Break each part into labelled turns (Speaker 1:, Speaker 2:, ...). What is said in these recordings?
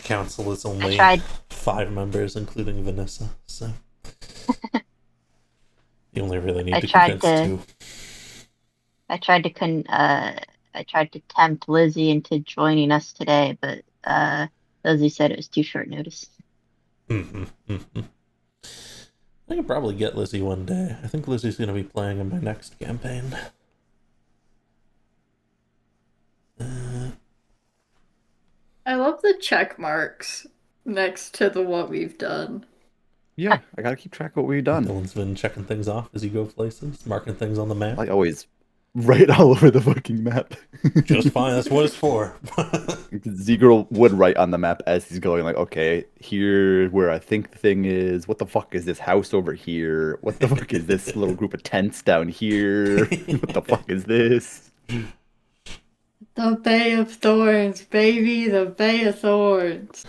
Speaker 1: council is
Speaker 2: I
Speaker 1: only
Speaker 2: tried.
Speaker 1: 5 members, including Vanessa, so you only really need
Speaker 2: I
Speaker 1: to
Speaker 2: tried
Speaker 1: convince
Speaker 2: to.
Speaker 1: 2.
Speaker 2: I tried to I tried to tempt Lizzie into joining us today, but Lizzie said it was too short notice.
Speaker 1: I can probably get Lizzie one day. I think Lizzie's going to be playing in my next campaign.
Speaker 3: I love the check marks next to the what we've done.
Speaker 4: Yeah, I gotta keep track of what we've done.
Speaker 1: Dylan's been checking things off as you go places, marking things on the map.
Speaker 4: I always write all over the fucking map.
Speaker 1: Just fine, that's what it's for.
Speaker 4: Z-Girl would write on the map as he's going, like, okay, here where I think the thing is, what the fuck is this house over here? What the fuck is this little group of tents down here? What the fuck is this?
Speaker 3: The Bay of Thorns, baby, the Bay of Thorns.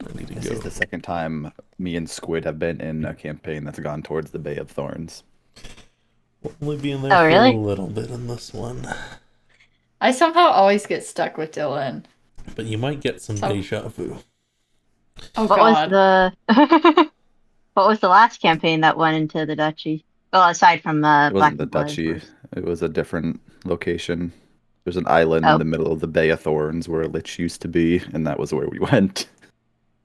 Speaker 1: I need to
Speaker 4: This
Speaker 1: go.
Speaker 4: is the second time me and Squid have been in a campaign that's gone towards the Bay of Thorns.
Speaker 1: We'll only be in there
Speaker 2: Oh,
Speaker 1: for
Speaker 2: really?
Speaker 1: a little bit in this one.
Speaker 3: I somehow always get stuck with Dylan.
Speaker 1: But you might get some deja vu.
Speaker 3: Oh
Speaker 2: What
Speaker 3: god.
Speaker 2: was the what was the last campaign that went into the duchy? Well, aside from
Speaker 4: It
Speaker 2: Black
Speaker 4: wasn't the
Speaker 2: and Blood, of
Speaker 4: duchy.
Speaker 2: course.
Speaker 4: It was a different location. There's an island in the middle of the Bay of Thorns where a lich used to be, and that was where we went.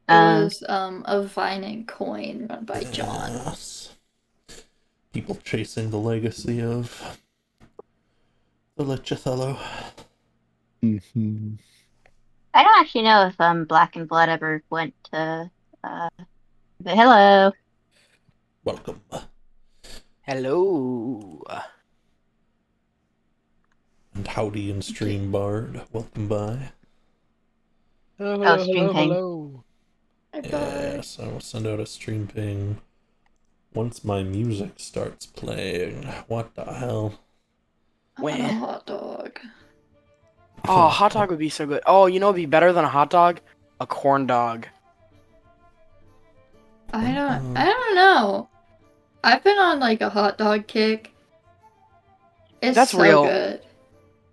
Speaker 3: It was a Vine and Coin run by John.
Speaker 1: Yes. People chasing the legacy of the Lichathello.
Speaker 4: Mm-hmm.
Speaker 2: I don't actually know if Black and Blood ever went to. But hello.
Speaker 1: Welcome.
Speaker 5: Hello.
Speaker 1: And howdy and stream bard. Welcome by.
Speaker 5: Hello,
Speaker 2: stream ping.
Speaker 5: hello.
Speaker 1: Yes, I will send out a stream ping once my music starts playing. What the hell?
Speaker 3: I want a
Speaker 5: When?
Speaker 3: hot dog.
Speaker 5: Oh, hot dog would be so good. Oh, you know what'd be better than a hot dog? A corn dog.
Speaker 3: I don't know. I've been on like a hot dog kick. It's
Speaker 5: That's
Speaker 3: so
Speaker 5: real.
Speaker 3: good.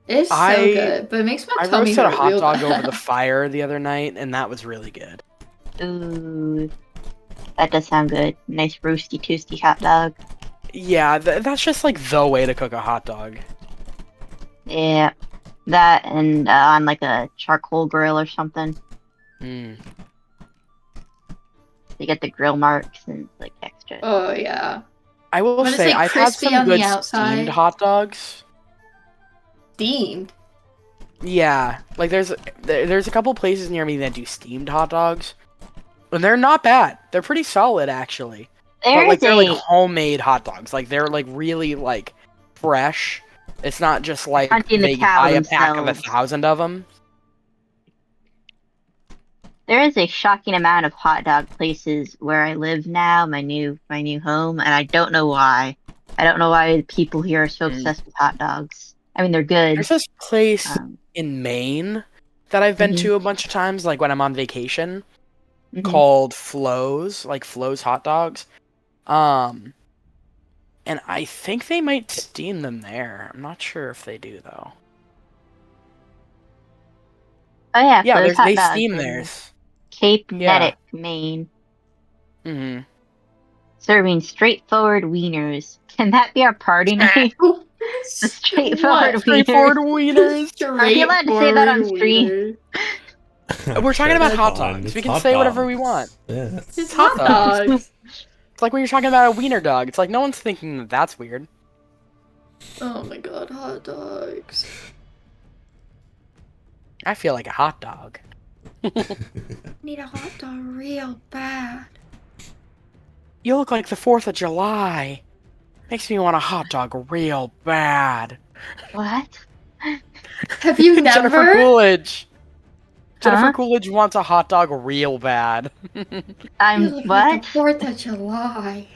Speaker 3: It's so
Speaker 5: I-
Speaker 3: good, but it makes my
Speaker 5: I
Speaker 3: tummy
Speaker 5: roasted a
Speaker 3: hurt
Speaker 5: hot
Speaker 3: real
Speaker 5: dog over
Speaker 3: bad.
Speaker 5: the fire the other night, and that was really good.
Speaker 2: Ooh, that does sound good. Nice roasty toasty hot dog.
Speaker 5: Yeah, that's just like the way to cook a hot dog.
Speaker 2: Yeah, that and on like a charcoal grill or something.
Speaker 5: Mm.
Speaker 2: You get the grill marks and like extra.
Speaker 3: Oh yeah.
Speaker 5: I will
Speaker 3: When it's,
Speaker 5: say,
Speaker 3: like,
Speaker 5: I've had
Speaker 3: crispy
Speaker 5: some
Speaker 3: on the
Speaker 5: good
Speaker 3: outside.
Speaker 5: steamed hot dogs.
Speaker 3: Steamed.
Speaker 5: Yeah, like there's a couple places near me that do steamed hot dogs, and they're not bad. They're pretty solid actually. But like they're like homemade hot dogs. Like they're like really like fresh. It's not just like
Speaker 2: Hunting the
Speaker 5: they
Speaker 2: cow
Speaker 5: buy a pack of
Speaker 2: themselves.
Speaker 5: 1,000 of them.
Speaker 2: There is a shocking amount of hot dog places where I live now, my new home, and I don't know why. I don't know why people here are so obsessed with hot dogs. I mean, they're good.
Speaker 5: There's this place
Speaker 2: Um,
Speaker 5: in Maine that I've been
Speaker 2: Mhm.
Speaker 5: to a bunch of times, like when I'm on vacation,
Speaker 2: mhm.
Speaker 5: called Flo's, like Flo's hot dogs. And I think they might steam them there. I'm not sure if they do though.
Speaker 2: Oh yeah,
Speaker 5: Yeah,
Speaker 2: those hot
Speaker 5: they
Speaker 2: dogs
Speaker 5: steam
Speaker 2: in
Speaker 5: theirs.
Speaker 2: Cape
Speaker 5: Yeah.
Speaker 2: Nettic, Maine,
Speaker 5: Mm-hmm.
Speaker 2: serving straightforward wieners. Can that be our party name? The straightforward
Speaker 3: What?
Speaker 5: Straightforward
Speaker 2: wieners.
Speaker 5: wieners.
Speaker 2: Are you allowed to say that on
Speaker 3: Straightforward
Speaker 2: stream?
Speaker 3: wiener.
Speaker 5: We're talking about
Speaker 1: That's
Speaker 5: hot
Speaker 1: fine,
Speaker 5: dogs.
Speaker 1: it's
Speaker 5: We can
Speaker 1: hot
Speaker 5: say whatever we
Speaker 1: dogs.
Speaker 5: want.
Speaker 1: Yeah.
Speaker 3: It's
Speaker 5: hot
Speaker 3: hot
Speaker 5: dogs.
Speaker 3: dogs.
Speaker 5: It's like when you're talking about a wiener dog. It's like no one's thinking that that's weird.
Speaker 3: Oh my god, hot dogs.
Speaker 5: I feel like a hot dog.
Speaker 3: Need a hot dog real bad.
Speaker 5: You look like the 4th of July. Makes me want a hot dog real bad.
Speaker 2: What?
Speaker 3: Have you
Speaker 5: Jennifer
Speaker 3: never?
Speaker 5: Coolidge. Jennifer
Speaker 2: Huh?
Speaker 5: Coolidge wants a hot dog real bad.
Speaker 2: I'm
Speaker 3: You look
Speaker 2: what?
Speaker 3: like the 4th of July.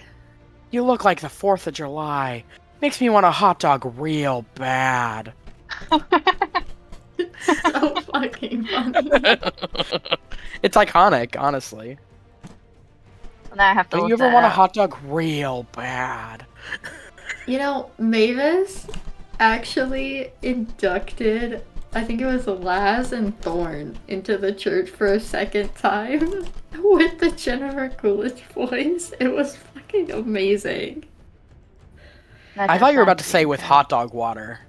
Speaker 5: You look like the 4th of July. Makes me want a hot dog real bad.
Speaker 3: So fucking funny.
Speaker 5: It's iconic, honestly.
Speaker 2: Now I have to
Speaker 5: Don't
Speaker 2: look
Speaker 5: you ever
Speaker 2: that
Speaker 5: want a
Speaker 2: up.
Speaker 5: hot dog real bad?
Speaker 3: You know, Mavis actually inducted I think it was Laz and Thorn into the church for a second time with the Jennifer Coolidge voice. It was fucking amazing.
Speaker 5: I thought you were about to say with hot dog water.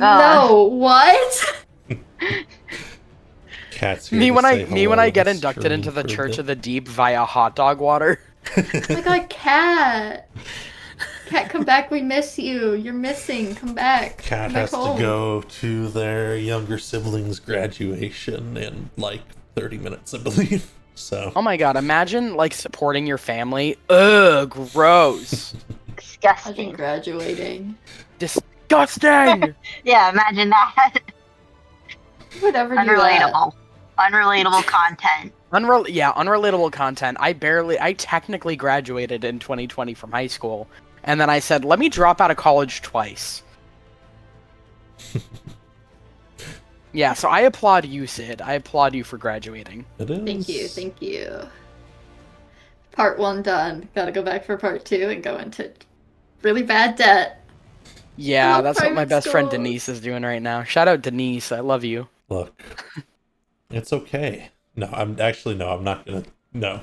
Speaker 3: No, what?
Speaker 1: Cat's here
Speaker 5: Me
Speaker 1: to
Speaker 5: when
Speaker 1: say
Speaker 5: I
Speaker 1: hello
Speaker 5: get
Speaker 1: and
Speaker 5: inducted into the
Speaker 1: stream for
Speaker 5: Church of the Deep via hot dog water.
Speaker 3: Oh my god, Cat! Cat, come back, we miss you. You're missing. Come back.
Speaker 1: Cat
Speaker 3: Come back
Speaker 1: has
Speaker 3: home.
Speaker 1: to go to their younger sibling's graduation in like 30 minutes, I believe. So.
Speaker 5: Oh my god, imagine like supporting your family. Ugh, gross.
Speaker 3: Imagine
Speaker 2: Disgusting.
Speaker 3: graduating.
Speaker 5: Disgusting!
Speaker 2: Yeah, imagine that.
Speaker 3: Whatever do that.
Speaker 2: Unrelatable content.
Speaker 5: Unrelatable content. I technically graduated in 2020 from high school, and then I said, let me drop out of college twice. Yeah, so I applaud you, Sid. I applaud you for graduating.
Speaker 1: It is.
Speaker 3: Thank you. Part 1 done. Gotta go back for part 2 and go into really bad debt.
Speaker 5: Yeah,
Speaker 3: love
Speaker 5: that's what my
Speaker 3: private
Speaker 5: best friend
Speaker 3: schools.
Speaker 5: Denise is doing right now. Shout out Denise, I love you.
Speaker 1: Look, it's okay. No, I'm not gonna. No,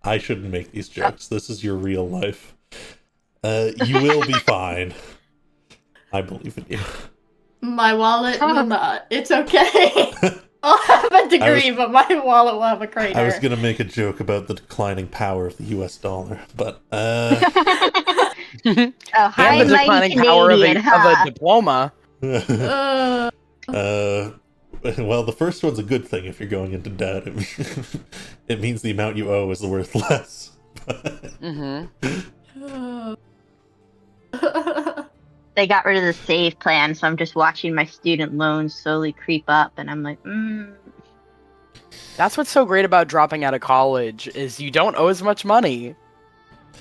Speaker 1: I shouldn't make these jokes. This is your real life. You will be fine. I believe in you.
Speaker 3: My wallet will not. It's okay. I'll have a degree, but my wallet will have a crater.
Speaker 1: I was gonna make a joke about the declining power of the U.S. dollar, but
Speaker 2: Oh,
Speaker 5: And
Speaker 2: hi,
Speaker 5: the
Speaker 2: mighty
Speaker 5: declining power of
Speaker 2: Canadian,
Speaker 5: a
Speaker 2: huh?
Speaker 5: diploma.
Speaker 1: Well, the first one's a good thing if you're going into debt. It means the amount you owe is worth less.
Speaker 2: They got rid of the save plan, so I'm just watching my student loans slowly creep up, and I'm like,
Speaker 5: That's what's so great about dropping out of college, is you don't owe as much money.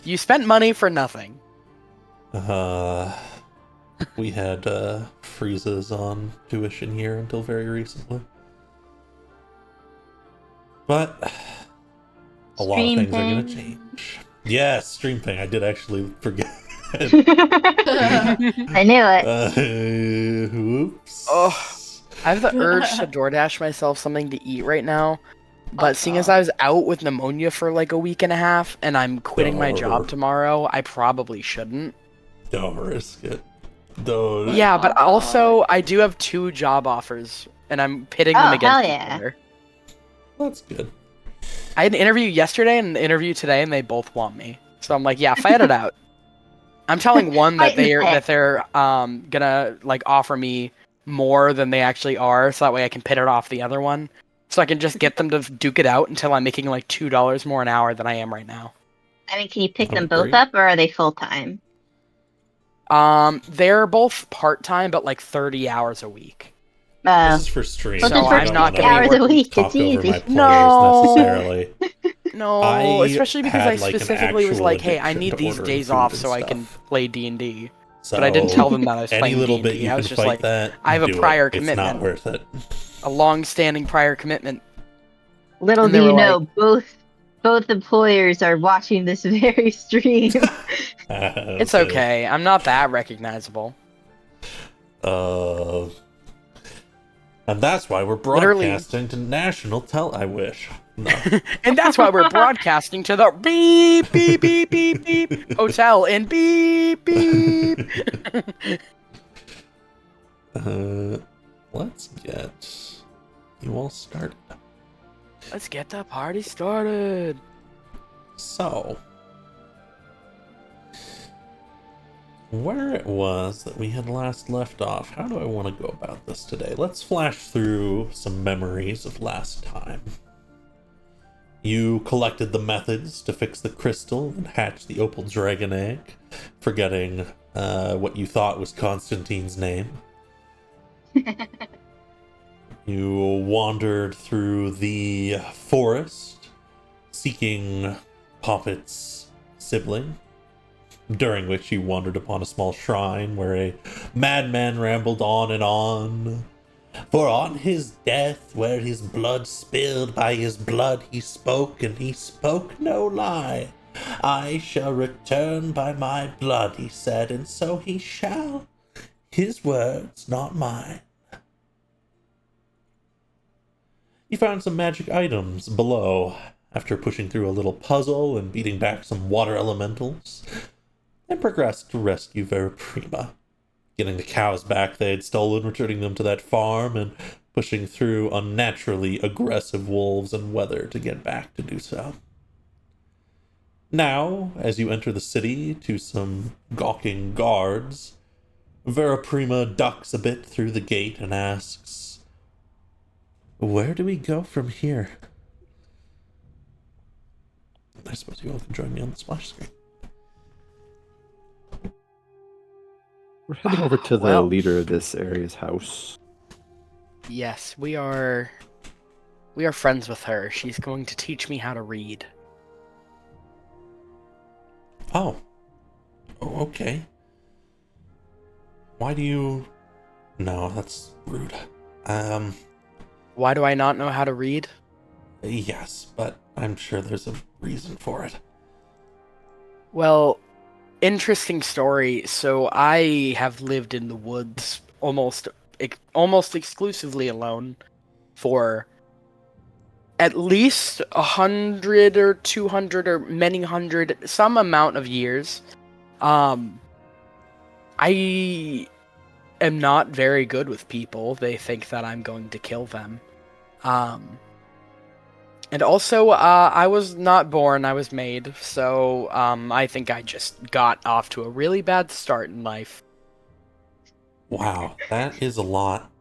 Speaker 5: You spent money for nothing.
Speaker 1: We had freezes on tuition here until very recently. But a lot of
Speaker 2: Stream
Speaker 1: things are going to
Speaker 2: thing.
Speaker 1: change. Yes, stream thing. I did actually forget.
Speaker 2: I knew it.
Speaker 1: Oops.
Speaker 5: Oh, I have the urge to DoorDash myself something to eat right now. But seeing as I was out with pneumonia for like a week and a half, and I'm quitting my job tomorrow, I probably shouldn't.
Speaker 1: Don't risk it. Don't.
Speaker 5: Yeah, but also I do have 2 job offers, and I'm pitting them against each other.
Speaker 1: That's good.
Speaker 5: I had an interview yesterday and an interview today, and they both want me. So I'm like, yeah, fight it out. I'm telling one that they're gonna like offer me more than they actually are, so that way I can pit it off the other one. So I can just get them to duke it out until I'm making like $2 more an hour than I am right now.
Speaker 2: I mean, can you pick them
Speaker 1: Great.
Speaker 2: both up, or are they full time?
Speaker 5: They're both part-time, but like 30 hours a week.
Speaker 1: This is for stream.
Speaker 2: Well,
Speaker 5: So
Speaker 2: just
Speaker 5: I'm
Speaker 2: for
Speaker 5: not
Speaker 2: 60
Speaker 5: gonna
Speaker 2: hours
Speaker 5: be
Speaker 2: a week.
Speaker 1: talk
Speaker 2: It's
Speaker 1: over
Speaker 2: easy.
Speaker 1: my players
Speaker 5: No.
Speaker 1: necessarily.
Speaker 5: No,
Speaker 1: I
Speaker 5: especially because
Speaker 1: had,
Speaker 5: I
Speaker 1: like, an
Speaker 5: specifically was
Speaker 1: actual
Speaker 5: like, hey, I
Speaker 1: addiction
Speaker 5: need
Speaker 1: to
Speaker 5: these
Speaker 1: ordering
Speaker 5: days
Speaker 1: food
Speaker 5: off
Speaker 1: and
Speaker 5: so I can
Speaker 1: stuff.
Speaker 5: play D&D.
Speaker 1: So
Speaker 5: But I didn't tell them that I was
Speaker 1: any
Speaker 5: playing
Speaker 1: little
Speaker 5: D&D.
Speaker 1: bit you
Speaker 5: I
Speaker 1: can
Speaker 5: was just
Speaker 1: fight
Speaker 5: like,
Speaker 1: that.
Speaker 5: I have a
Speaker 1: do
Speaker 5: prior
Speaker 1: it.
Speaker 5: commitment.
Speaker 1: It's not worth it.
Speaker 5: A long-standing prior commitment.
Speaker 2: Little
Speaker 5: And they
Speaker 2: do you
Speaker 5: were
Speaker 2: know, both employers are watching this very stream.
Speaker 5: It's okay. I'm not that recognizable.
Speaker 1: And that's why we're
Speaker 5: Literally.
Speaker 1: broadcasting to national I wish. No.
Speaker 5: And that's why we're broadcasting to the beep, beep, beep, beep, beep hotel in beep, beep.
Speaker 1: Let's get you all started.
Speaker 5: Let's get the party started.
Speaker 1: So, where it was that we had last left off, how do I want to go about this today? Let's flash through some memories of last time. You collected the methods to fix the crystal and hatch the opal dragon egg, forgetting what you thought was Constantine's name. You wandered through the forest, seeking Poppet's sibling, during which you wandered upon a small shrine where a madman rambled on and on. For on his death, where his blood spilled, by his blood he spoke, and he spoke no lie. I shall return by my blood, he said, and so he shall. His words, not mine. You found some magic items below after pushing through a little puzzle and beating back some water elementals, and progressed to rescue Veraprima, getting the cows back they had stolen, returning them to that farm, and pushing through unnaturally aggressive wolves and weather to get back to do so. Now, as you enter the city to some gawking guards, Veraprima ducks a bit through the gate and asks, "Where do we go from here?" I suppose you all can join me on the splash screen.
Speaker 4: We're heading over to the
Speaker 5: Well.
Speaker 4: leader of this area's house.
Speaker 5: Yes, we are friends with her. She's going to teach me how to read.
Speaker 1: Oh, okay. Why do you... No, that's rude.
Speaker 5: Why do I not know how to read?
Speaker 1: Yes, but I'm sure there's a reason for it.
Speaker 5: Well, interesting story. So I have lived in the woods almost exclusively alone for at least 100 or 200 or many hundred, some amount of years. I am not very good with people. They think that I'm going to kill them. And also, I was not born, I was made, so I think I just got off to a really bad start in life.
Speaker 1: Wow, that is a lot.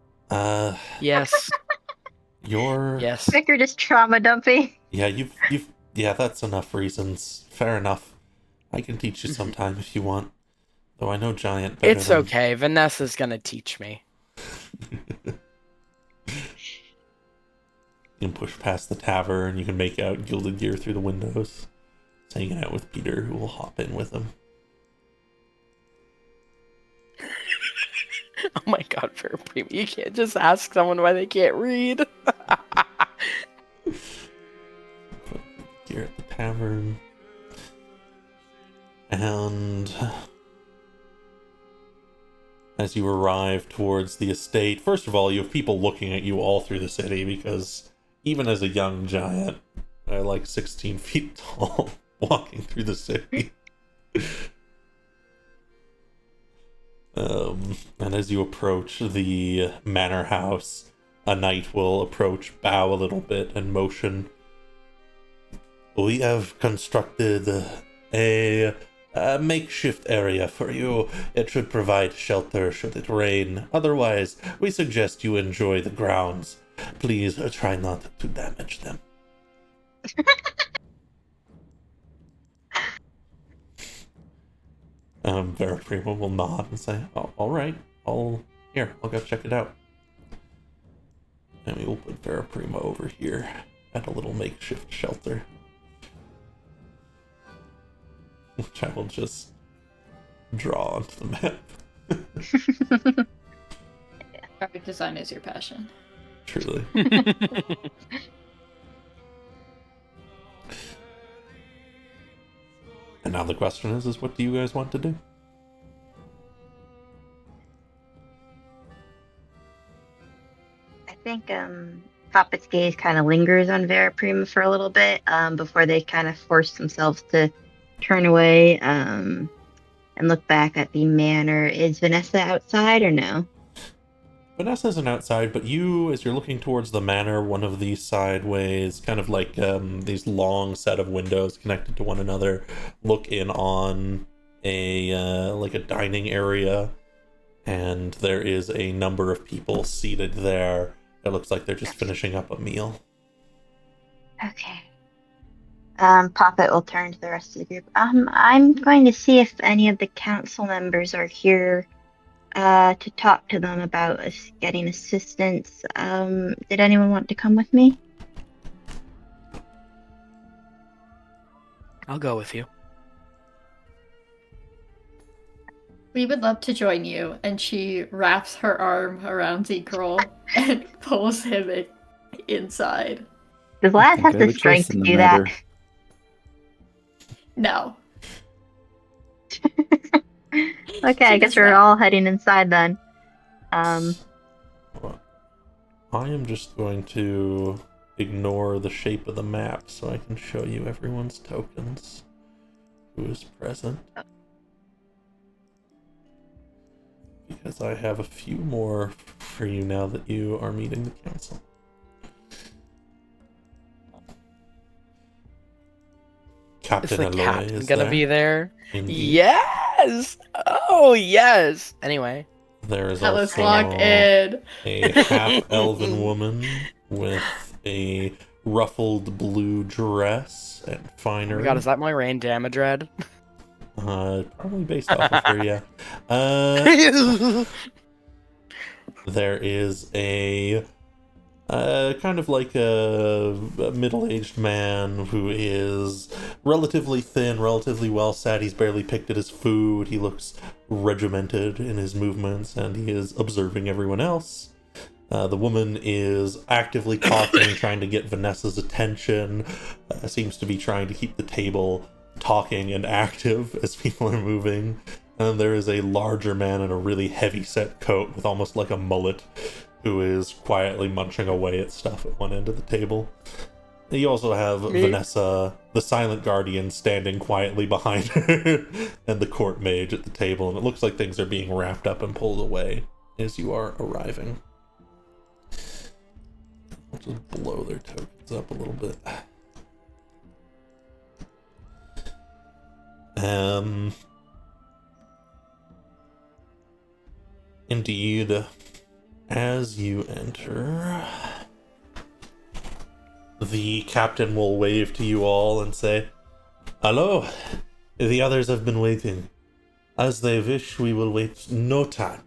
Speaker 5: Yes.
Speaker 1: Yes.
Speaker 2: Vicar just trauma dumping.
Speaker 1: Yeah, yeah, that's enough reasons. Fair enough. I can teach you sometime if you want. Though I know Giant better
Speaker 5: It's okay, Vanessa's gonna teach me.
Speaker 1: You can push past the tavern, you can make out Gilded Gear through the windows. He's hanging out with Peter, who will hop in with him.
Speaker 5: Oh my god, Veraprima, you can't just ask someone why they can't read.
Speaker 1: Put Gear at the tavern. And as you arrive towards the estate, first of all, you have people looking at you all through the city because even as a young giant, they're like 16 feet tall, walking through the city. And as you approach the manor house, a knight will approach, bow a little bit, and motion. "We have constructed a makeshift area for you. It should provide shelter should it rain. Otherwise, we suggest you enjoy the grounds. Please try not to damage them." Veraprima will nod and say, "Oh, all right, I'll go check it out." And we will put Veraprima over here at a little makeshift shelter, which I will just draw onto the map.
Speaker 3: Graphic design is your passion.
Speaker 1: Truly. And now the question is what do you guys want to do?
Speaker 2: I think Poppet's gaze kind of lingers on Veraprima for a little bit before they kind of force themselves to turn away and look back at the manor. Is Vanessa outside or no?
Speaker 1: Vanessa isn't outside, but you, as you're looking towards the manor, one of these sideways, kind of like these long set of windows connected to one another, look in on a like a dining area, and there is a number of people seated there. It looks like they're just finishing up a meal.
Speaker 2: Okay. Poppet will turn to the rest of the group. I'm going to see if any of the council members are here to talk to them about us getting assistance. Did anyone want to come with me?
Speaker 5: I'll go with you.
Speaker 3: We would love to join you. And she wraps her arm around Z-Girl and pulls him inside.
Speaker 2: Does Laz have the strength to do that?
Speaker 3: No.
Speaker 2: Okay, I guess we're all heading inside then.
Speaker 1: I am just going to ignore the shape of the map so I can show you everyone's tokens. Who is present. Because I have a few more for you now that you are meeting the council. Captain
Speaker 5: Is the
Speaker 1: Eloy
Speaker 5: captain
Speaker 1: is
Speaker 5: gonna
Speaker 1: there.
Speaker 5: be there?
Speaker 1: Indeed.
Speaker 5: Yes! Oh, yes! Anyway.
Speaker 1: There is
Speaker 3: Let's
Speaker 1: also
Speaker 3: lock in.
Speaker 1: a half-elven woman with a ruffled blue dress and
Speaker 5: Oh
Speaker 1: finery.
Speaker 5: my god, is that my rain damage red?
Speaker 1: Probably based off of her, yeah. There is a kind of like a middle-aged man who is relatively thin, relatively well-set. He's barely picked at his food. He looks regimented in his movements, and he is observing everyone else. The woman is actively talking, trying to get Vanessa's attention. Seems to be trying to keep the table talking and active as people are moving. And there is a larger man in a really heavy-set coat with almost like a mullet, who is quietly munching away at stuff at one end of the table. You also have Vanessa, the silent guardian, standing quietly behind her, and the court mage at the table, and it looks like things are being wrapped up and pulled away as you are arriving. I'll just blow their tokens up a little bit. Indeed. As you enter, the captain will wave to you all and say, "Hello, the others have been waiting. As they wish, we will wait no time.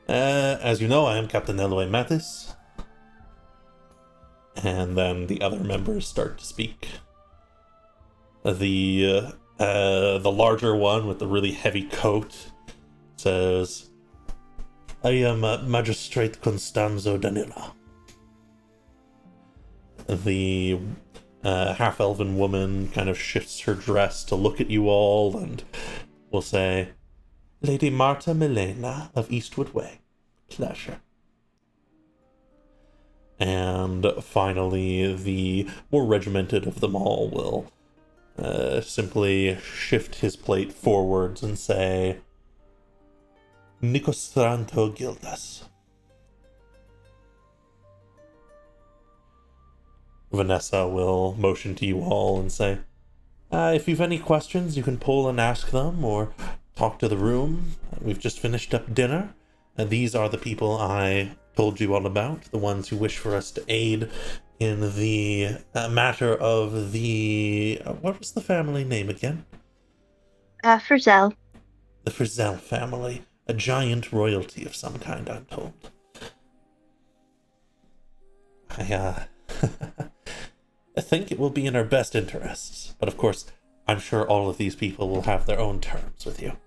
Speaker 1: As you know, I am Captain Eloy Mattis." And then the other members start to speak. The larger one with the really heavy coat says, "I am Magistrate Constanzo Danila." The half-elven woman kind of shifts her dress to look at you all and will say, "Lady Marta Milena of Eastwood Way. Pleasure." And finally, the more regimented of them all will simply shift his plate forwards and say, "Nicostranto Gildas." Vanessa will motion to you all and say, "If you've any questions, you can pull and ask them, or talk to the room. We've just finished up dinner, and these are the people I told you all about, the ones who wish for us to aid in the matter of the... what was the family name again?
Speaker 2: Frizzell.
Speaker 1: The Frizzell family. A giant royalty of some kind, I'm told. I think it will be in our best interests, but of course, I'm sure all of these people will have their own terms with you."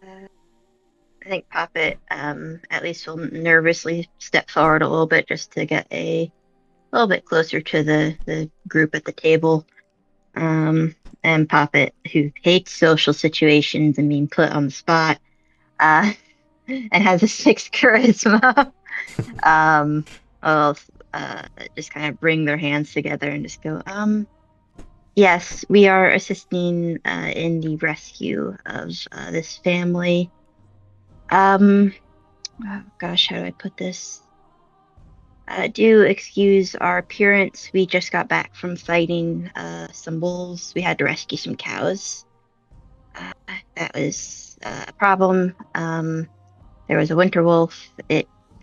Speaker 2: I think Poppet at least will nervously step forward a little bit just to get a little bit closer to the group at the table. And Poppet, who hates social situations and being put on the spot, and has a 6 charisma, will just kind of bring their hands together and just go, "Yes, we are assisting in the rescue of this family. Oh gosh, how do I put this? Do excuse our appearance. We just got back from fighting some wolves. We had to rescue some cows. That was a problem. There was a winter wolf.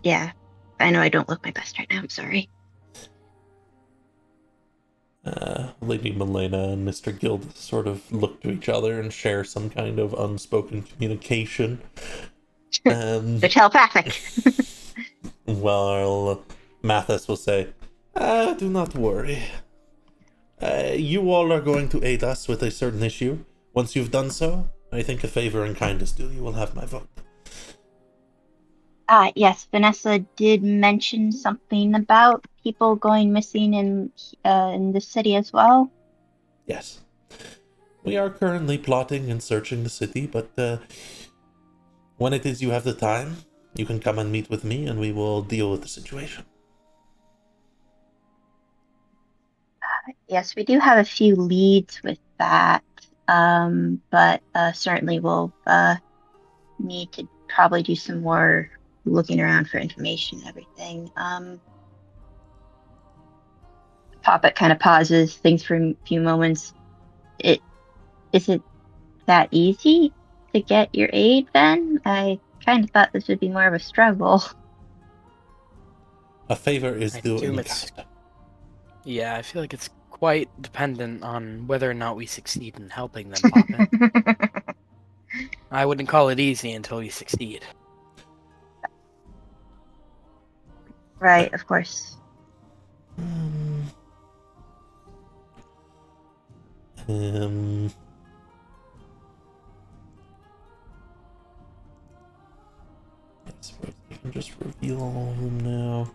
Speaker 2: Yeah, I know I don't look my best right now. I'm sorry."
Speaker 1: Lady Milena and Mr. Guild sort of look to each other and share some kind of unspoken communication.
Speaker 2: They're telepathic.
Speaker 1: While Mathis will say, "Do not worry. You all are going to aid us with a certain issue. Once you've done so, I think a favor and kindness due you will have my vote."
Speaker 2: Yes, Vanessa did mention something about people going missing in the city as well.
Speaker 1: Yes. We are currently plotting and searching the city, but when it is you have the time, you can come and meet with me and we will deal with the situation.
Speaker 2: Yes, we do have a few leads with that, but certainly we'll need to probably do some more looking around for information and everything. Poppet kind of pauses, thinks for a few moments. Is it that easy to get your aid then? I kind of thought this would be more of a struggle.
Speaker 1: A favor is
Speaker 5: I
Speaker 1: due
Speaker 5: assume
Speaker 1: in
Speaker 5: it's-
Speaker 1: kind.
Speaker 5: Yeah, I feel like it's quite dependent on whether or not we succeed in helping them, Poppet. I wouldn't call it easy until we succeed.
Speaker 2: Right, of course.
Speaker 1: I suppose I can just reveal all of them now.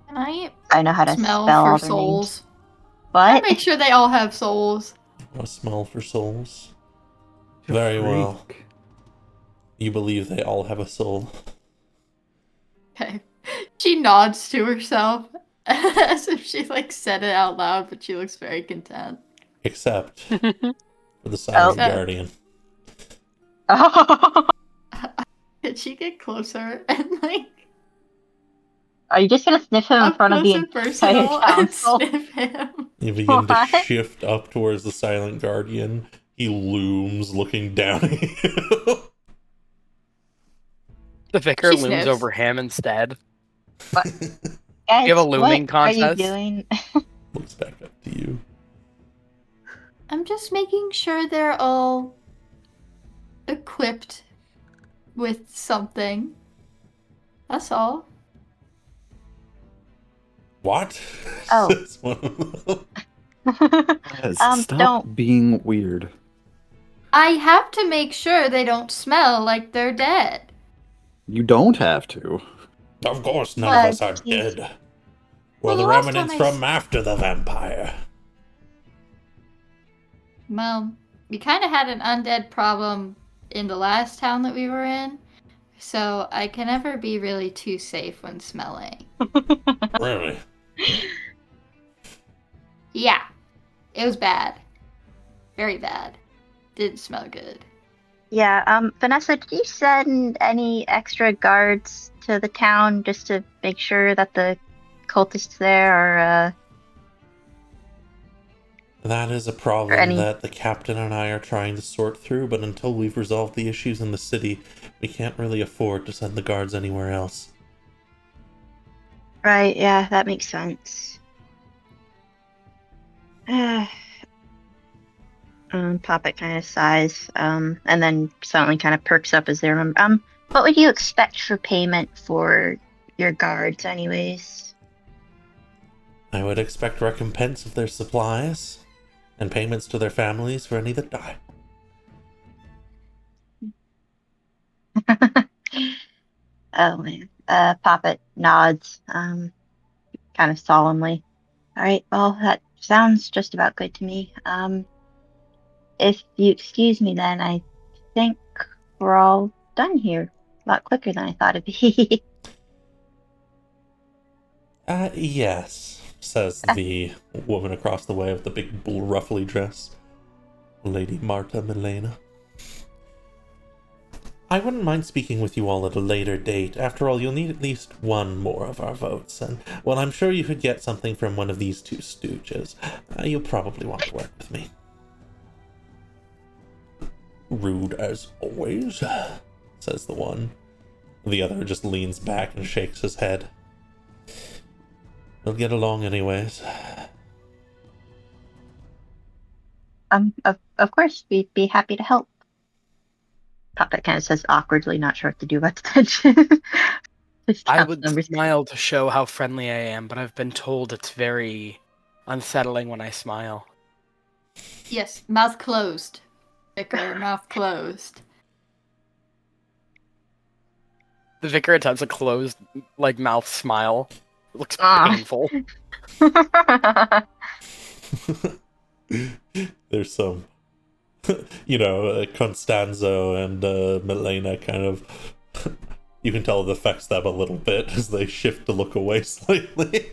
Speaker 3: Can I
Speaker 2: I know how to
Speaker 3: smell
Speaker 2: spell
Speaker 3: for
Speaker 2: all their names.
Speaker 3: souls? I
Speaker 2: What?
Speaker 3: make sure they all have souls.
Speaker 1: A smell for souls.
Speaker 4: You're a
Speaker 1: Very well.
Speaker 4: freak.
Speaker 1: You believe they all have a soul.
Speaker 3: Okay. She nods to herself as if she like said it out loud, but she looks very content.
Speaker 1: Except for the Silent
Speaker 3: Oh.
Speaker 1: Guardian.
Speaker 2: Oh.
Speaker 3: Did she get closer and like
Speaker 2: Are you just gonna sniff him in
Speaker 3: up
Speaker 2: front of
Speaker 3: close
Speaker 2: the
Speaker 3: and
Speaker 2: entire
Speaker 3: personal and
Speaker 2: council?
Speaker 3: sniff him?
Speaker 1: You begin to
Speaker 2: What?
Speaker 1: shift up towards the Silent Guardian. He looms, looking down at you.
Speaker 5: The vicar
Speaker 3: She
Speaker 5: looms
Speaker 3: sniffs.
Speaker 5: over him instead.
Speaker 2: Guys,
Speaker 5: You have a looming
Speaker 2: what are you
Speaker 5: contest?
Speaker 2: doing?
Speaker 1: Looks back up to you.
Speaker 3: I'm just making sure they're all equipped with something. That's all.
Speaker 1: What?
Speaker 2: Oh.
Speaker 1: Says one of them.
Speaker 4: Guys, stop
Speaker 2: don't.
Speaker 4: being weird.
Speaker 3: I have to make sure they don't smell like they're dead.
Speaker 4: You don't have to.
Speaker 1: Of course, none
Speaker 2: Well,
Speaker 1: of us are
Speaker 2: geez.
Speaker 1: dead. We're
Speaker 3: Well,
Speaker 1: the
Speaker 3: the last
Speaker 1: remnants
Speaker 3: time I
Speaker 1: from after the vampire.
Speaker 3: Well, we kind of had an undead problem in the last town that we were in, so I can never be really too safe when smelling.
Speaker 1: Really?
Speaker 3: Yeah, it was bad. Very bad. Didn't smell good.
Speaker 2: Yeah, Vanessa, did you send any extra guards to the town just to make sure that the cultists there are,
Speaker 1: That is a problem
Speaker 2: any-
Speaker 1: that the captain and I are trying to sort through, but until we've resolved the issues in the city, we can't really afford to send the guards anywhere else.
Speaker 2: Right, yeah, that makes sense. Poppet kind of sighs, and then suddenly kind of perks up as they remember. What would you expect for payment for your guards, anyways?
Speaker 1: I would expect recompense of their supplies, and payments to their families for any that die.
Speaker 2: Oh man. Poppet nods, kind of solemnly. All right, well, that sounds just about good to me. If you excuse me, then I think we're all done here. A lot quicker than I thought it'd be.
Speaker 1: Yes, says the woman across the way with the big ruffly dress. Lady Marta Milena. I wouldn't mind speaking with you all at a later date. After all, you'll need at least one more of our votes, and, well, I'm sure you could get something from one of these two stooges. You'll probably want to work with me. Rude as always, says the one. The other just leans back and shakes his head. We'll get along anyways.
Speaker 2: Of course, we'd be happy to help. Poppet kind of says awkwardly, not sure what to do about the tension.
Speaker 5: I would smile to show how friendly I am, but I've been told it's very unsettling when I smile.
Speaker 3: Yes, mouth closed. Vicar, mouth closed.
Speaker 5: The vicar attempts a closed, like, mouth smile. It looks painful.
Speaker 1: There's some, Constanzo and Milena kind of, you can tell it affects them a little bit as they shift to look away slightly.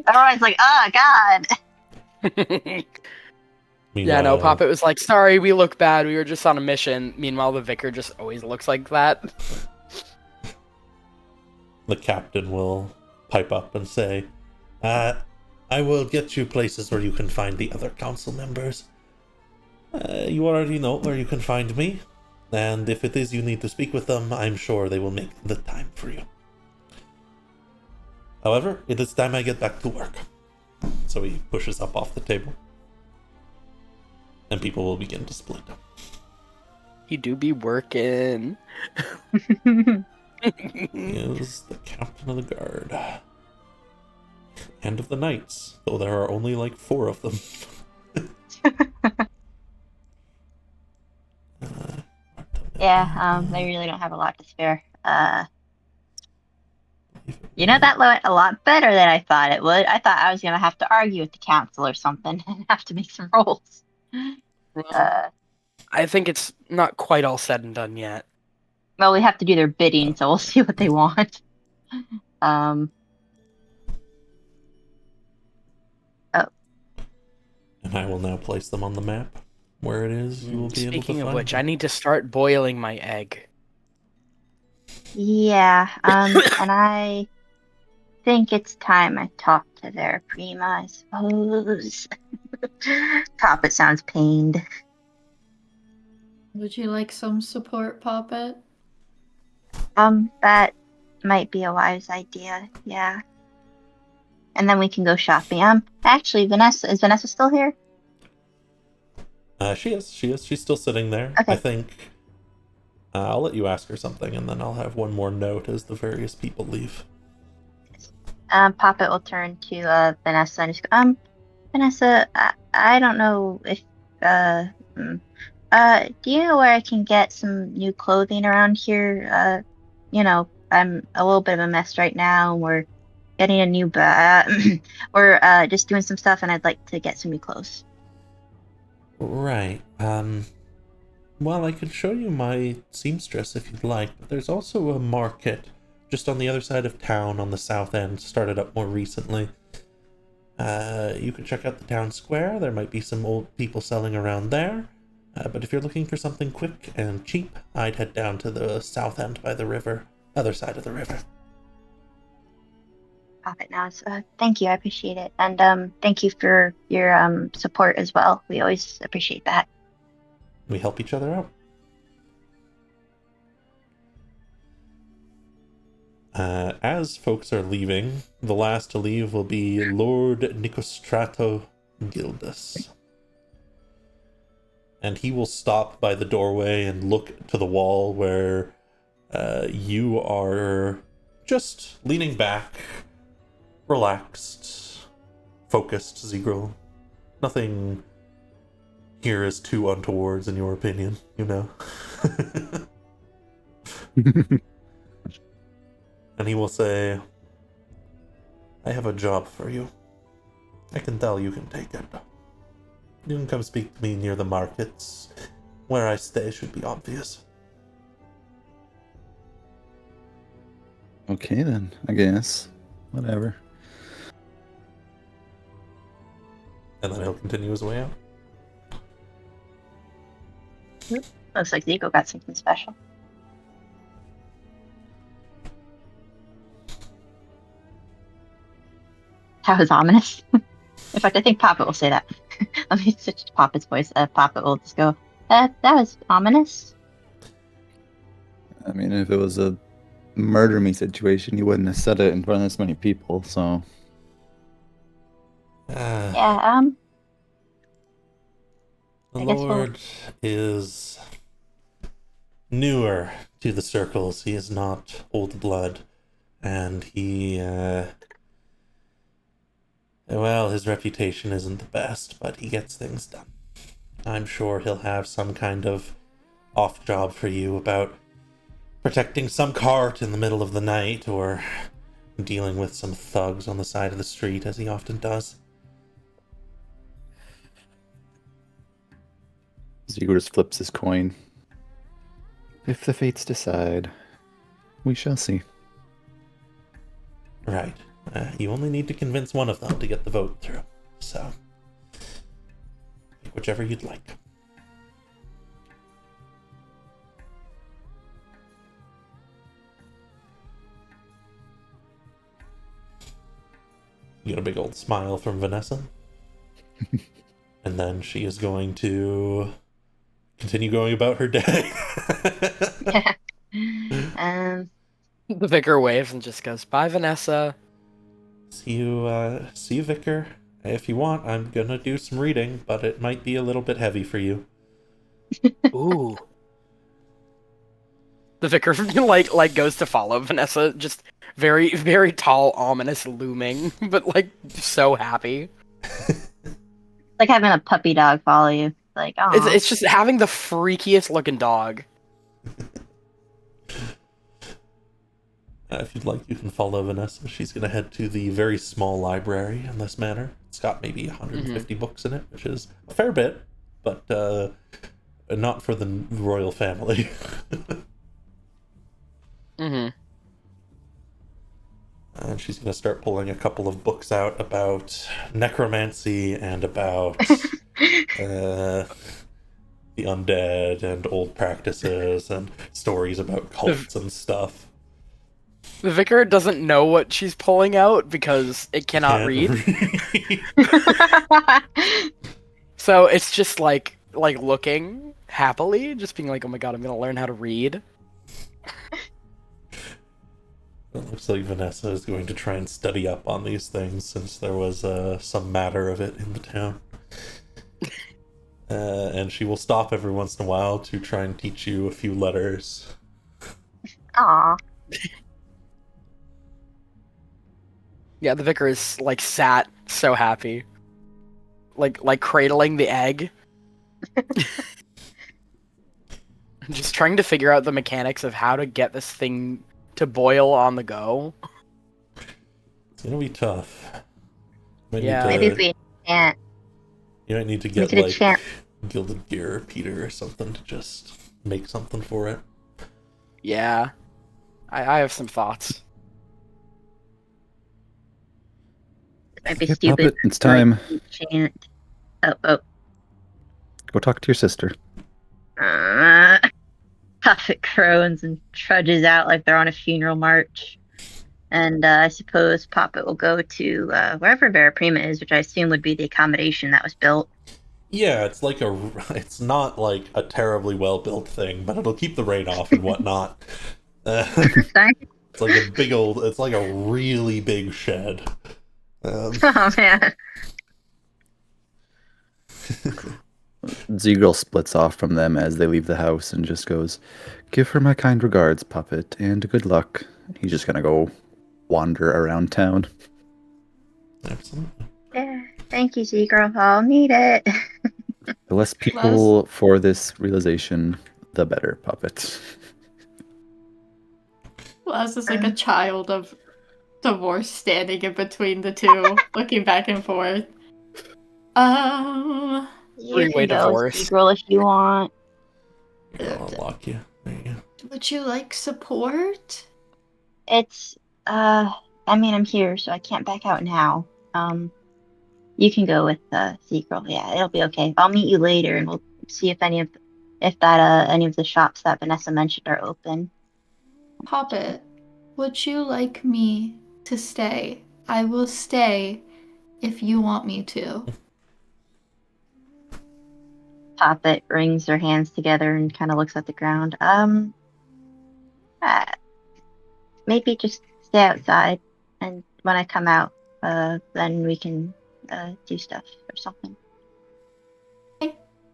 Speaker 2: Everyone's like, oh, God.
Speaker 5: Yeah, no, Poppet was like, sorry, we look bad. We were just on a mission. Meanwhile, the vicar just always looks like that.
Speaker 1: The captain will pipe up and say, I will get you places where you can find the other council members. You already know where you can find me, and if it is you need to speak with them, I'm sure they will make the time for you. However, it is time I get back to work. So he pushes up off the table, and people will begin to split.
Speaker 5: He do be working.
Speaker 1: He is the captain of the guard. And of the knights, though there are only like 4 of them.
Speaker 2: Yeah, they really don't have a lot to spare. You know, that went a lot better than I thought it would. I thought I was gonna have to argue with the council or something and have to make some rolls.
Speaker 5: I think it's not quite all said and done yet.
Speaker 2: Well, we have to do their bidding, so we'll see what they want. Oh.
Speaker 1: And I will now place them on the map. Where it is, you will be able to find.
Speaker 5: Speaking of which, I need to start boiling my egg.
Speaker 2: Yeah, and I think it's time I talk to their prima, I suppose. Poppet sounds pained.
Speaker 3: Would you like some support, Poppet?
Speaker 2: That might be a wise idea, yeah. And then we can go shopping. Actually, is Vanessa still here?
Speaker 1: She is. She's still sitting there.
Speaker 2: Okay.
Speaker 1: I think I'll let you ask her something, and then I'll have one more note as the various people leave.
Speaker 2: Poppet will turn to Vanessa and just go, Vanessa, I don't know if do you know where I can get some new clothing around here? I'm a little bit of a mess right now. We're getting a new we're just doing some stuff, and I'd like to get some new clothes.
Speaker 1: Right. Well, I could show you my seamstress if you'd like, but there's also a market just on the other side of town on the south end, started up more recently. You can check out the town square. There might be some old people selling around there. But if you're looking for something quick and cheap, I'd head down to the south end by the river, other side of the river.
Speaker 2: Poppet nods. Thank you, I appreciate it, and thank you for your support as well. We always appreciate that.
Speaker 1: We help each other out. As folks are leaving, the last to leave will be Lord Nicostrato Gildas. And he will stop by the doorway and look to the wall where you are just leaning back, relaxed, focused, Zegral. Nothing here is too untowards in your opinion, you know. And he will say, I have a job for you. I can tell you can take it. You can come speak to me near the markets. Where I stay should be obvious.
Speaker 4: Okay then, I guess. Whatever.
Speaker 1: And then he'll continue his way out.
Speaker 2: Looks like Zico got something special. That was ominous. In fact, I think Poppet will say that. Let me switch to Poppet's voice. Poppet will just go, that was ominous.
Speaker 4: I mean, if it was a murder me situation, you wouldn't have said it in front of this many people, so.
Speaker 2: Yeah,
Speaker 1: The Lord is newer to the circles. He is not old blood. And he, well, his reputation isn't the best, but he gets things done. I'm sure he'll have some kind of off job for you about protecting some cart in the middle of the night or dealing with some thugs on the side of the street, as he often does.
Speaker 4: Ziegler just flips his coin. If the fates decide, we shall see.
Speaker 1: Right. You only need to convince one of them to get the vote through. So, pick whichever you'd like. You get a big old smile from Vanessa. And then she is going to continue going about her day.
Speaker 5: The vicar waves and just goes, "Bye, Vanessa."
Speaker 1: See you, Vicar. If you want, I'm gonna do some reading, but it might be a little bit heavy for you.
Speaker 5: Ooh. The vicar like goes to follow Vanessa, just very, very tall, ominous, looming, but like so happy.
Speaker 2: Like having a puppy dog follow you. Like, oh,
Speaker 5: It's just having the freakiest looking dog.
Speaker 1: If you'd like, you can follow Vanessa. She's gonna head to the very small library in this manor. It's got maybe 150 books in it, which is a fair bit, but not for the royal family.
Speaker 5: Mm-hmm.
Speaker 1: And she's going to start pulling a couple of books out about necromancy and about the undead and old practices and stories about cults and stuff.
Speaker 5: The vicar doesn't know what she's pulling out because it cannot read. So it's just like looking happily, just being like, "Oh my god, I'm gonna learn how to read."
Speaker 1: It looks like Vanessa is going to try and study up on these things since there was some matter of it in the town. And she will stop every once in a while to try and teach you a few letters.
Speaker 2: aw.
Speaker 5: Yeah, the vicar is like sat so happy, like cradling the egg, just trying to figure out the mechanics of how to get this thing to boil on the go.
Speaker 1: It's gonna be tough.
Speaker 5: Yeah.
Speaker 2: Maybe if we can't.
Speaker 1: You might need to get
Speaker 2: Make it a
Speaker 1: like
Speaker 2: chant.
Speaker 1: Gilded Gear or Peter or something to just make something for it.
Speaker 5: Yeah, I have some thoughts.
Speaker 2: Might be
Speaker 4: Okay,
Speaker 2: stupid.
Speaker 4: Puppet, it's time.
Speaker 2: Chant. Oh.
Speaker 4: Go talk to your sister.
Speaker 2: Puffet groans and trudges out like they're on a funeral march. And I suppose Poppet will go to wherever Vera Prima is, which I assume would be the accommodation that was built.
Speaker 1: Yeah, it's not like a terribly well built thing, but it'll keep the rain off and whatnot.
Speaker 2: Sorry?
Speaker 1: It's like it's like a really big shed.
Speaker 2: Oh man.
Speaker 4: Z-Girl splits off from them as they leave the house and just goes, "Give her my kind regards, Puppet, and good luck." He's just gonna go wander around town.
Speaker 1: Absolutely.
Speaker 2: Yeah, thank you, Z-Girl. I'll need it.
Speaker 4: The less people for this realization, the better, Puppet.
Speaker 3: Les is like a child of divorce standing in between the two, looking back and forth.
Speaker 2: You
Speaker 5: Three-way
Speaker 2: can go,
Speaker 5: divorce.
Speaker 2: Z-Girl, if you want.
Speaker 1: Here, I'll lock you. There you go.
Speaker 3: Would you like support?
Speaker 2: It's I mean, I'm here, so I can't back out now. You can go with Z-Girl. Yeah, it'll be okay. I'll meet you later, and we'll see if any of the shops that Vanessa mentioned are open.
Speaker 3: Poppet, would you like me to stay? I will stay if you want me to.
Speaker 2: Poppet wrings her hands together and kind of looks at the ground. Maybe just stay outside, and when I come out, then we can do stuff or something.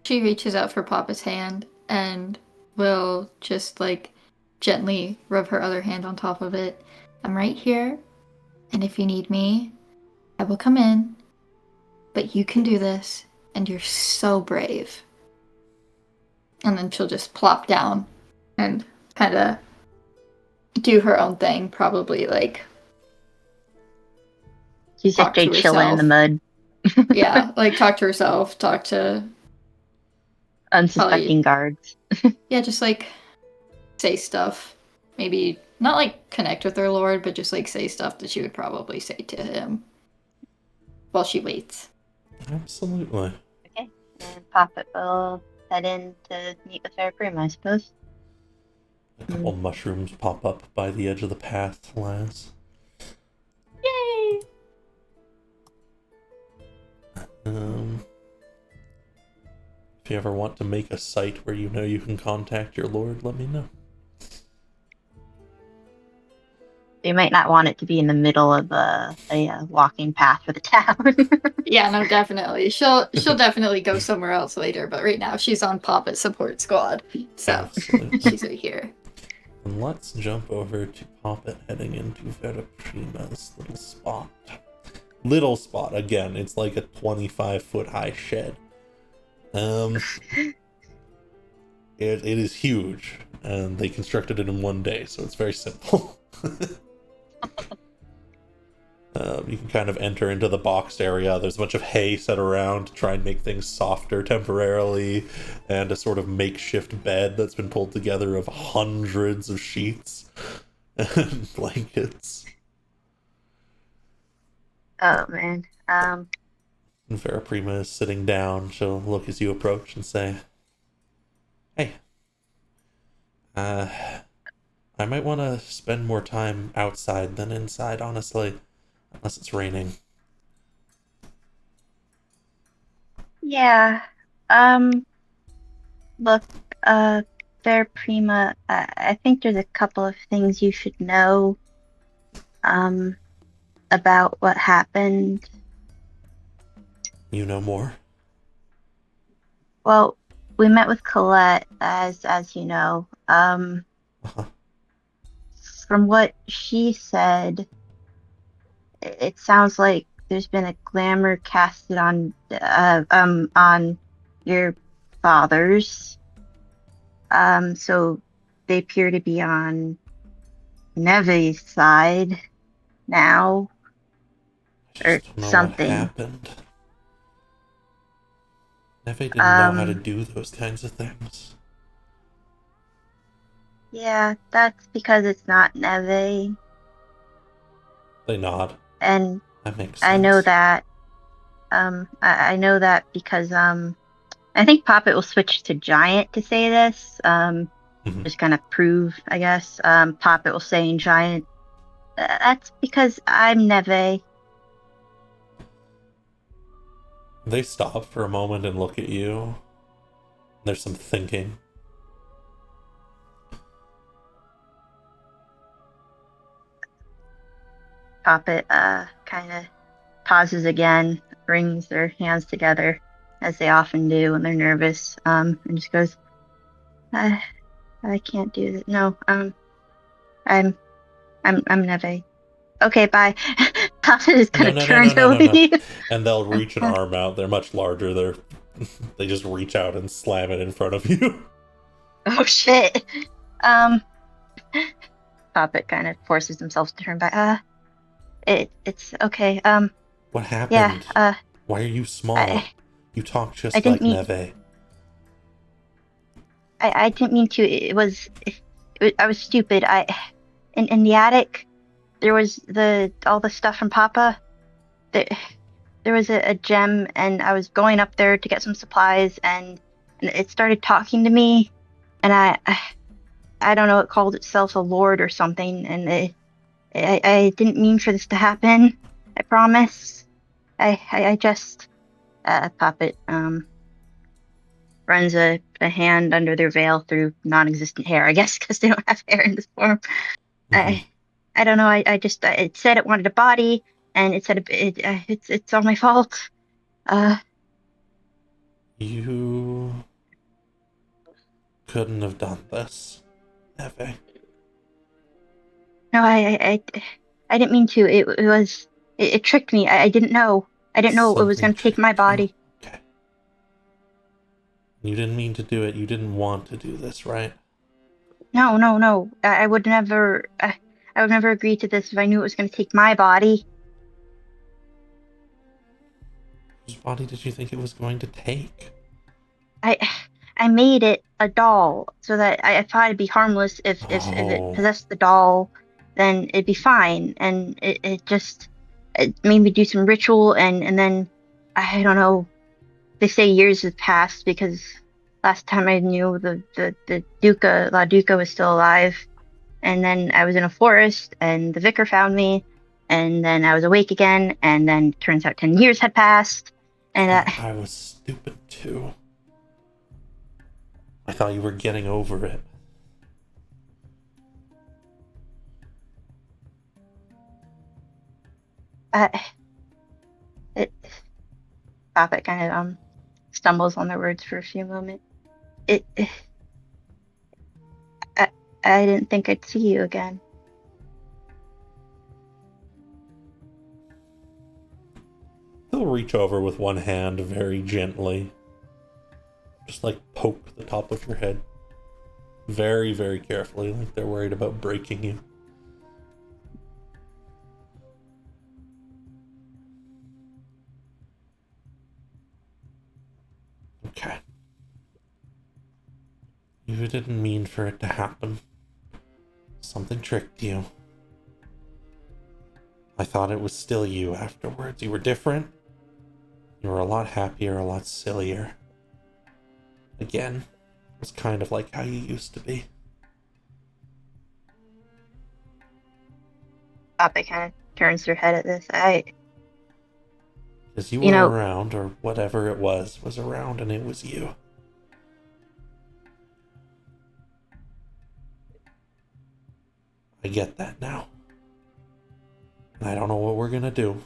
Speaker 3: She reaches out for Papa's hand and will just like gently rub her other hand on top of it. I'm right here, and if you need me, I will come in. But you can do this, and you're so brave. And then she'll just plop down and kind of do her own thing, probably like
Speaker 2: She's just
Speaker 3: talk to
Speaker 2: chilling in the mud.
Speaker 3: yeah, like talk to herself, talk to
Speaker 2: Unsuspecting guards.
Speaker 3: yeah, just like say stuff. Maybe not like connect with her lord, but just like say stuff that she would probably say to him while she waits.
Speaker 1: Absolutely.
Speaker 2: Okay. And Poppet will head in to meet with Fair Prima, I suppose.
Speaker 1: A couple mushrooms pop up by the edge of the path, Laz.
Speaker 3: Yay!
Speaker 1: If you ever want to make a site where you know you can contact your lord, let me know.
Speaker 2: You might not want it to be in the middle of a walking path for the town.
Speaker 3: Yeah, no, definitely. She'll definitely go somewhere else later, but right now she's on Poppet support squad, so
Speaker 1: Absolutely.
Speaker 3: she's right here.
Speaker 1: And let's jump over to Poppet heading into Vera Prima's little spot. Little spot, again, it's like a 25-foot high shed. It is huge, and they constructed it in one day, so it's very simple. You can kind of enter into the boxed area. There's a bunch of hay set around to try and make things softer temporarily, and a sort of makeshift bed that's been pulled together of hundreds of sheets and blankets.
Speaker 2: Oh man.
Speaker 1: And Vera Prima is sitting down. She'll look as you approach and say, "Hey, I might want to spend more time outside than inside, honestly, unless it's raining."
Speaker 2: Yeah. Look, Fair Prima, I think there's a couple of things you should know, about what happened.
Speaker 1: You know more?
Speaker 2: Well, we met with Colette, as you know.
Speaker 1: Uh-huh.
Speaker 2: From what she said, it sounds like there's been a glamour casted on your fathers. So they appear to be on Neve's side now,
Speaker 1: I
Speaker 2: or
Speaker 1: just don't know what
Speaker 2: something.
Speaker 1: happened. Neve didn't know how to do those kinds of things.
Speaker 2: Yeah, that's because it's not Neve,
Speaker 1: They nod.
Speaker 2: and
Speaker 1: That makes
Speaker 2: I
Speaker 1: sense.
Speaker 2: know that. I know that because I think Poppet will switch to Giant to say this. Just kind of prove, I guess. Poppet will say in Giant. That's because I'm Neve.
Speaker 1: They stop for a moment and look at you. There's some thinking.
Speaker 2: Poppet kind of pauses again, brings their hands together as they often do when they're nervous, and just goes, I can't do that. No, I'm Neve. Okay, bye. Poppet is gonna turn to
Speaker 1: No.
Speaker 2: leave.
Speaker 1: And they'll reach an arm out. They're much larger. They just reach out and slam it in front of you.
Speaker 2: Oh shit. Um, Poppet kind of forces himself to turn back. It's okay.
Speaker 1: What happened?
Speaker 2: Yeah.
Speaker 1: Why are you small? You talk
Speaker 2: I
Speaker 1: just
Speaker 2: didn't
Speaker 1: like
Speaker 2: mean.
Speaker 1: Neve.
Speaker 2: I didn't mean to. I was stupid. In the attic, there was all the stuff from Papa. There was a gem, and I was going up there to get some supplies, and it started talking to me, and I don't know, it called itself a lord or something, and I didn't mean for this to happen. I promise. I just Puppet runs a hand under their veil through non-existent hair, I guess, because they don't have hair in this form.
Speaker 1: Mm-hmm.
Speaker 2: I don't know. I just it said it wanted a body, and it said it's all my fault.
Speaker 1: You couldn't have done this, Neve.
Speaker 2: No, I didn't mean to. It tricked me. I didn't know. I didn't know it was
Speaker 1: Something
Speaker 2: going to take my
Speaker 1: tricked you.
Speaker 2: body.
Speaker 1: Okay. You didn't mean to do it. You didn't want to do this, right?
Speaker 2: No. I would never. I would never agree to this if I knew it was going to take my body.
Speaker 1: Whose body did you think it was going to take?
Speaker 2: I I made it a doll so that I thought it'd be harmless if it
Speaker 1: Oh,
Speaker 2: possessed the doll, then it'd be fine. And it made me do some ritual and then I don't know. They say years have passed because last time I knew the La Duca was still alive. And then I was in a forest and the vicar found me and then I was awake again and then turns out 10 years had passed and
Speaker 1: I was stupid too. I thought you were getting over it.
Speaker 2: uh, it Papa kind of stumbles on their words for a few moments. It I, I didn't think I'd see you again.
Speaker 1: He'll reach over with one hand very gently. Just like poke the top of your head. Very, very carefully, like they're worried about breaking you. Okay. You didn't mean for it to happen. Something tricked you. I thought it was still you afterwards. You were different. You were a lot happier, a lot sillier. Again, it was kind of like how you used to be.
Speaker 2: Papa kind of turns their head at this.
Speaker 1: Because you
Speaker 2: You
Speaker 1: were
Speaker 2: know,
Speaker 1: around, or whatever it was around, and it was you. I get that now. And I don't know what we're gonna do.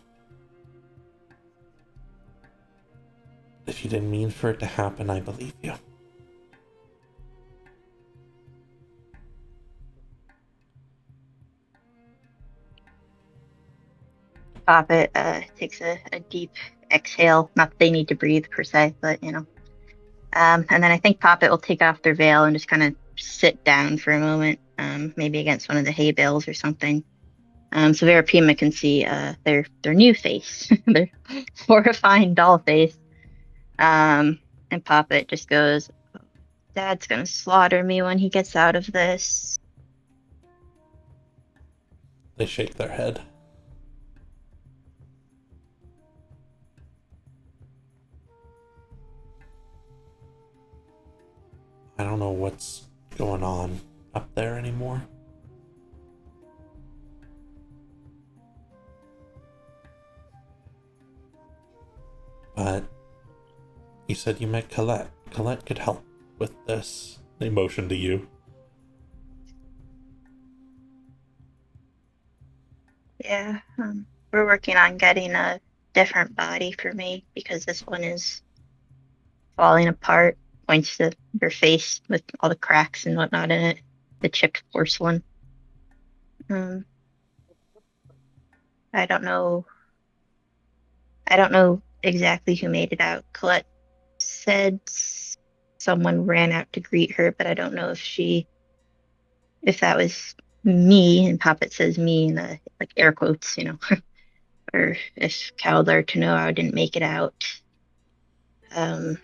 Speaker 1: If you didn't mean for it to happen, I believe you.
Speaker 2: Papa takes a deep exhale. Not that they need to breathe per se, but you know. And then I think Poppet will take off their veil and just kind of sit down for a moment, maybe against one of the hay bales or something. So Verapima can see their new face, their horrifying doll face. And Poppet just goes, "Dad's gonna slaughter me when he gets out of this."
Speaker 1: They shake their head. I don't know what's going on up there anymore. But you said you met Colette. Colette could help with this. They motion to you.
Speaker 2: Yeah, we're working on getting a different body for me because this one is falling apart. Points to her face with all the cracks and whatnot in it, the chipped porcelain. Um, I don't know. I don't know exactly who made it out. Colette said someone ran out to greet her, but I don't know if that was me, and Poppet says me in like air quotes, you know, or if Caldar to know I didn't make it out. Um,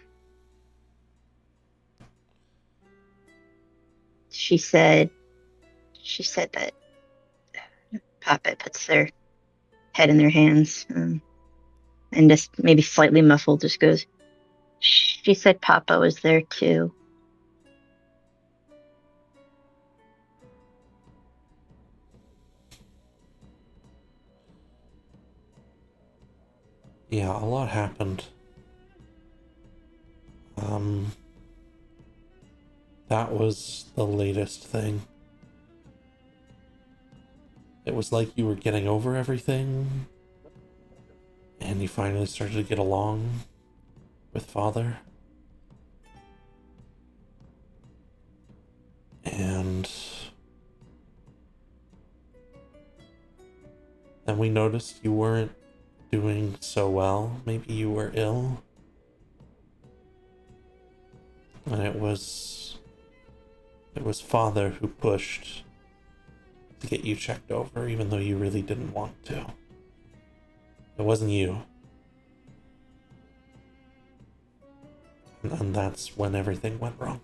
Speaker 2: she said that Poppet puts their head in their hands, and just maybe slightly muffled, just goes, "She said Papa was there too."
Speaker 1: Yeah, a lot happened. That was the latest thing. It was like you were getting over everything, and you finally started to get along with Father. And then we noticed you weren't doing so well. Maybe you were ill. And it was Father who pushed to get you checked over, even though you really didn't want to. It wasn't you. And that's when everything went wrong.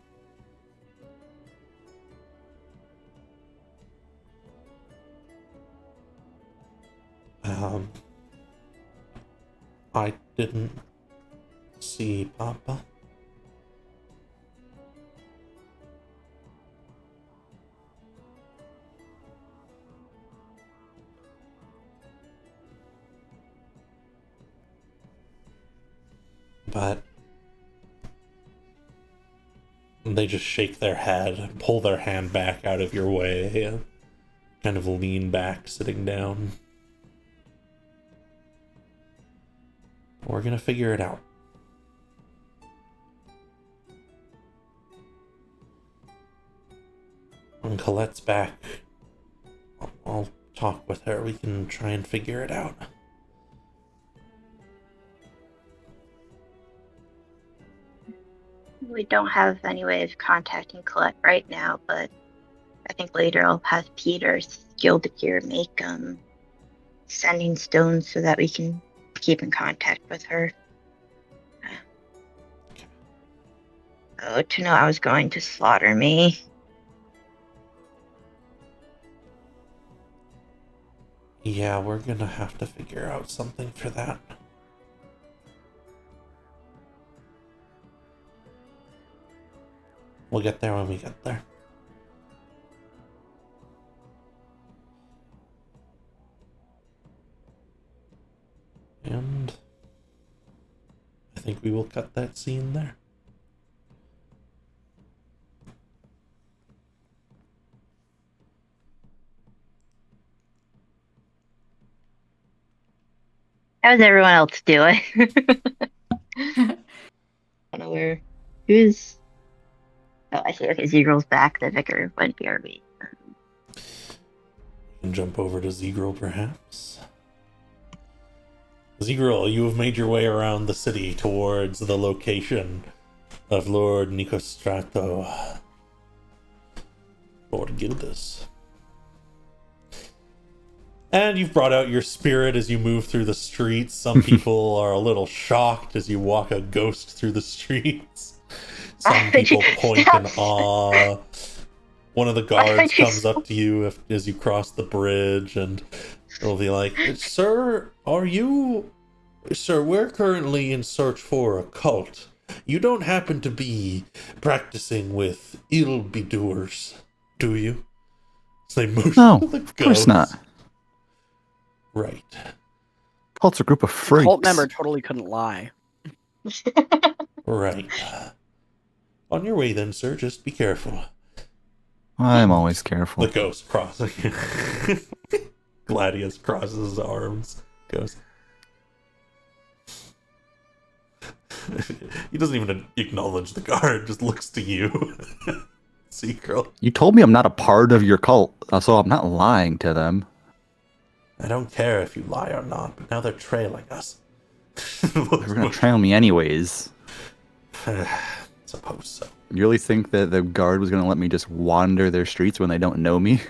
Speaker 1: I didn't see Papa. But they just shake their head and pull their hand back out of your way and kind of lean back, sitting down. We're gonna figure it out. When Colette's back, I'll talk with her. We can try and figure it out.
Speaker 2: We don't have any way of contacting Colette right now, but I think later I'll have Peter's Gildegear make sending stones so that we can keep in contact with her. Oh, to know I was going to slaughter me.
Speaker 1: Yeah, we're gonna have to figure out something for that. We'll get there when we get there. And I think we will cut that scene there.
Speaker 2: How's everyone else doing? I don't know where. Who's. Oh, I see. Okay, Zegral's back. The vicar went BRB.
Speaker 1: We can jump over to Zegral, perhaps. Zegral, you have made your way around the city towards the location of Lord Nicostrato, Lord Gildas. And you've brought out your spirit as you move through the streets. Some people are a little shocked as you walk a ghost through the streets. Some people point in awe. One of the guards comes up to you as you cross the bridge, and they'll be like, Sir, Sir, we're currently in search for a cult. You don't happen to be practicing with ill-be-doers, do you? So they motion
Speaker 4: No,
Speaker 1: to the
Speaker 4: of course not.
Speaker 1: Right.
Speaker 4: Cult's a group of freaks.
Speaker 5: Cult member totally couldn't lie.
Speaker 1: Right. On your way then, sir, just be careful.
Speaker 4: I'm always careful.
Speaker 1: The ghost crossing. Gladius crosses his arms. Goes. He doesn't even acknowledge the guard, just looks to you. See, girl.
Speaker 4: You told me I'm not a part of your cult, so I'm not lying to them.
Speaker 1: I don't care if you lie or not, but now they're trailing us.
Speaker 4: They were gonna trail me anyways.
Speaker 1: Suppose so.
Speaker 4: You really think that the guard was gonna let me just wander their streets when they don't know me?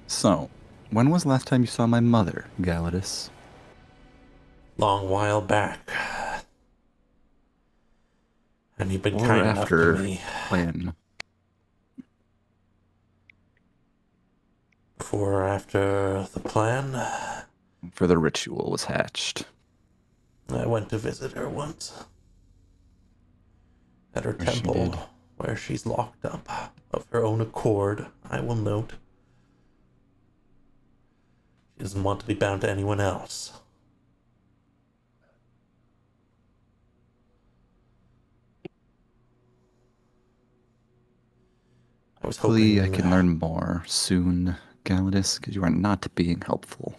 Speaker 4: So, when was the last time you saw my mother, Galadus?
Speaker 1: Long while back. And you've been
Speaker 4: Or
Speaker 1: kind enough
Speaker 4: after
Speaker 1: to me.
Speaker 4: when?
Speaker 1: Before or after the plan?
Speaker 4: For the ritual was hatched.
Speaker 1: I went to visit her once. At her
Speaker 4: Yes, you did.
Speaker 1: temple, where she's locked up. Of her own accord, I will note. She doesn't want to be bound to anyone else. I was hoping
Speaker 4: Hopefully I can learn more soon, Galadus, because you are not being helpful.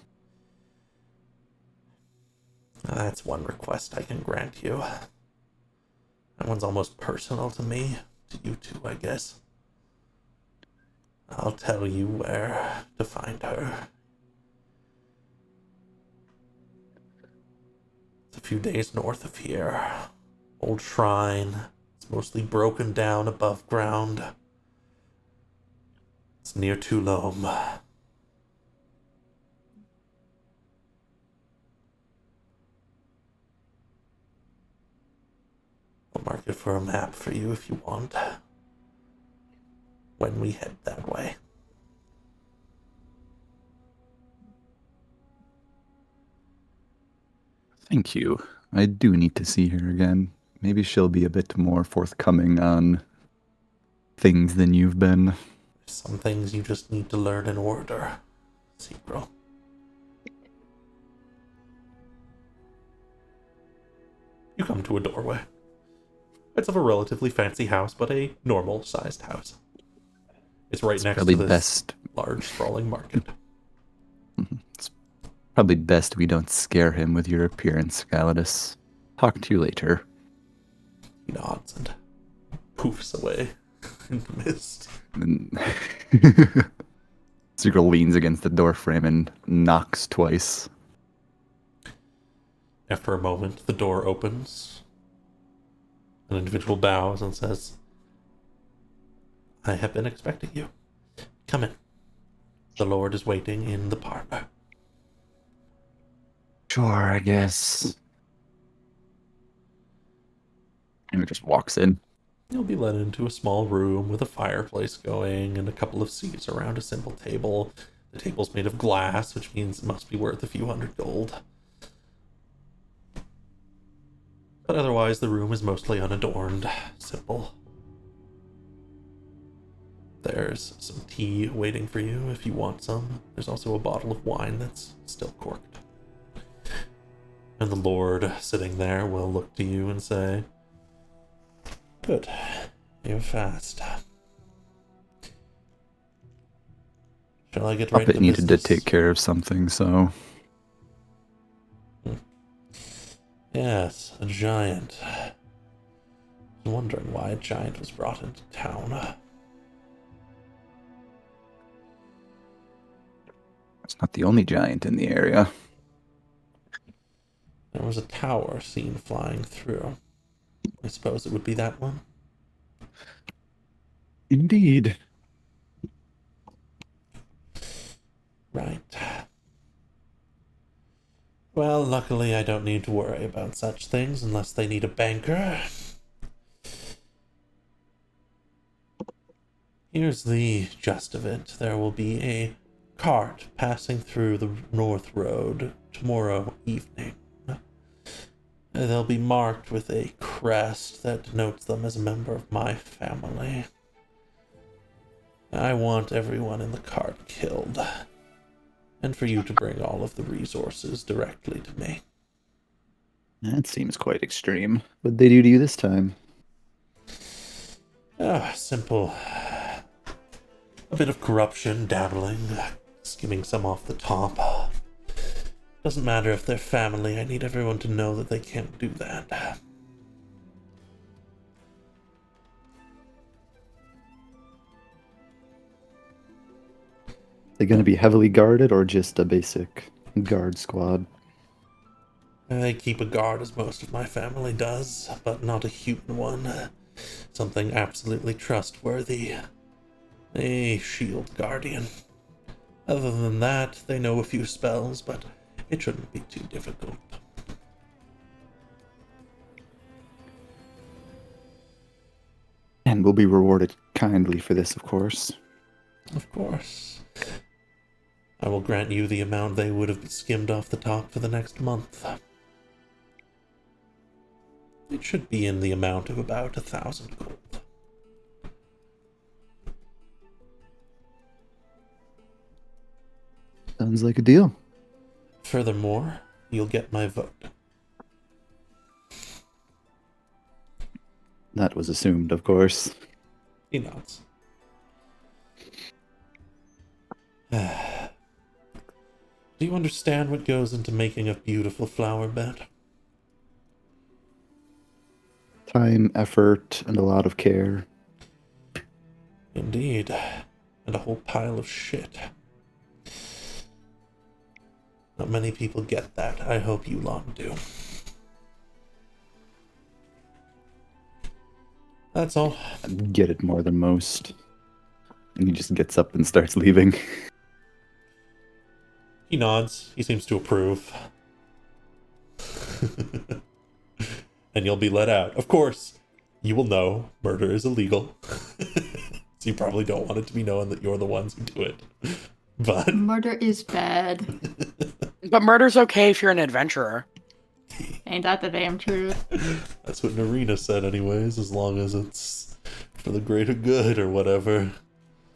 Speaker 1: That's one request I can grant you. That one's almost personal to me. To you too, I guess. I'll tell you where to find her. It's a few days north of here. Old shrine. It's mostly broken down above ground. It's near Tulum. I'll mark it for a map for you if you want. When we head that way.
Speaker 4: Thank you. I do need to see her again. Maybe she'll be a bit more forthcoming on things than you've been.
Speaker 1: Some things you just need to learn in order, Seagirl. You come to a doorway. It's of a relatively fancy house, but a normal-sized house. It's right next to this large, sprawling market.
Speaker 4: It's probably best we don't scare him with your appearance, Galadus. Talk to you later.
Speaker 1: He nods and poofs away into mist.
Speaker 4: Seagull leans against the doorframe and knocks twice.
Speaker 1: After a moment, the door opens. An individual bows and says, I have been expecting you. Come in. The Lord is waiting in the parlor.
Speaker 4: Sure, I guess. And he just walks in.
Speaker 1: You'll be led into a small room with a fireplace going and a couple of seats around a simple table. The table's made of glass, which means it must be worth a few hundred gold. But otherwise, the room is mostly unadorned, simple. There's some tea waiting for you if you want some. There's also a bottle of wine that's still corked. And the Lord sitting there will look to you and say, Good. You're fast. Shall I get right to
Speaker 4: Puppet needed
Speaker 1: business?
Speaker 4: to take care of something, so...
Speaker 1: Yes, a giant. I was wondering why a giant was brought into town.
Speaker 4: It's not the only giant in the area.
Speaker 1: There was a tower seen flying through. I suppose it would be that one.
Speaker 4: Indeed.
Speaker 1: Right. Well, luckily I don't need to worry about such things unless they need a banker. Here's the gist of it. There will be a cart passing through the North Road tomorrow evening. They'll be marked with a crest that denotes them as a member of my family. I want everyone in the cart killed, and for you to bring all of the resources directly to me.
Speaker 4: That seems quite extreme. What'd they do to you this time?
Speaker 1: Simple. A bit of corruption, dabbling, skimming some off the top. Doesn't matter if they're family, I need everyone to know that they can't do that.
Speaker 4: They gonna be heavily guarded or just a basic guard squad?
Speaker 1: I keep a guard as most of my family does, but not a human one. Something absolutely trustworthy. A shield guardian. Other than that, they know a few spells, but it shouldn't be too difficult.
Speaker 4: And we'll be rewarded kindly for this, of course.
Speaker 1: Of course. I will grant you the amount they would have skimmed off the top for the next month. It should be in the amount of about 1,000 gold.
Speaker 4: Sounds like a deal.
Speaker 1: Furthermore, you'll get my vote.
Speaker 4: That was assumed, of course.
Speaker 1: He nods. Do you understand what goes into making a beautiful flower bed?
Speaker 4: Time, effort, and a lot of care.
Speaker 1: Indeed. And a whole pile of shit. Not many people get that. I hope you lot do. That's all.
Speaker 4: I get it more than most. And he just gets up and starts leaving.
Speaker 1: He nods. He seems to approve. And you'll be let out. Of course, you will know murder is illegal. So you probably don't want it to be known that you're the ones who do it. But
Speaker 3: Murder is bad.
Speaker 5: But murder's okay if you're an adventurer.
Speaker 3: Ain't that the damn truth?
Speaker 1: that's what Narina said anyways, as long as it's for the greater good or whatever.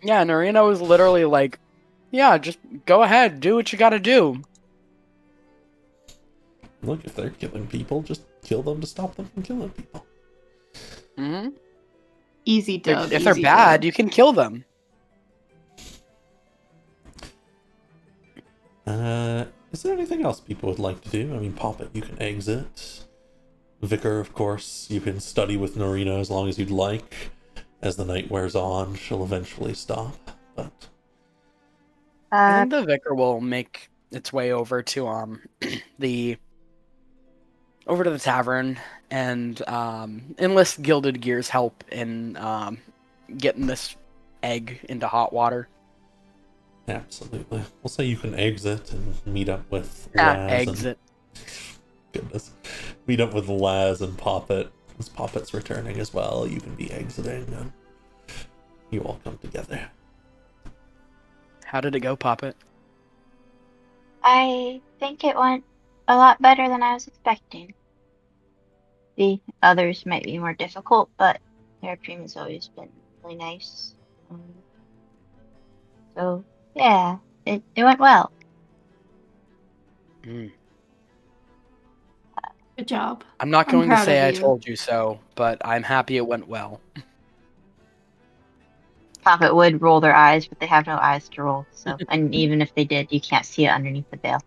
Speaker 5: Yeah, Narina was literally like, yeah, just go ahead, do what you gotta do.
Speaker 1: Look, if they're killing people, just kill them to stop them from killing people.
Speaker 5: Mm-hmm.
Speaker 3: Easy dub.
Speaker 5: If they're
Speaker 3: easy
Speaker 5: bad,
Speaker 3: dub.
Speaker 5: you can kill them.
Speaker 1: Is there anything else people would like to do? I mean, Poppet, you can exit. Vicar, of course, you can study with Norina as long as you'd like. As the night wears on, she'll eventually stop. But
Speaker 5: I think the vicar will make its way over to the tavern and enlist Gilded Gear's help in getting this egg into hot water.
Speaker 1: absolutely, we'll say you can exit and meet up with Laz.
Speaker 5: Exit.
Speaker 1: Goodness, meet up with Laz and Poppet. As Poppet's returning as well, you can be exiting, and you all come together.
Speaker 5: How did it go, Poppet?
Speaker 2: I think it went a lot better than I was expecting. The others might be more difficult, but their dream has always been really nice. So yeah, it went well.
Speaker 5: Mm.
Speaker 3: Good job.
Speaker 5: I'm not
Speaker 3: I'm
Speaker 5: going to
Speaker 3: proud
Speaker 5: say
Speaker 3: of
Speaker 5: I
Speaker 3: you.
Speaker 5: told you so, but I'm happy it went well.
Speaker 2: Poppet would roll their eyes, but they have no eyes to roll. So, and even if they did, you can't see it underneath the veil.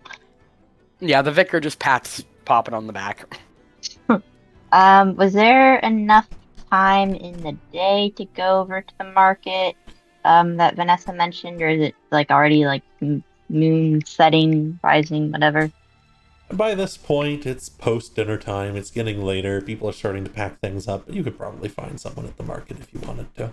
Speaker 5: Yeah, the vicar just pats Poppet on the back.
Speaker 2: Was there enough time in the day to go over to the market that Vanessa mentioned, or is it like already like moon setting, rising, whatever?
Speaker 1: By this point, it's post-dinner time. It's getting later. People are starting to pack things up, but you could probably find someone at the market if you wanted to.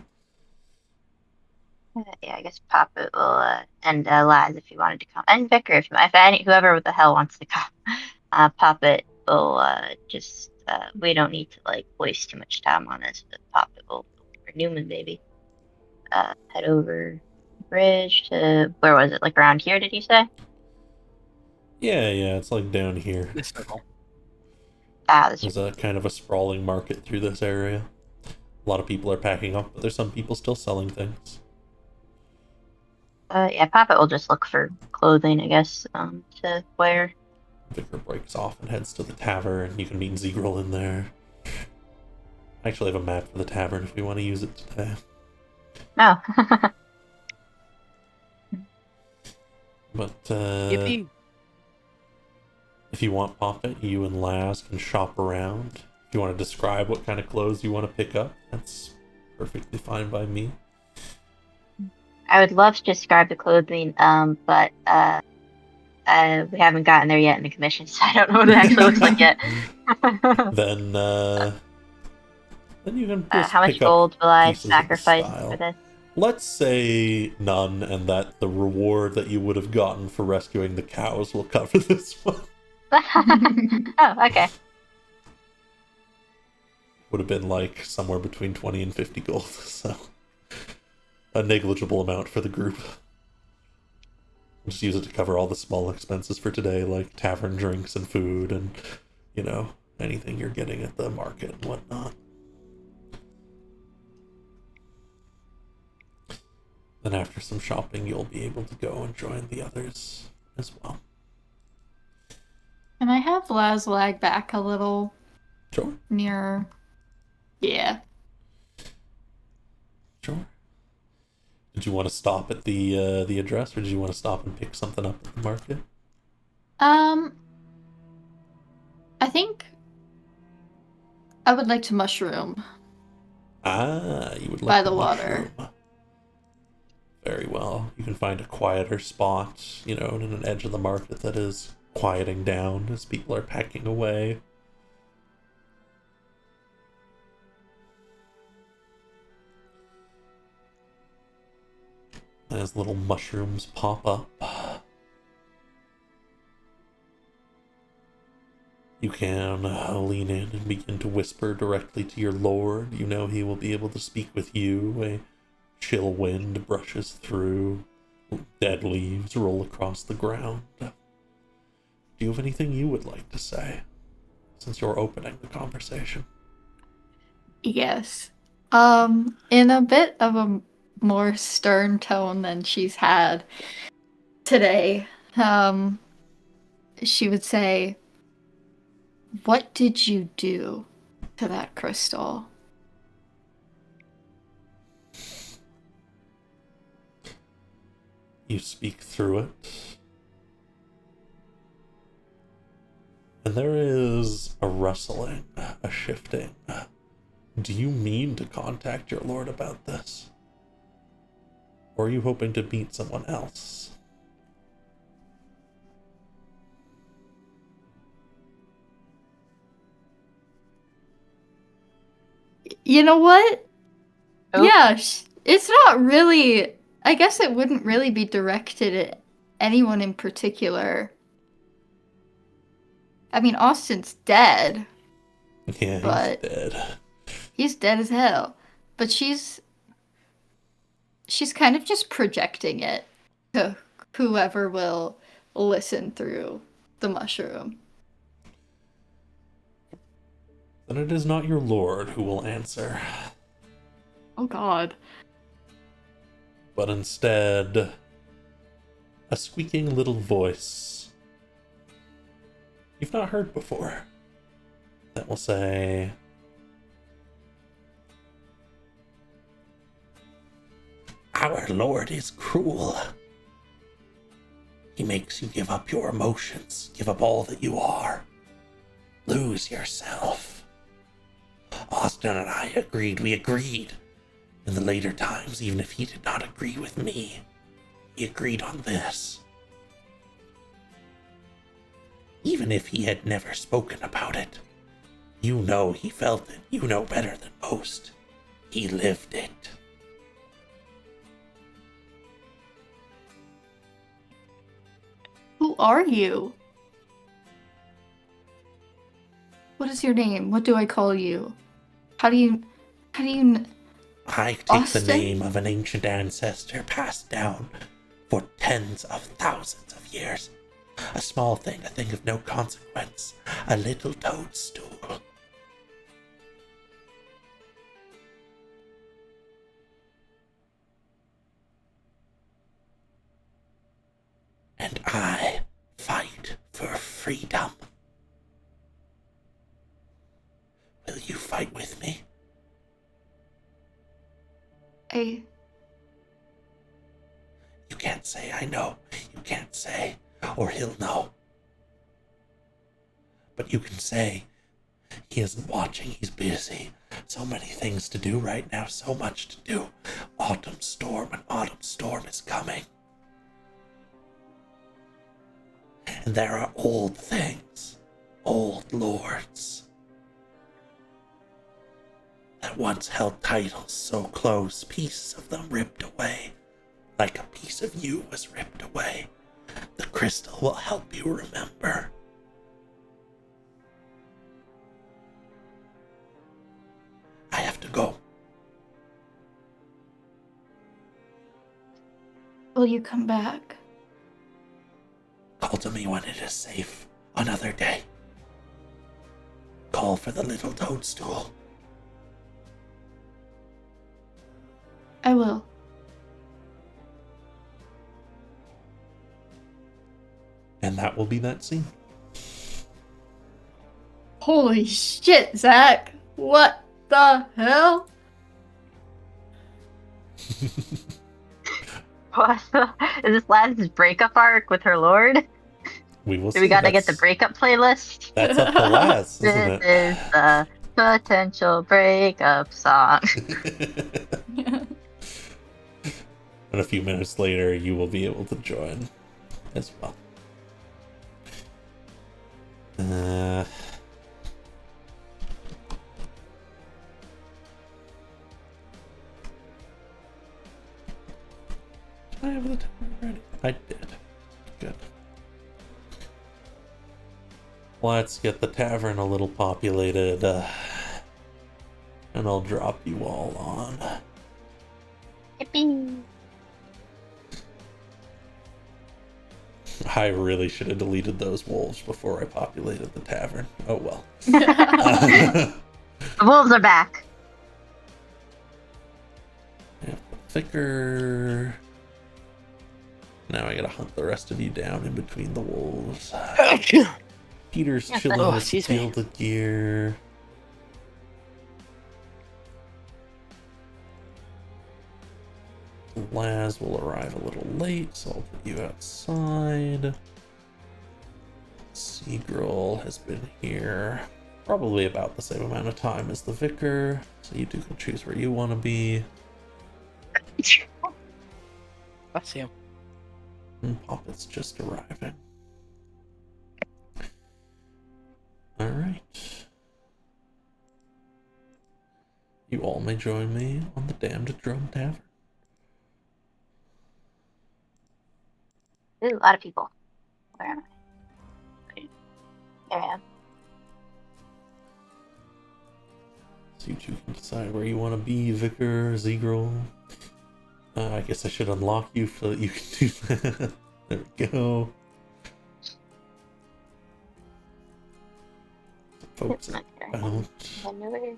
Speaker 2: Yeah, I guess Poppet will, and Laz if you wanted to come, and Vicar if whoever the hell wants to come. Poppet will just we don't need to like waste too much time on this, but Poppet will, or Newman maybe, head over the bridge to where was it? Like around here? Did you say?
Speaker 1: Yeah, it's like down here.
Speaker 5: This circle.
Speaker 1: There's a kind of a sprawling market through this area. A lot of people are packing up, but there's some people still selling things.
Speaker 2: Yeah, Poppet will just look for clothing, I guess, to wear.
Speaker 1: Vicar breaks off and heads to the tavern, and you can meet Zegrel in there. I actually have a map for the tavern if you want to use it today.
Speaker 2: No.
Speaker 1: But,
Speaker 5: Yippee.
Speaker 1: if you want Poppet, you and Laz can shop around. If you want to describe what kind of clothes you want to pick up, that's perfectly fine by me.
Speaker 2: I would love to describe the clothing, but we haven't gotten there yet in the commission, so I don't know what it actually looks like yet.
Speaker 1: Then you can just
Speaker 2: how much
Speaker 1: pick up
Speaker 2: gold will I
Speaker 1: pieces of the
Speaker 2: sacrifice
Speaker 1: style.
Speaker 2: for this?
Speaker 1: Let's say none, and that the reward that you would have gotten for rescuing the cows will cover this one.
Speaker 2: Oh, okay.
Speaker 1: Would have been like somewhere between 20 and 50 gold, so a negligible amount for the group. Just use it to cover all the small expenses for today, like tavern drinks and food and, you know, anything you're getting at the market and whatnot. Then after some shopping, you'll be able to go and join the others as well.
Speaker 3: Can I have Laz lag back a little?
Speaker 1: Sure.
Speaker 3: Near. Yeah.
Speaker 1: Sure. Did you want to stop at the address, or did you want to stop and pick something up at the market?
Speaker 3: I think I would like to mushroom.
Speaker 1: You would like
Speaker 3: By the water.
Speaker 1: mushroom. Very well. You can find a quieter spot, you know, in an edge of the market that is quieting down as people are packing away. As little mushrooms pop up, You can lean in and begin to whisper directly to your lord. You know he will be able to speak with you. A chill wind brushes through. Dead leaves roll across the ground. Do you have anything you would like to say, since you're opening the conversation?
Speaker 3: Yes. In a bit of a more stern tone than she's had today, she would say, "What did you do to that crystal?"
Speaker 1: You speak through it, and there is a rustling, a shifting. Do you mean to contact your lord about this? Or are you hoping to meet someone else?
Speaker 3: You know what?
Speaker 2: Oh.
Speaker 3: Yeah, it's not really. I guess it wouldn't really be directed at anyone in particular. I mean, Austin's dead.
Speaker 1: Yeah,
Speaker 3: but
Speaker 1: he's dead.
Speaker 3: He's dead as hell. But she's kind of just projecting it to whoever will listen through the mushroom.
Speaker 1: Then it is not your lord who will answer,
Speaker 3: Oh god.
Speaker 1: but instead a squeaking little voice you've not heard before that will say, "Our Lord is cruel. He makes you give up your emotions, give up all that you are, lose yourself. Austin and I agreed. We agreed. In the later times, even if he did not agree with me, he agreed on this. Even if he had never spoken about it, you know he felt it. You know better than most. He lived it."
Speaker 3: Who are you? What is your name? What do I call you? How do you
Speaker 1: I take
Speaker 3: Austin?
Speaker 1: the name of an ancient ancestor passed down for tens of thousands of years. A small thing, a thing of no consequence. A little toadstool. And I fight for freedom. Will you fight with me?
Speaker 3: I
Speaker 1: You can't say I know. You can't say, or he'll know. But you can say, he isn't watching, he's busy. So many things to do right now, so much to do. Autumn storm, an autumn storm is coming. And there are old things, old lords, that once held titles so close, pieces of them ripped away, like a piece of you was ripped away. The crystal will help you remember. I have to go.
Speaker 3: will you come back?
Speaker 1: Call to me when it is safe. Another day. Call for the little toadstool.
Speaker 3: I will.
Speaker 1: And that will be that scene.
Speaker 3: Holy shit, Zach! What the hell?
Speaker 2: What? Is this Laz's breakup arc with her lord?
Speaker 1: We will see.
Speaker 2: Do we gotta get the breakup playlist?
Speaker 1: That's up to Laz, isn't
Speaker 2: This is the potential breakup song.
Speaker 1: And a few minutes later, you will be able to join as well. Did I have the time ready? I did. Good. let's get the tavern a little populated, and I'll drop you all on.
Speaker 2: Yippee.
Speaker 1: I really should have deleted those wolves before I populated the tavern. Oh well.
Speaker 2: The wolves are back.
Speaker 1: Yeah, Vicar. Now I gotta hunt the rest of you down in between the wolves. Peter's
Speaker 2: Yeah,
Speaker 1: chilling
Speaker 5: oh,
Speaker 1: with
Speaker 5: excuse me.
Speaker 1: gilded gear. Laz will arrive a little late, so I'll put you outside. Seagirl has been here probably about the same amount of time as the Vicar, so you two can choose where you want to be.
Speaker 5: Let's see him.
Speaker 1: And Poppet's just arriving. Alright. You all may join me on the Damned Drum Tavern.
Speaker 2: There's a lot of people. Where am I? There I am.
Speaker 1: So you two can decide where you want to be, Vicar, Zegrel. I guess I should unlock you so that you can do that. There we go. Folks,
Speaker 2: It's not there.
Speaker 1: out.
Speaker 2: I'm over here.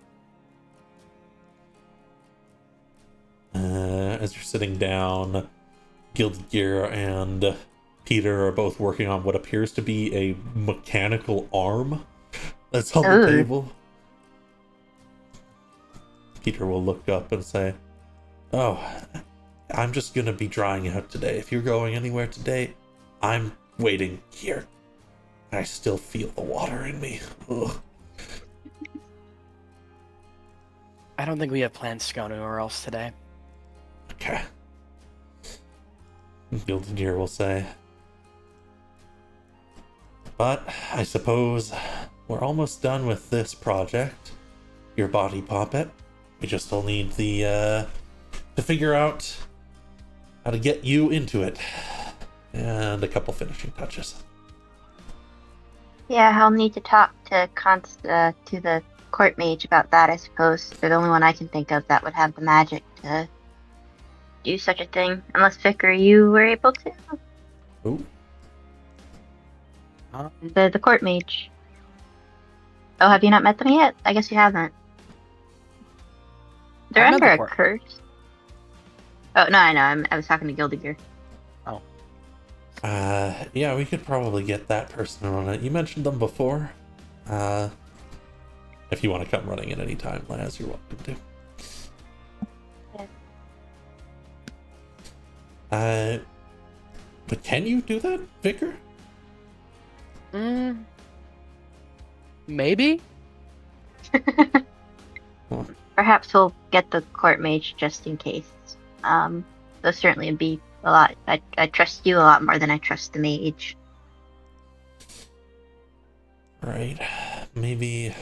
Speaker 1: As you're sitting down, Gilded Gear and Peter are both working on what appears to be a mechanical arm that's on the table. Peter will look up and say, "Oh, I'm just gonna be drying out today. If you're going anywhere today, I'm waiting here. I still feel the water in me." Ugh.
Speaker 5: I don't think we have plans to go anywhere else today.
Speaker 1: Okay. Gilded Gear will say, "But I suppose we're almost done with this project. Your body Poppet. We just still need the to figure out how to get you into it. And a couple finishing touches."
Speaker 2: Yeah, I'll need to talk to to the court mage about that, I suppose. They're the only one I can think of that would have the magic to do such a thing. Unless Vicar, you were able to?
Speaker 1: Ooh.
Speaker 2: The court mage. Oh, have you not met them yet? I guess you haven't. They're
Speaker 5: I've met
Speaker 2: under
Speaker 5: the
Speaker 2: a
Speaker 5: court.
Speaker 2: curse. Oh, no, I know. I was talking to Gilded Gear.
Speaker 1: Yeah, we could probably get that person on it. You mentioned them before. If you want to come running at any time, Laz, you're welcome to. But can you do that, Vicar?
Speaker 5: Maybe?
Speaker 2: Perhaps we'll get the court mage just in case. They'll certainly be a lot. I trust you a lot more than I trust the mage.
Speaker 1: Right. Maybe.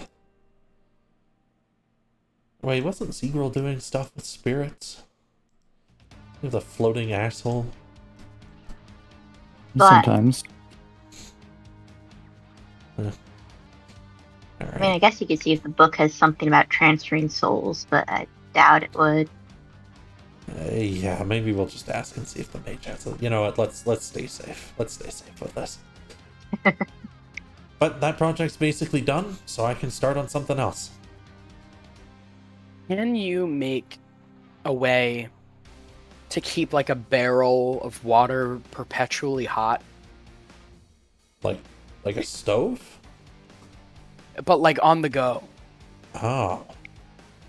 Speaker 1: Wait, wasn't Seagirl doing stuff with spirits? The floating asshole?
Speaker 2: But-
Speaker 4: Sometimes.
Speaker 1: Alright.
Speaker 2: I mean, I guess you could see if the book has something about transferring souls, but I doubt it would.
Speaker 1: Yeah, maybe we'll just ask and see if the mage has it. You know what? Let's stay safe. Let's stay safe with this. But that project's basically done, so I can start on something else.
Speaker 5: Can you make a way to keep like a barrel of water perpetually hot?
Speaker 1: Like a stove?
Speaker 5: But like on the go.
Speaker 1: Oh.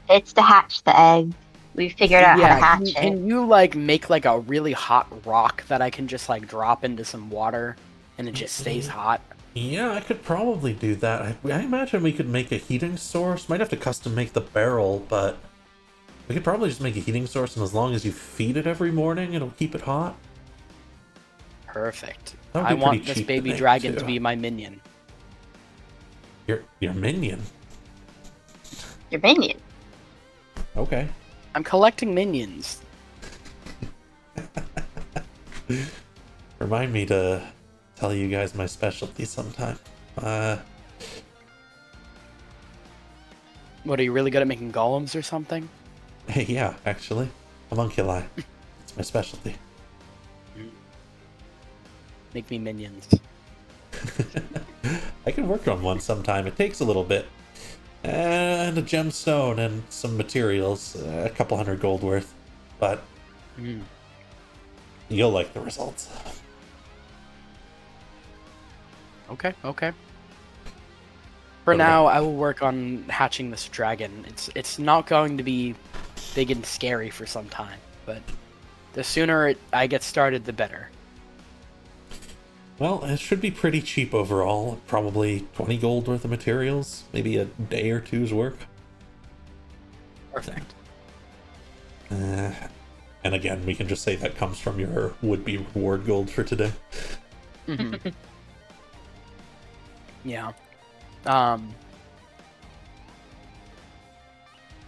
Speaker 2: It's to hatch the egg. We figured out how to hatch it.
Speaker 5: Can you like make like a really hot rock that I can just like drop into some water and it just stays hot?
Speaker 1: Yeah, I could probably do that. I imagine we could make a heating source. Might have to custom make the barrel, but we could probably just make a heating source, and as long as you feed it every morning, it'll keep it hot.
Speaker 5: Perfect.
Speaker 1: That would be
Speaker 5: I want
Speaker 1: pretty
Speaker 5: this
Speaker 1: cheap to
Speaker 5: baby
Speaker 1: make,
Speaker 5: dragon
Speaker 1: too.
Speaker 5: to be my minion.
Speaker 1: Your minion?
Speaker 2: Your minion.
Speaker 1: Okay.
Speaker 5: I'm collecting minions.
Speaker 1: Remind me to tell you guys my specialty sometime.
Speaker 5: What, are you really good at making golems or something?
Speaker 1: Hey, yeah, actually. Homunculi. It's my specialty.
Speaker 5: Make me minions.
Speaker 1: I can work on one sometime. It takes a little bit. And a gemstone and some materials. A couple hundred gold worth. But you'll like the results.
Speaker 5: Okay. For now, I will work on hatching this dragon. It's not going to be big and scary for some time, but the sooner I get started, the better.
Speaker 1: Well, it should be pretty cheap overall. Probably 20 gold worth of materials. Maybe a day or two's work.
Speaker 5: Perfect.
Speaker 1: And again, we can just say that comes from your would-be reward gold for today.
Speaker 5: Mm-hmm. Yeah. The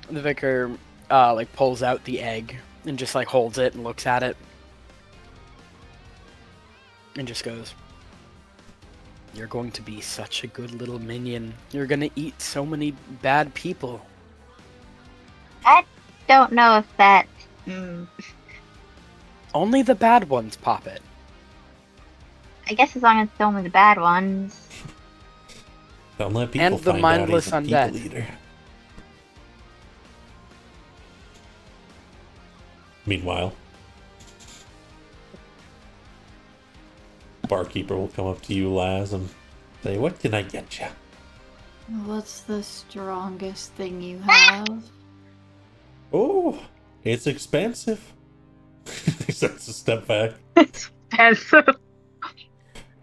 Speaker 5: vicar like pulls out the egg and just like holds it and looks at it and just goes, "You're going to be such a good little minion. You're gonna eat so many bad people."
Speaker 2: I don't know if that.
Speaker 5: Only the bad ones, Poppet.
Speaker 2: I guess as long as it's only the bad ones.
Speaker 1: Don't let people
Speaker 5: And the
Speaker 1: find
Speaker 5: mindless
Speaker 1: out he's a
Speaker 5: undead.
Speaker 1: people eater. Meanwhile, barkeeper will come up to you, Laz, and say, "What can I get you?"
Speaker 3: What's the strongest thing you have?
Speaker 1: Oh, it's expensive. He starts to step back.
Speaker 2: Expensive.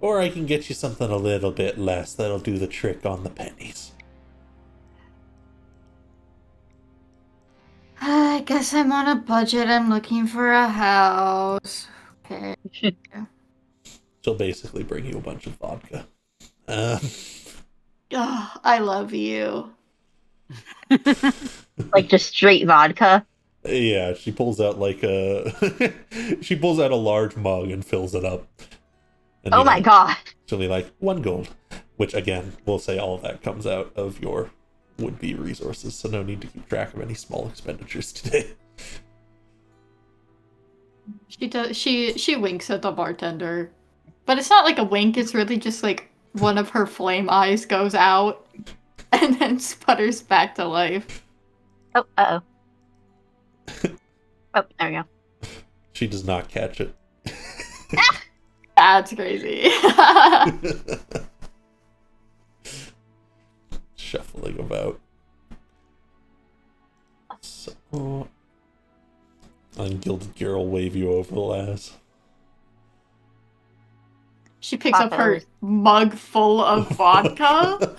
Speaker 1: Or I can get you something a little bit less that'll do the trick on the pennies.
Speaker 3: I guess I'm on a budget. I'm looking for a house. Okay.
Speaker 1: She'll basically bring you a bunch of vodka.
Speaker 3: Oh, I love you.
Speaker 2: Like just straight vodka.
Speaker 1: Yeah, she pulls out like a she pulls out a large mug and fills it up. And,
Speaker 2: Oh my god.
Speaker 1: She'll be like, 1 gold. Which again, we'll say all of that comes out of your would-be resources, so no need to keep track of any small expenditures today.
Speaker 3: She does. She winks at the bartender, but it's not like a wink. It's really just like one of her flame eyes goes out, and then sputters back to life.
Speaker 2: Oh, uh-oh. Oh, there we go.
Speaker 1: She does not catch it.
Speaker 3: That's crazy.
Speaker 1: Shuffling about. So, Ungilded Gear will wave you over, Laz.
Speaker 3: She picks up her mug full of vodka.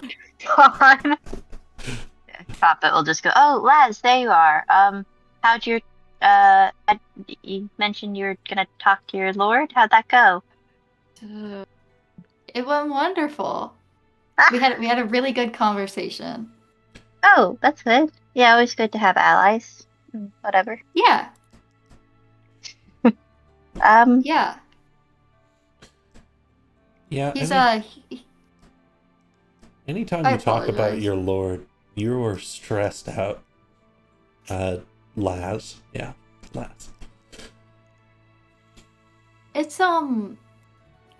Speaker 2: God. Poppet will just go, "Oh, Laz, there you are. How'd your, you mentioned you were gonna talk to your lord? How'd that go?"
Speaker 3: It went wonderful. We had a really good conversation.
Speaker 2: Oh, that's good. Yeah, always good to have allies. Whatever.
Speaker 3: Yeah.
Speaker 1: Yeah.
Speaker 3: He's
Speaker 1: anytime
Speaker 3: I
Speaker 1: you talk about
Speaker 3: apologize.
Speaker 1: your lord, you are stressed out. Laz. Yeah, Laz.
Speaker 3: It's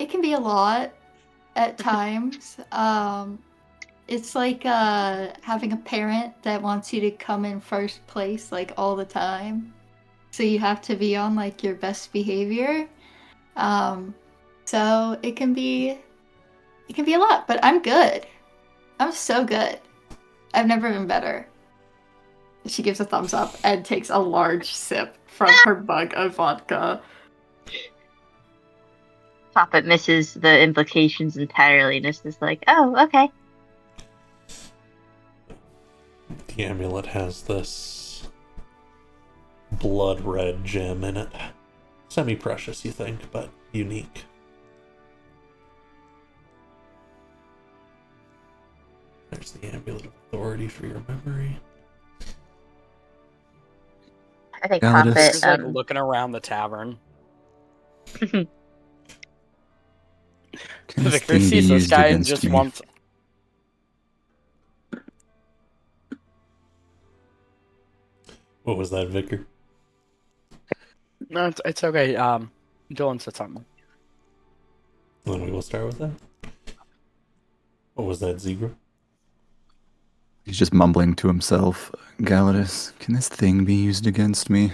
Speaker 3: it can be a lot at times. It's like having a parent that wants you to come in first place like all the time. So you have to be on like your best behavior. So it can be a lot, but I'm good. I'm so good. I've never been better. She gives a thumbs up and takes a large sip from her mug of vodka.
Speaker 2: Poppet misses the implications entirely and is just like, "Oh, okay."
Speaker 1: The amulet has this blood red gem in it. Semi-precious, you think, but unique. There's the amulet of authority for your memory.
Speaker 2: I think
Speaker 6: Galladus.
Speaker 2: Poppet,
Speaker 5: Just like looking around the tavern.
Speaker 6: Can
Speaker 5: The
Speaker 6: this
Speaker 5: vicar
Speaker 6: thing be
Speaker 5: sees this
Speaker 6: used
Speaker 5: guy and
Speaker 6: against
Speaker 5: just
Speaker 6: me?
Speaker 5: wants.
Speaker 1: What was that, Vicar?
Speaker 5: No, it's okay. Dylan said something.
Speaker 1: Then we will start with that. What was that, Zegra?
Speaker 4: He's just mumbling to himself. Galadus, can this thing be used against me?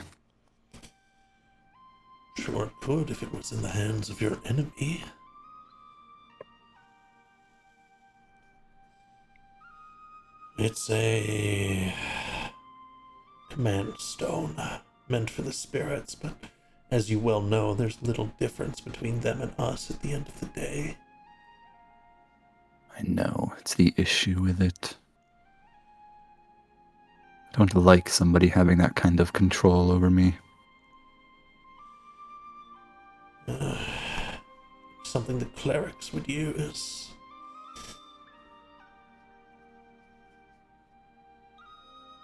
Speaker 1: Sure it could if it was in the hands of your enemy. It's a command stone meant for the spirits, but as you well know, there's little difference between them and us at the end of the day.
Speaker 4: I know, it's the issue with it. I don't like somebody having that kind of control over me.
Speaker 1: Something the clerics would use.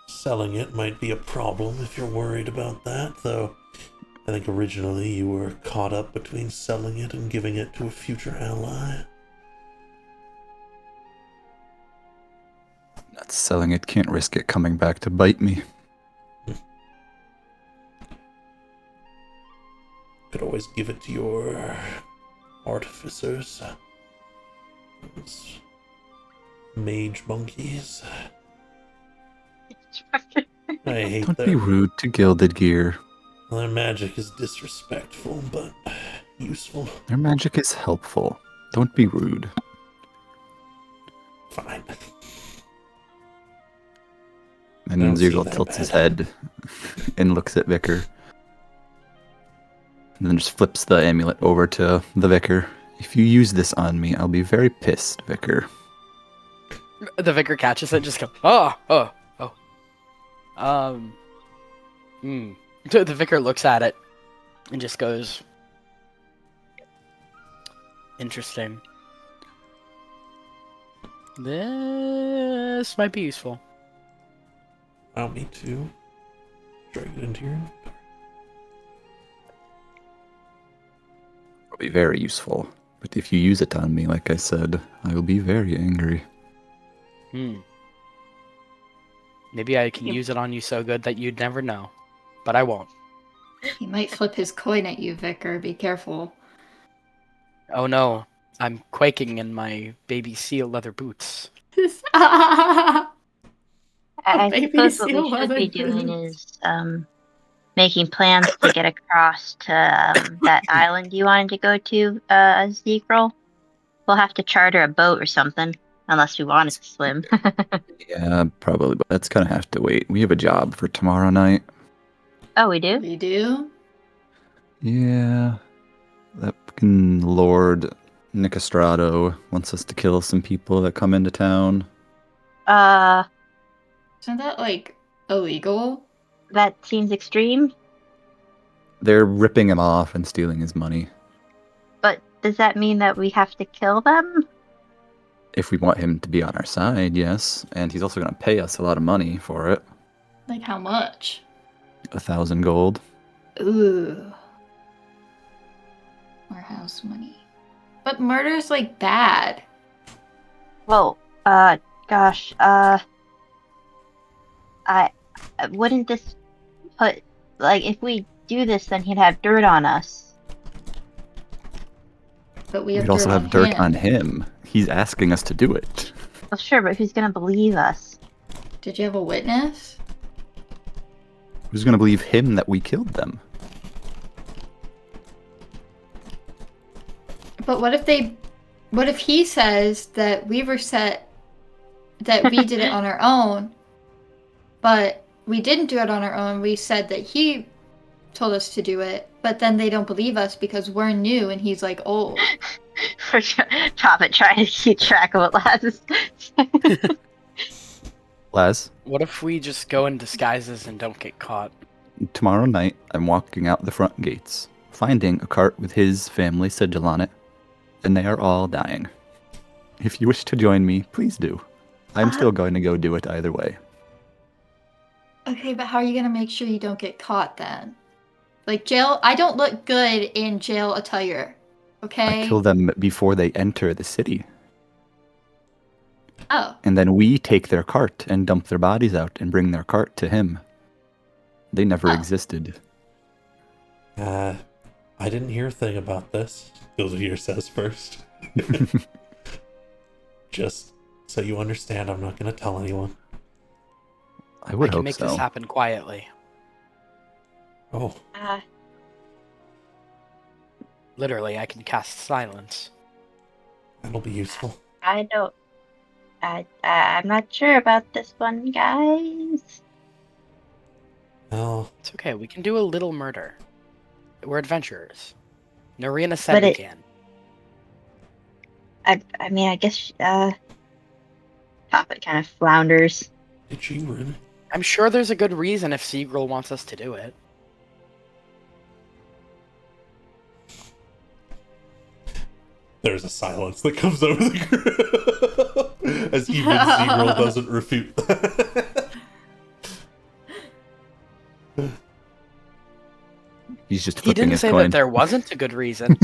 Speaker 1: Selling it might be a problem if you're worried about that, though I think originally you were caught up between selling it and giving it to a future ally.
Speaker 4: Not selling it, can't risk it coming back to bite me.
Speaker 1: Could always give it to your artificers. Those mage monkeys. I hate
Speaker 4: Don't
Speaker 1: them.
Speaker 4: be rude to Gilded Gear.
Speaker 1: Their magic is disrespectful, but useful.
Speaker 4: Their magic is helpful. Don't be rude.
Speaker 1: Fine.
Speaker 4: And
Speaker 1: I don't see
Speaker 4: Zirgal
Speaker 1: that
Speaker 4: tilts his
Speaker 1: bad.
Speaker 4: head and looks at Vicar. And then just flips the amulet over to the Vicar. If you use this on me, I'll be very pissed, Vicar.
Speaker 5: The vicar catches it, just goes, oh. The vicar looks at it and just goes, interesting. This might be useful.
Speaker 1: Allow me to drag it into your inventory.
Speaker 4: It'll be very useful. But if you use it on me, like I said, I will be very angry.
Speaker 5: Maybe I can use it on you so good that you'd never know. But I won't.
Speaker 3: He might flip his coin at you, Vicar. Be careful.
Speaker 5: Oh no, I'm quaking in my baby seal leather boots.
Speaker 2: I
Speaker 3: Baby
Speaker 2: suppose what we
Speaker 3: seal
Speaker 2: should
Speaker 3: leather
Speaker 2: be doing
Speaker 3: boots.
Speaker 2: is making plans to get across to that island you wanted to go to, Zegrel. We'll have to charter a boat or something, unless we wanted to swim.
Speaker 4: Yeah, probably, but that's gonna have to wait. We have a job for tomorrow night.
Speaker 2: Oh, we do?
Speaker 3: We do?
Speaker 4: Yeah. That fucking Lord Nicostrado wants us to kill some people that come into town.
Speaker 3: Isn't that, like, illegal?
Speaker 2: That seems extreme.
Speaker 4: They're ripping him off and stealing his money.
Speaker 2: But does that mean that we have to kill them?
Speaker 4: If we want him to be on our side, yes. And he's also going to pay us a lot of money for it.
Speaker 3: Like, how much?
Speaker 4: 1,000 gold.
Speaker 3: Ooh. More house money. But murder's, like, bad.
Speaker 2: Well, gosh, wouldn't this put, like, if we do this, then he'd have dirt on us.
Speaker 3: But we have
Speaker 4: We'd also
Speaker 3: dirt
Speaker 4: have dirt
Speaker 3: him.
Speaker 4: on him. He's asking us to do it.
Speaker 2: Well, sure, but who's gonna believe us?
Speaker 3: Did you have a witness?
Speaker 4: Who's going to believe him that we killed them?
Speaker 3: But what if he says that we were that we did it on our own, but we didn't do it on our own. We said that he told us to do it, but then they don't believe us because we're new and he's like old.
Speaker 2: Top trying to keep track of what Laz is.
Speaker 4: Laz,
Speaker 5: What if we just go in disguises and don't get caught?
Speaker 4: tomorrow night I'm walking out the front gates, finding a cart with his family sigil on it, and they are all dying. If you wish to join me, please do. I'm still going to go do it either way.
Speaker 3: Okay, but how are you gonna make sure you don't get caught then? Like jail, I don't look good in jail attire. Okay.
Speaker 4: I kill them before they enter the city.
Speaker 3: Oh.
Speaker 4: And then we take their cart and dump their bodies out and bring their cart to him. They never
Speaker 3: Oh.
Speaker 4: existed.
Speaker 1: I didn't hear a thing about this. Gildegear says first. Just so you understand, I'm not going to tell anyone.
Speaker 4: I would
Speaker 5: I can
Speaker 4: hope
Speaker 5: make
Speaker 4: so.
Speaker 5: this happen quietly.
Speaker 1: Oh,
Speaker 5: Literally, I can cast silence.
Speaker 1: that'll be useful.
Speaker 2: I don't. I'm not sure about this one, guys.
Speaker 1: Oh,
Speaker 5: It's okay. We can do a little murder. We're adventurers. Narina said
Speaker 2: But
Speaker 5: we
Speaker 2: it-
Speaker 5: can.
Speaker 2: I mean, I guess Poppet kind of flounders.
Speaker 1: did she really?
Speaker 5: I'm sure there's a good reason if Seagull wants us to do it.
Speaker 1: There's a silence that comes over the group as even Zegril doesn't refute that.
Speaker 4: He's just
Speaker 5: He
Speaker 4: flipping
Speaker 5: didn't
Speaker 4: his
Speaker 5: say
Speaker 4: coin.
Speaker 5: that there wasn't a good reason.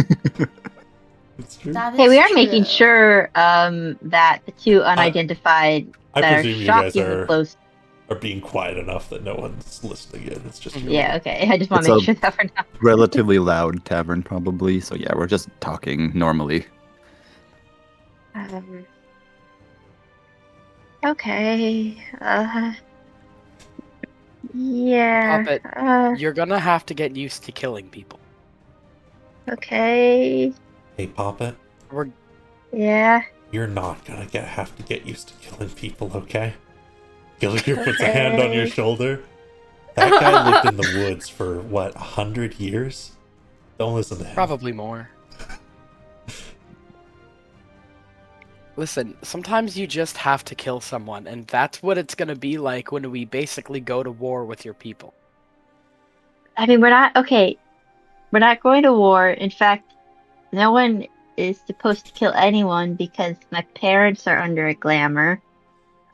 Speaker 1: It's true.
Speaker 3: That
Speaker 2: Hey,
Speaker 3: is
Speaker 2: we are making
Speaker 3: true.
Speaker 2: sure that the two unidentified
Speaker 1: I
Speaker 2: that are
Speaker 1: presume you guys
Speaker 2: shockingly
Speaker 1: are
Speaker 2: close.
Speaker 1: being quiet enough that no one's listening in. It's just
Speaker 5: Mhm.
Speaker 1: your
Speaker 2: Yeah, okay. I just want
Speaker 4: It's
Speaker 2: to make
Speaker 4: a-
Speaker 2: sure that we're not.
Speaker 4: Relatively loud tavern, probably. So yeah, we're just talking normally.
Speaker 2: Okay. Yeah.
Speaker 5: Puppet. You're gonna have to get used to killing people.
Speaker 2: Okay.
Speaker 1: Hey, Poppet,
Speaker 5: We're
Speaker 2: Yeah.
Speaker 1: you're not gonna have to get used to killing people, okay? Gilliger puts a hand on your
Speaker 2: Okay.
Speaker 1: shoulder. That guy lived in the woods for, what, 100 years? Don't listen to him.
Speaker 5: probably more. Listen, sometimes you just have to kill someone, and that's what it's gonna be like when we basically go to war with your people.
Speaker 2: I mean, we're not okay. We're not going to war. In fact, no one is supposed to kill anyone because my parents are under a glamour.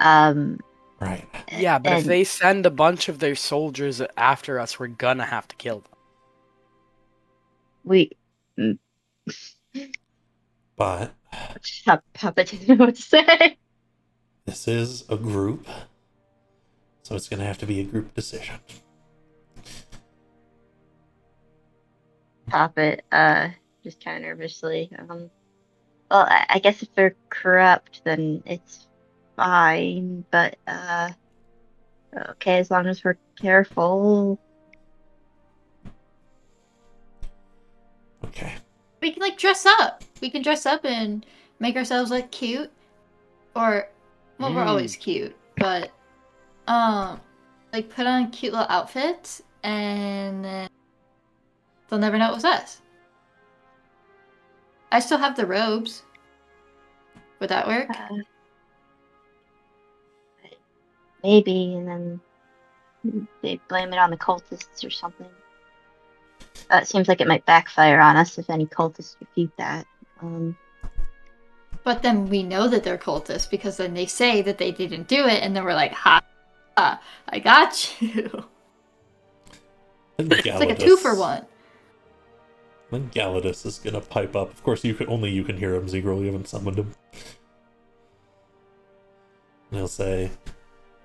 Speaker 1: Right.
Speaker 5: Yeah, but if
Speaker 2: and
Speaker 5: they send a bunch of their soldiers after us, we're gonna have to kill them.
Speaker 2: we
Speaker 1: But
Speaker 2: Puppet didn't know what to say.
Speaker 1: this is a group, so it's gonna have to be a group decision.
Speaker 2: Puppet, just kind of nervously. Well, I guess if they're corrupt, then it's fine. But okay, as long as we're careful.
Speaker 1: Okay.
Speaker 3: We can like dress up. We can dress up and make ourselves look cute. Or well, we're always cute, but like put on cute little outfits and then they'll never know it was us. I still have the robes. Would that work?
Speaker 2: Maybe, and then they blame it on the cultists or something. It seems like it might backfire on us if any cultists refute that.
Speaker 3: But then we know that they're cultists because then they say that they didn't do it, and then we're like, ha, ha I got you. It's like a 2-for-1.
Speaker 1: Then Galadus is gonna pipe up. Of course, you can hear him, Zegro. You haven't summoned him. And he'll say,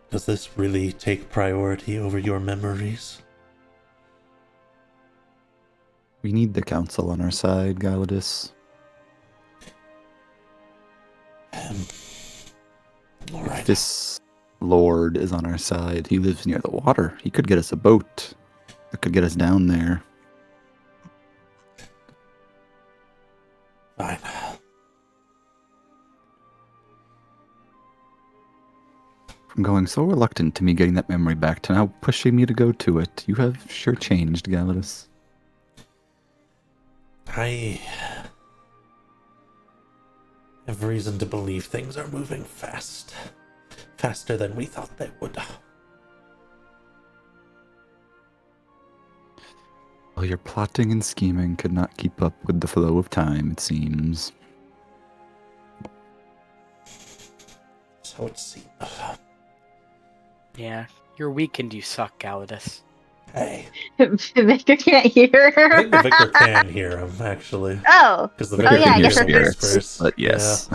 Speaker 1: "Does this really take priority over your memories?"
Speaker 4: We need the council on our side, Galadus.
Speaker 1: All right.
Speaker 4: If this lord is on our side, he lives near the water. He could get us a boat that could get us down there.
Speaker 1: Fine.
Speaker 4: From going so reluctant to me getting that memory back to now pushing me to go to it, you have sure changed, Galadus.
Speaker 1: I have reason to believe things are moving fast. Faster than we thought they would.
Speaker 4: Well, your plotting and scheming could not keep up with the flow of time, it seems.
Speaker 1: So it seems.
Speaker 5: Yeah, you're weak and you suck, Galadus.
Speaker 1: Hey,
Speaker 2: Victor can't hear.
Speaker 1: I think the Vicar can hear him, actually.
Speaker 2: Oh,
Speaker 1: Because the
Speaker 2: Oh,
Speaker 1: Vicar
Speaker 2: yeah,
Speaker 1: can
Speaker 2: I
Speaker 1: hear
Speaker 2: guess
Speaker 1: the
Speaker 2: that's-
Speaker 1: whispers.
Speaker 4: But yes.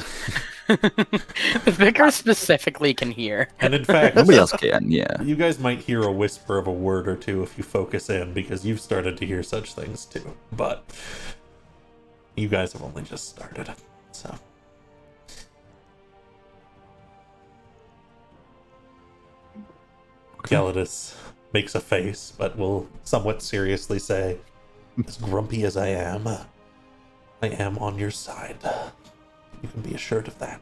Speaker 5: The vicar specifically can hear.
Speaker 1: And in fact,
Speaker 4: Nobody else can, yeah.
Speaker 1: you guys might hear a whisper of a word or two if you focus in, because you've started to hear such things too. But you guys have only just started, so. Gelidus makes a face, but will somewhat seriously say, as grumpy as I am on your side. You can be assured of that.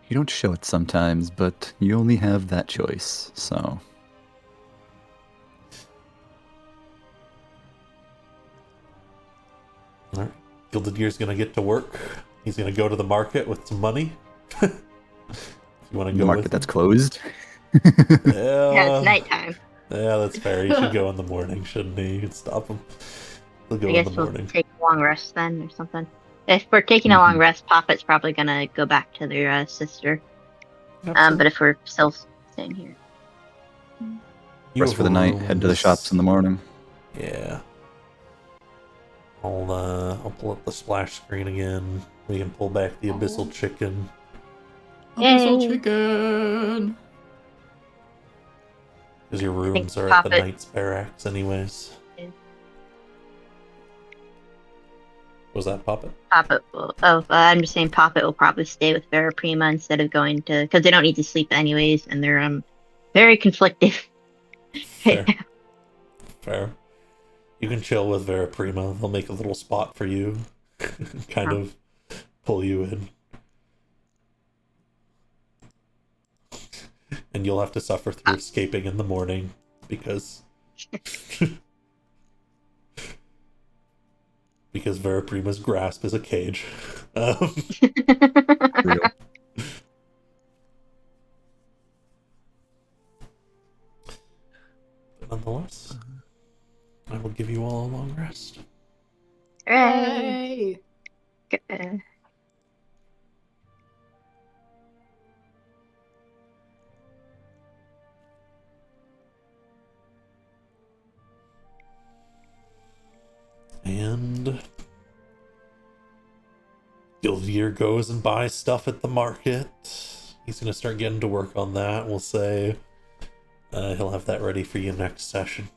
Speaker 4: You don't show it sometimes, but you only have that choice, so.
Speaker 1: Alright. Gildedeer's gonna get to work. He's gonna go to the market with some money. If you want to
Speaker 4: The
Speaker 1: go
Speaker 4: market
Speaker 1: with
Speaker 4: that's
Speaker 1: him.
Speaker 4: closed.
Speaker 2: Yeah, it's nighttime.
Speaker 1: Yeah, that's fair. He should go in the morning, shouldn't he? You can stop him. He'll go
Speaker 2: I
Speaker 1: in
Speaker 2: guess
Speaker 1: the
Speaker 2: we'll
Speaker 1: morning.
Speaker 2: take a long rest then, or something. If we're taking a long rest, Poppet's probably gonna go back to their sister. But if we're still staying here,
Speaker 1: You
Speaker 4: Rest
Speaker 1: have
Speaker 4: for the night, head to the
Speaker 1: rooms.
Speaker 4: shops in the morning.
Speaker 1: Yeah. I'll pull up the splash screen again. We can pull back the abyssal chicken.
Speaker 3: Abyssal
Speaker 2: Yay.
Speaker 3: chicken.
Speaker 1: Because your
Speaker 2: I think
Speaker 1: rooms are at the
Speaker 2: Poppet-
Speaker 1: Knight's Barracks anyways.
Speaker 2: Yeah.
Speaker 1: Was that Poppet?
Speaker 2: Poppet will. I'm just saying Poppet will probably stay with Vera Prima instead of going to, because they don't need to sleep anyways, and they're very conflicted.
Speaker 1: Fair. Fair. You can chill with Vera Prima. They'll make a little spot for you. Kind
Speaker 2: Huh.
Speaker 1: of pull you in. And you'll have to suffer through escaping in the morning because because Vera Prima's grasp is a cage.
Speaker 4: Real.
Speaker 1: But nonetheless, I will give you all a long rest.
Speaker 2: Hooray.
Speaker 1: And Gildeer goes and buys stuff at the market. He's gonna start getting to work on that. We'll say he'll have that ready for you next session.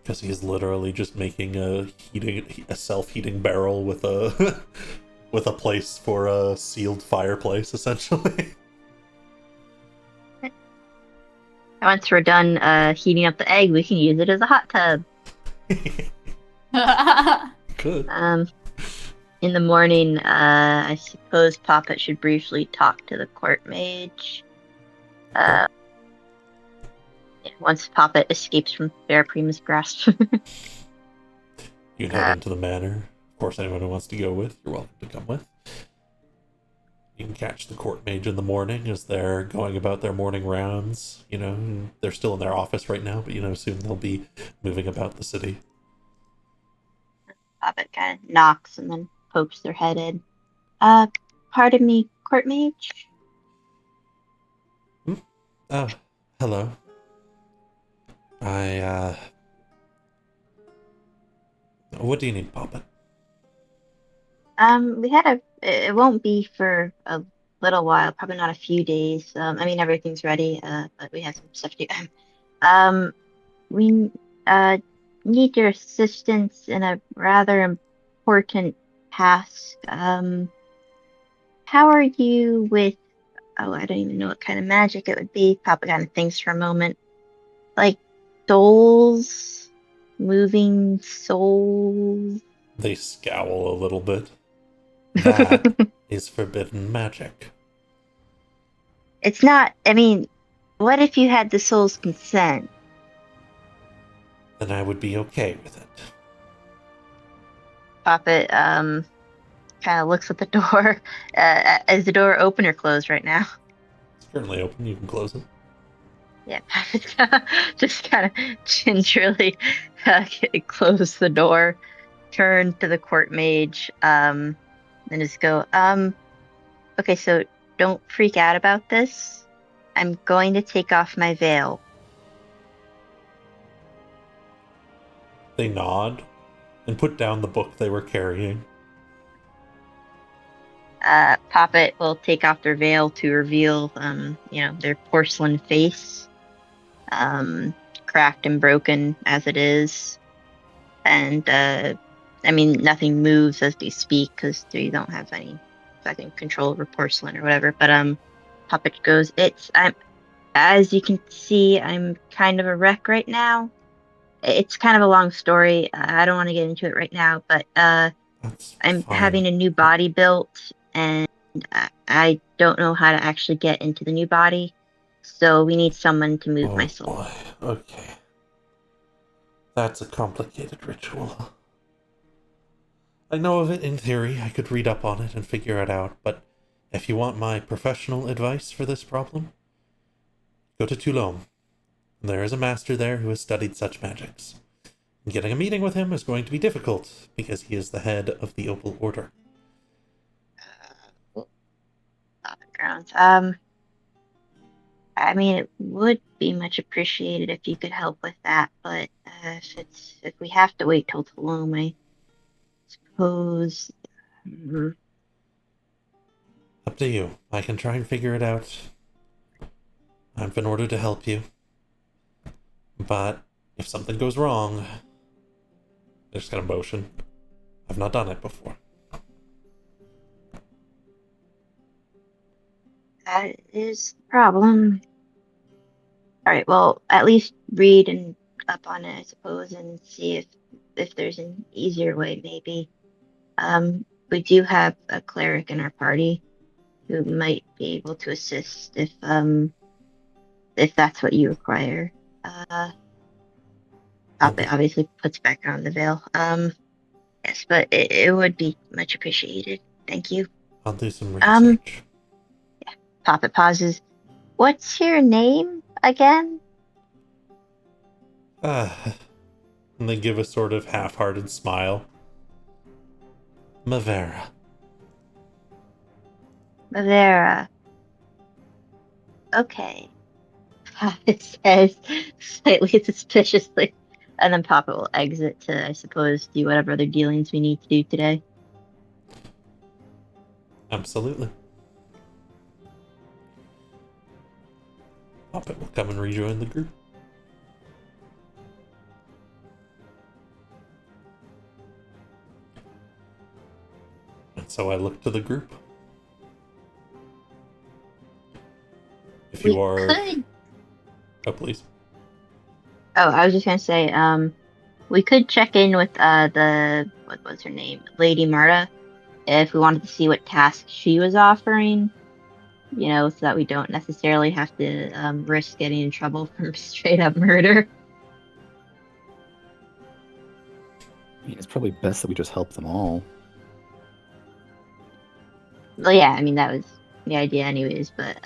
Speaker 1: Because he's literally just making a self-heating barrel with a with a place for a sealed fireplace, essentially.
Speaker 2: Once we're done heating up the egg, we can use it as a hot tub.
Speaker 1: Good.
Speaker 2: In the morning, I suppose Poppet should briefly talk to the court mage. Once Poppet escapes from Vera Prima's grasp.
Speaker 1: You can head into the manor. Of course, anyone who wants to go with, you're welcome to come with. You can catch the court mage in the morning as they're going about their morning rounds. You know, they're still in their office right now, but soon they'll be moving about the city.
Speaker 2: Poppet kind of knocks and then pokes their head in. Pardon me, court mage?
Speaker 1: Hello. What do you need, Papa?
Speaker 2: It won't be for a little while, probably not a few days. Everything's ready, but we have some stuff to do. We need your assistance in a rather important task. How are you with, I don't even know what kind of magic it would be. Papa kind of thinks for a moment. Like souls? Moving souls?
Speaker 1: They scowl a little bit. That is forbidden magic.
Speaker 2: It's not, what if you had the soul's consent?
Speaker 1: Then I would be okay with it.
Speaker 2: Poppet, kind of looks at the door. Is the door open or closed right now?
Speaker 1: It's currently open. You can close it.
Speaker 2: Yeah, Poppet's just kind of gingerly close the door, turn to the court mage, and just go, okay, so don't freak out about this. I'm going to take off my veil.
Speaker 1: They nod and put down the book they were carrying.
Speaker 2: Poppet will take off their veil to reveal, their porcelain face, cracked and broken as it is. And, nothing moves as they speak because they don't have any fucking control over porcelain or whatever. But, Poppet goes, as you can see, I'm kind of a wreck right now. It's kind of a long story. I don't want to get into it right now, but, I'm having a new body built, and I don't know how to actually get into the new body, so we need someone to move my soul.
Speaker 1: Boy, okay. That's a complicated ritual. I know of it in theory, I could read up on it and figure it out, but if you want my professional advice for this problem, go to Toulon. There is a master there who has studied such magics. Getting a meeting with him is going to be difficult, because he is the head of the Opal Order.
Speaker 2: Grounds. It would be much appreciated if you could help with that, but if we have to wait till Tulum, I suppose.
Speaker 1: Up to you. I can try and figure it out. I've been ordered to help you. But if something goes wrong, I just got a motion. I've not done it before.
Speaker 2: That is the problem. Alright, well, at least read and up on it, I suppose, and see if there's an easier way, maybe. We do have a cleric in our party who might be able to assist if that's what you require. Poppet obviously puts back on the veil. Yes, but it would be much appreciated. Thank you.
Speaker 1: I'll do some research.
Speaker 2: Yeah. Poppet pauses. What's your name again?
Speaker 1: And they give a sort of half-hearted smile. Mavera.
Speaker 2: Mavera. Okay. Poppet says slightly suspiciously. And then Poppet will exit to, I suppose, do whatever other dealings we need to do today.
Speaker 1: Absolutely. Poppet will come and rejoin the group. And so I look to the group. If you
Speaker 2: Could...
Speaker 1: Oh, please.
Speaker 2: Oh, I was just gonna say, we could check in with what was her name? Lady Marta, if we wanted to see what task she was offering, so that we don't necessarily have to risk getting in trouble for straight up murder.
Speaker 4: It's probably best that we just help them all.
Speaker 2: Well, yeah, that was the idea anyways, but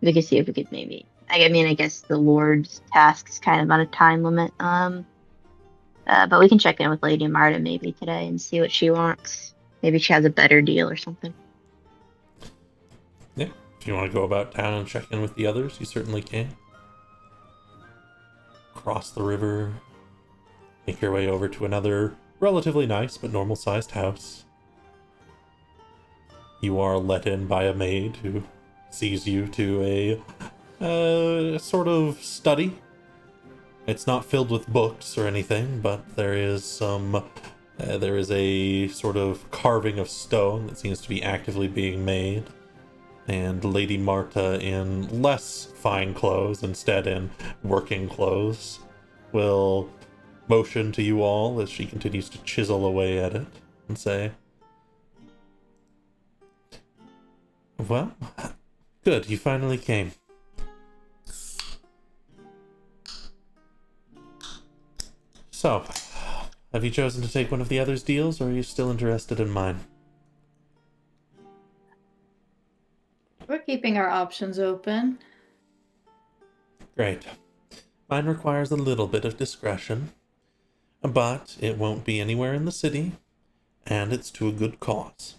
Speaker 2: we could see if we could maybe. I guess the Lord's task is kind of on a time limit. But we can check in with Lady Marta maybe today and see what she wants. Maybe she has a better deal or something.
Speaker 1: Yeah, if you want to go about town and check in with the others, you certainly can. Cross the river, make your way over to another relatively nice but normal-sized house. You are let in by a maid who sees you to a sort of study. It's not filled with books or anything, but there is a sort of carving of stone that seems to be actively being made. And Lady Marta, in less fine clothes, instead in working clothes, will motion to you all as she continues to chisel away at it and say, "Well, good, you finally came. So, have you chosen to take one of the others' deals, or are you still interested in mine?"
Speaker 3: We're keeping our options open.
Speaker 1: Great. Mine requires a little bit of discretion, but it won't be anywhere in the city, and it's to a good cause.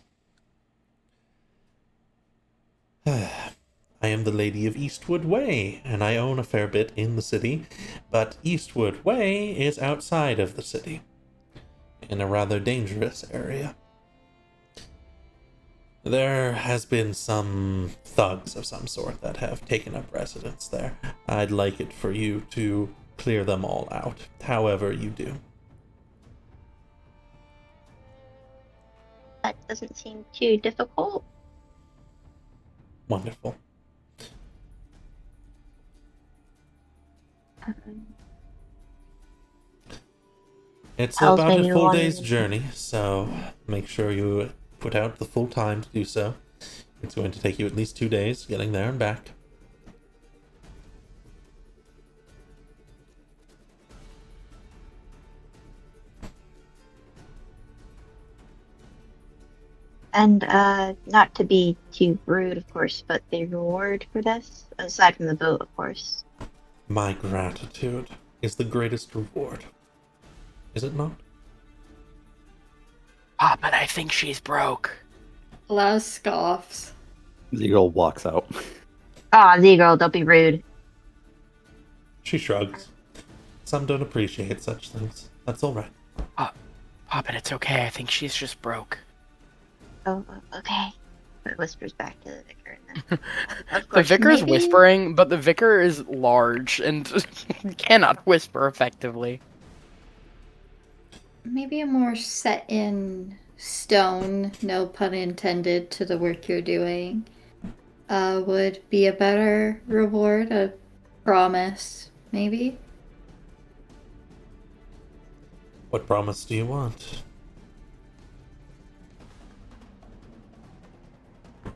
Speaker 1: I I am the Lady of Eastwood Way, and I own a fair bit in the city, but Eastwood Way is outside of the city, in a rather dangerous area. There has been some thugs of some sort that have taken up residence there. I'd like it for you to clear them all out, however you do.
Speaker 2: That doesn't seem too difficult.
Speaker 1: Wonderful. It's
Speaker 2: Tells
Speaker 1: about
Speaker 2: me
Speaker 1: a
Speaker 2: you
Speaker 1: full
Speaker 2: wanted
Speaker 1: day's
Speaker 2: to-
Speaker 1: journey, so make sure you put out the full time to do so. It's going to take you at least 2 days getting there and back.
Speaker 2: And not to be too rude, of course, but the reward for this, aside from the boat, of course.
Speaker 1: My gratitude is the greatest reward. Is it not?
Speaker 5: Ah, but I think she's broke.
Speaker 3: Laz scoffs.
Speaker 4: The girl walks out.
Speaker 2: Ah, Z-Girl, don't be rude.
Speaker 1: She shrugs. Some don't appreciate such things. That's alright.
Speaker 5: Ah, but it's okay. I think she's just broke.
Speaker 2: Oh, okay. But whispers back to the vicar. And then, of
Speaker 5: The
Speaker 2: course,
Speaker 5: vicar's
Speaker 2: maybe-
Speaker 5: whispering, but the vicar is large and cannot whisper effectively.
Speaker 3: Maybe a more set in stone, no pun intended, to the work you're doing would be a better reward, a promise, maybe?
Speaker 1: What promise do you want?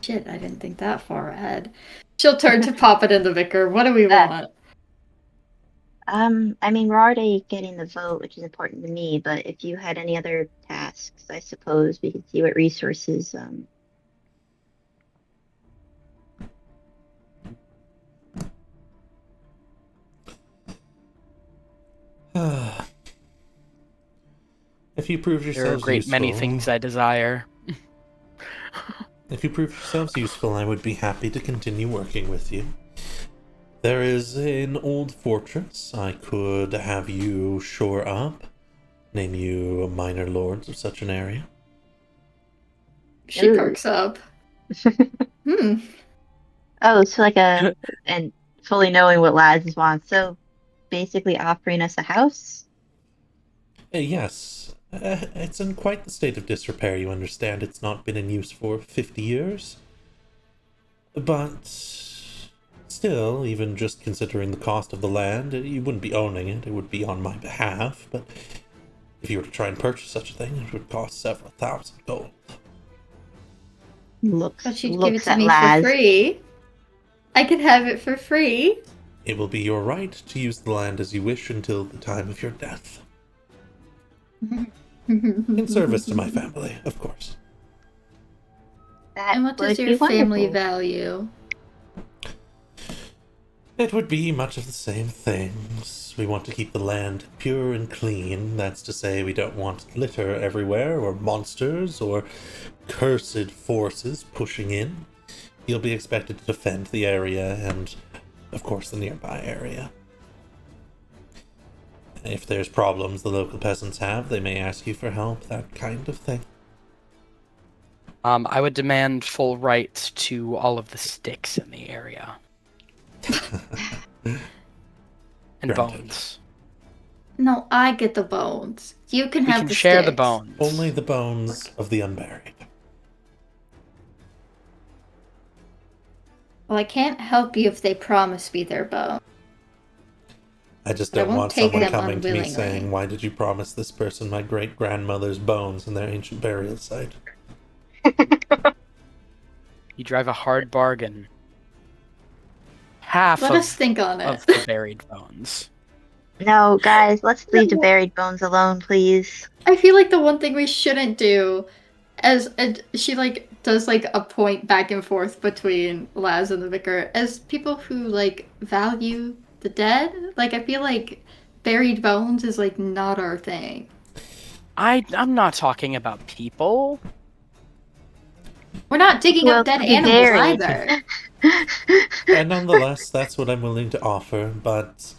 Speaker 3: Shit, I didn't think that far ahead. She'll turn to Poppet and the vicar. What do we want?
Speaker 2: I mean, we're already getting the vote, which is important to me, but if you had any other tasks, I suppose we could see what resources,
Speaker 1: If you prove
Speaker 5: There are a
Speaker 1: yourselves
Speaker 5: great
Speaker 1: useful,
Speaker 5: many things I desire.
Speaker 1: if you prove yourselves useful, I would be happy to continue working with you. There is an old fortress I could have you shore up, name you minor lords of such an area.
Speaker 3: She
Speaker 2: Ooh.
Speaker 3: perks up. Hmm.
Speaker 2: Oh, so like and fully knowing what Laz wants, so basically offering us a house?
Speaker 1: Yes, it's in quite the state of disrepair, you understand. It's not been in use for 50 years. But still, even just considering the cost of the land, you wouldn't be owning it, it would be on my behalf. But if you were to try and purchase such a thing, it would cost several thousand gold.
Speaker 3: But you'd give it
Speaker 2: Looks
Speaker 3: to
Speaker 2: at
Speaker 3: me
Speaker 2: Laz.
Speaker 3: for free. I could have it for free.
Speaker 1: It will be your right to use the land as you wish until the time of your death. In service to my family, of course.
Speaker 2: That
Speaker 3: And what does
Speaker 2: would
Speaker 3: your
Speaker 2: be
Speaker 3: family
Speaker 2: wonderful.
Speaker 3: value?
Speaker 1: It would be much of the same things. We want to keep the land pure and clean. That's to say, we don't want litter everywhere, or monsters, or cursed forces pushing in. You'll be expected to defend the area and, of course, the nearby area. If there's problems the local peasants have, they may ask you for help, that kind of thing.
Speaker 5: I would demand full rights to all of the sticks in the area. And
Speaker 1: Granted.
Speaker 5: bones.
Speaker 3: No, I get the bones. You can
Speaker 5: We
Speaker 3: have
Speaker 5: can
Speaker 3: the
Speaker 5: share the
Speaker 3: sticks.
Speaker 5: bones.
Speaker 1: Only the bones of the unburied.
Speaker 3: Well, I can't help you if they promise me their bone.
Speaker 1: I just
Speaker 3: But I
Speaker 1: don't
Speaker 3: won't
Speaker 1: want
Speaker 3: take
Speaker 1: someone
Speaker 3: them
Speaker 1: coming to me
Speaker 3: unwillingly.
Speaker 1: saying, why did you promise this person my great-grandmother's bones in their ancient burial site?
Speaker 5: You drive a hard bargain. Half
Speaker 3: Let us think on
Speaker 5: of
Speaker 3: it.
Speaker 5: the buried bones.
Speaker 2: No, guys, let's leave the buried bones alone, please.
Speaker 3: I feel like the one thing we shouldn't do, she like does like a point back and forth between Laz and the vicar, as people who like value the dead. Like I feel like buried bones is like not our thing.
Speaker 5: I'm not talking about people.
Speaker 3: We're not digging
Speaker 2: Well,
Speaker 3: up dead
Speaker 2: to be
Speaker 3: animals
Speaker 2: buried.
Speaker 3: either.
Speaker 1: And nonetheless, that's what I'm willing to offer, but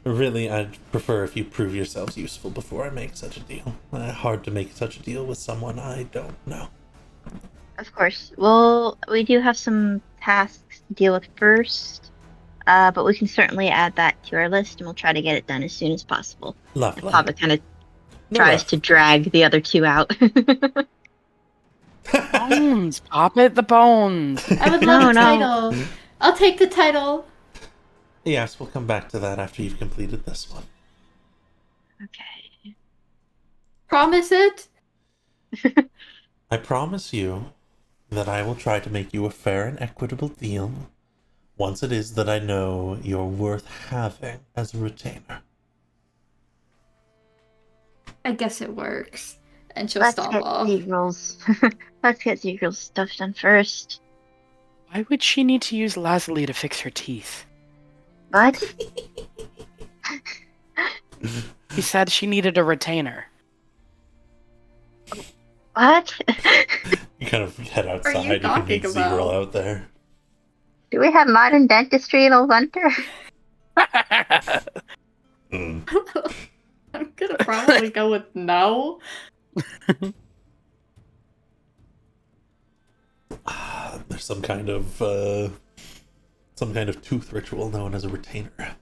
Speaker 1: really, I'd prefer if you prove yourselves useful before I make such a deal. Hard to make such a deal with someone I don't know.
Speaker 2: Of course. Well, we do have some tasks to deal with first, but we can certainly add that to our list, and we'll try to get it done as soon as possible.
Speaker 1: Lovely.
Speaker 2: Papa kind of
Speaker 1: No
Speaker 2: tries
Speaker 1: rush.
Speaker 2: to drag the other two out.
Speaker 5: Bones, pop it, the bones.
Speaker 3: I would love
Speaker 2: No,
Speaker 3: a
Speaker 2: no.
Speaker 3: title. I'll take the title.
Speaker 1: Yes, we'll come back to that after you've completed this one.
Speaker 2: Okay.
Speaker 3: Promise it?
Speaker 1: I promise you that I will try to make you a fair and equitable deal once it is that I know you're worth having as a retainer.
Speaker 3: I guess it works. And she'll
Speaker 2: Let's
Speaker 3: stomp
Speaker 2: get
Speaker 3: off.
Speaker 2: Zegral's. Let's get Zegral's stuff done first.
Speaker 5: Why would she need to use Lazuli to fix her teeth?
Speaker 2: What?
Speaker 5: He said she needed a retainer.
Speaker 2: What?
Speaker 1: You kind of head
Speaker 3: are
Speaker 1: outside,
Speaker 3: you
Speaker 1: you can meet
Speaker 3: talking about?
Speaker 1: Zegral out there.
Speaker 2: Do we have modern dentistry in Old Winter?
Speaker 1: Mm.
Speaker 3: I'm gonna probably go with no.
Speaker 1: There's some kind of tooth ritual known as a retainer.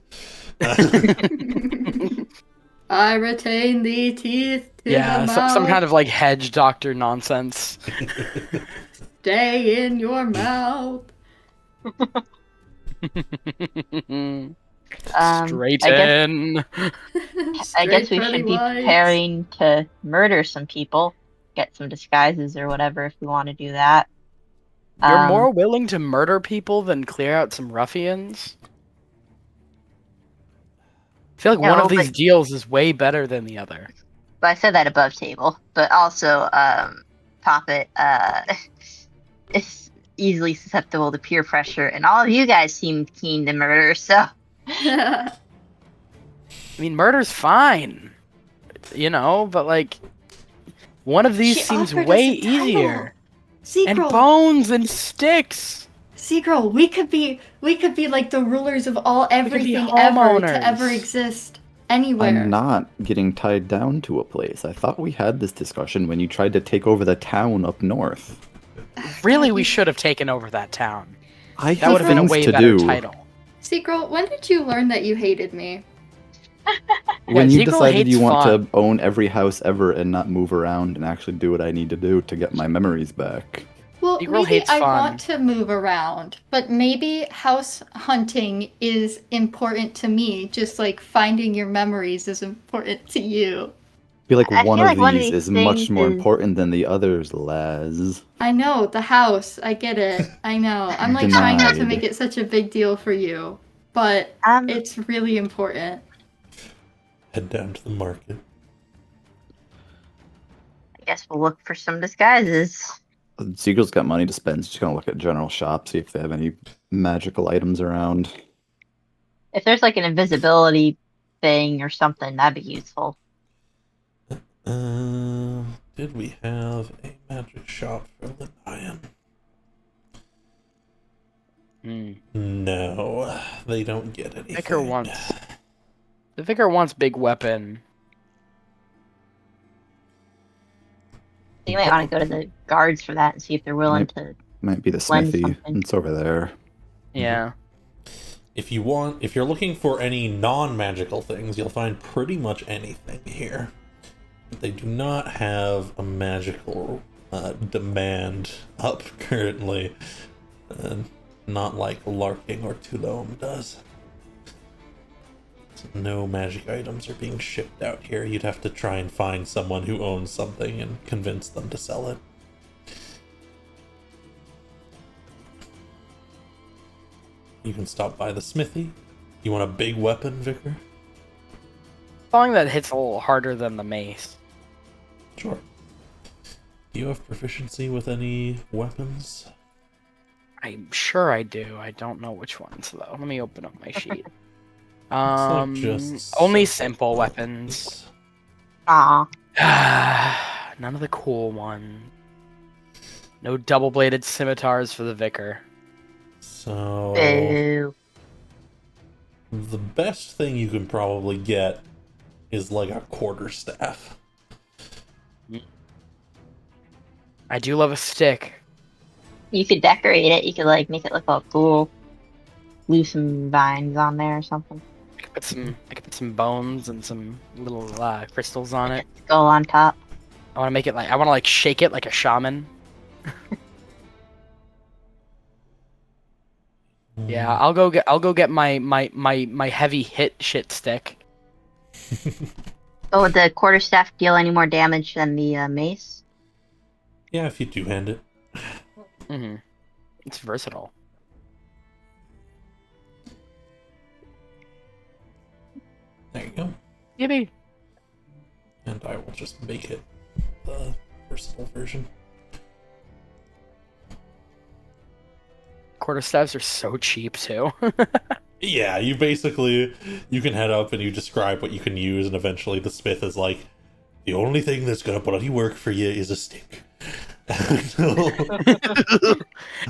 Speaker 3: I retain the teeth to
Speaker 5: Yeah,
Speaker 3: the mouth.
Speaker 5: some kind of like hedge doctor nonsense.
Speaker 3: Stay in your mouth.
Speaker 5: Straight
Speaker 2: I guess
Speaker 5: in.
Speaker 2: we should be preparing to murder some people. Get some disguises or whatever if we want to do that.
Speaker 5: You're more willing to murder people than clear out some ruffians? I feel like one of these deals is way better than the other.
Speaker 2: But I said that above table. But also, Poppet is easily susceptible to peer pressure, and all of you guys seem keen to murder, so...
Speaker 5: I mean, murder's fine, you know, but like, one of these seems way easier. And bones and sticks.
Speaker 3: Seagirl, we could be like the rulers of everything ever to ever exist anywhere.
Speaker 4: I'm not getting tied down to a place. I thought we had this discussion when you tried to take over the town up north.
Speaker 5: Really, we should have taken over that town.
Speaker 4: That
Speaker 5: would have been a way better title.
Speaker 3: Seagirl, when did you learn that you hated me?
Speaker 4: When you decided you want to own every house ever and not move around and actually do what I need to do to get my memories back.
Speaker 3: Well, maybe I want to move around, but maybe house hunting is important to me, just like finding your memories is important to you.
Speaker 4: I feel like one of these is much more important than the others, Laz.
Speaker 3: I know, the house. I get it. I know. I'm like trying not to make it such a big deal for you, but it's really important.
Speaker 1: Head down to the market.
Speaker 2: I guess we'll look for some disguises.
Speaker 4: Siegel's got money to spend. She's gonna look at general shops, see if they have any magical items around.
Speaker 2: If there's like an invisibility thing or something, that'd be useful.
Speaker 1: Did we have a magic shop for Lion? No, they don't get anything.
Speaker 5: The vicar wants big weapon.
Speaker 2: You might want to go to the guards for that and see if they're willing to.
Speaker 4: Might be the smithy. It's over there.
Speaker 5: Yeah.
Speaker 1: If you're looking for any non-magical things, you'll find pretty much anything here. But they do not have a magical demand up currently. Not like Larking or Tulome does. So no magic items are being shipped out here. You'd have to try and find someone who owns something and convince them to sell it. You can stop by the smithy. You want a big weapon, Vicar?
Speaker 5: Something that hits a little harder than the mace.
Speaker 1: Sure. Do you have proficiency with any weapons?
Speaker 5: I'm sure I do. I don't know which ones though. Let me open up my sheet.
Speaker 1: Just
Speaker 5: only simple weapons.
Speaker 2: Aw.
Speaker 5: None of the cool ones. No double-bladed scimitars for the vicar.
Speaker 1: So
Speaker 2: Boo.
Speaker 1: the best thing you can probably get is like a quarterstaff.
Speaker 5: I do love a stick.
Speaker 2: You could decorate it. You could like make it look all cool. Glue some vines on there or something.
Speaker 5: I could put some bones and some little crystals on it.
Speaker 2: Skull on top.
Speaker 5: I want to make it like I want to like shake it like a shaman. Yeah, I'll go get my heavy hit shit stick.
Speaker 2: Oh, would the quarterstaff deal any more damage than the mace?
Speaker 1: Yeah, if you two-hand it.
Speaker 5: Mm-hmm. It's versatile.
Speaker 1: There you go.
Speaker 5: Yippee!
Speaker 1: And I will just make it the versatile version.
Speaker 5: Quarterstaffs are so cheap too.
Speaker 1: Yeah, you can head up and you describe what you can use, and eventually the smith is like, the only thing that's gonna bloody work for you is a stick.
Speaker 5: It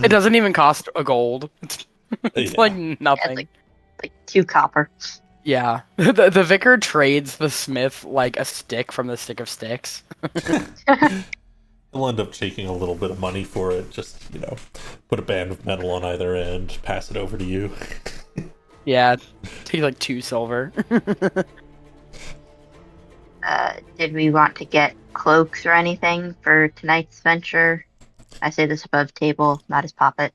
Speaker 5: doesn't even cost a gold. It's
Speaker 1: Yeah.
Speaker 5: like
Speaker 2: Yeah,
Speaker 5: nothing.
Speaker 2: it's like 2 copper.
Speaker 5: Yeah, the vicar trades the smith like a stick from the stick of sticks.
Speaker 1: He'll end up taking a little bit of money for it, just, put a band of metal on either end, pass it over to you.
Speaker 5: Yeah, take like 2 silver.
Speaker 2: Did we want to get cloaks or anything for tonight's venture? I say this above table, not as poppet.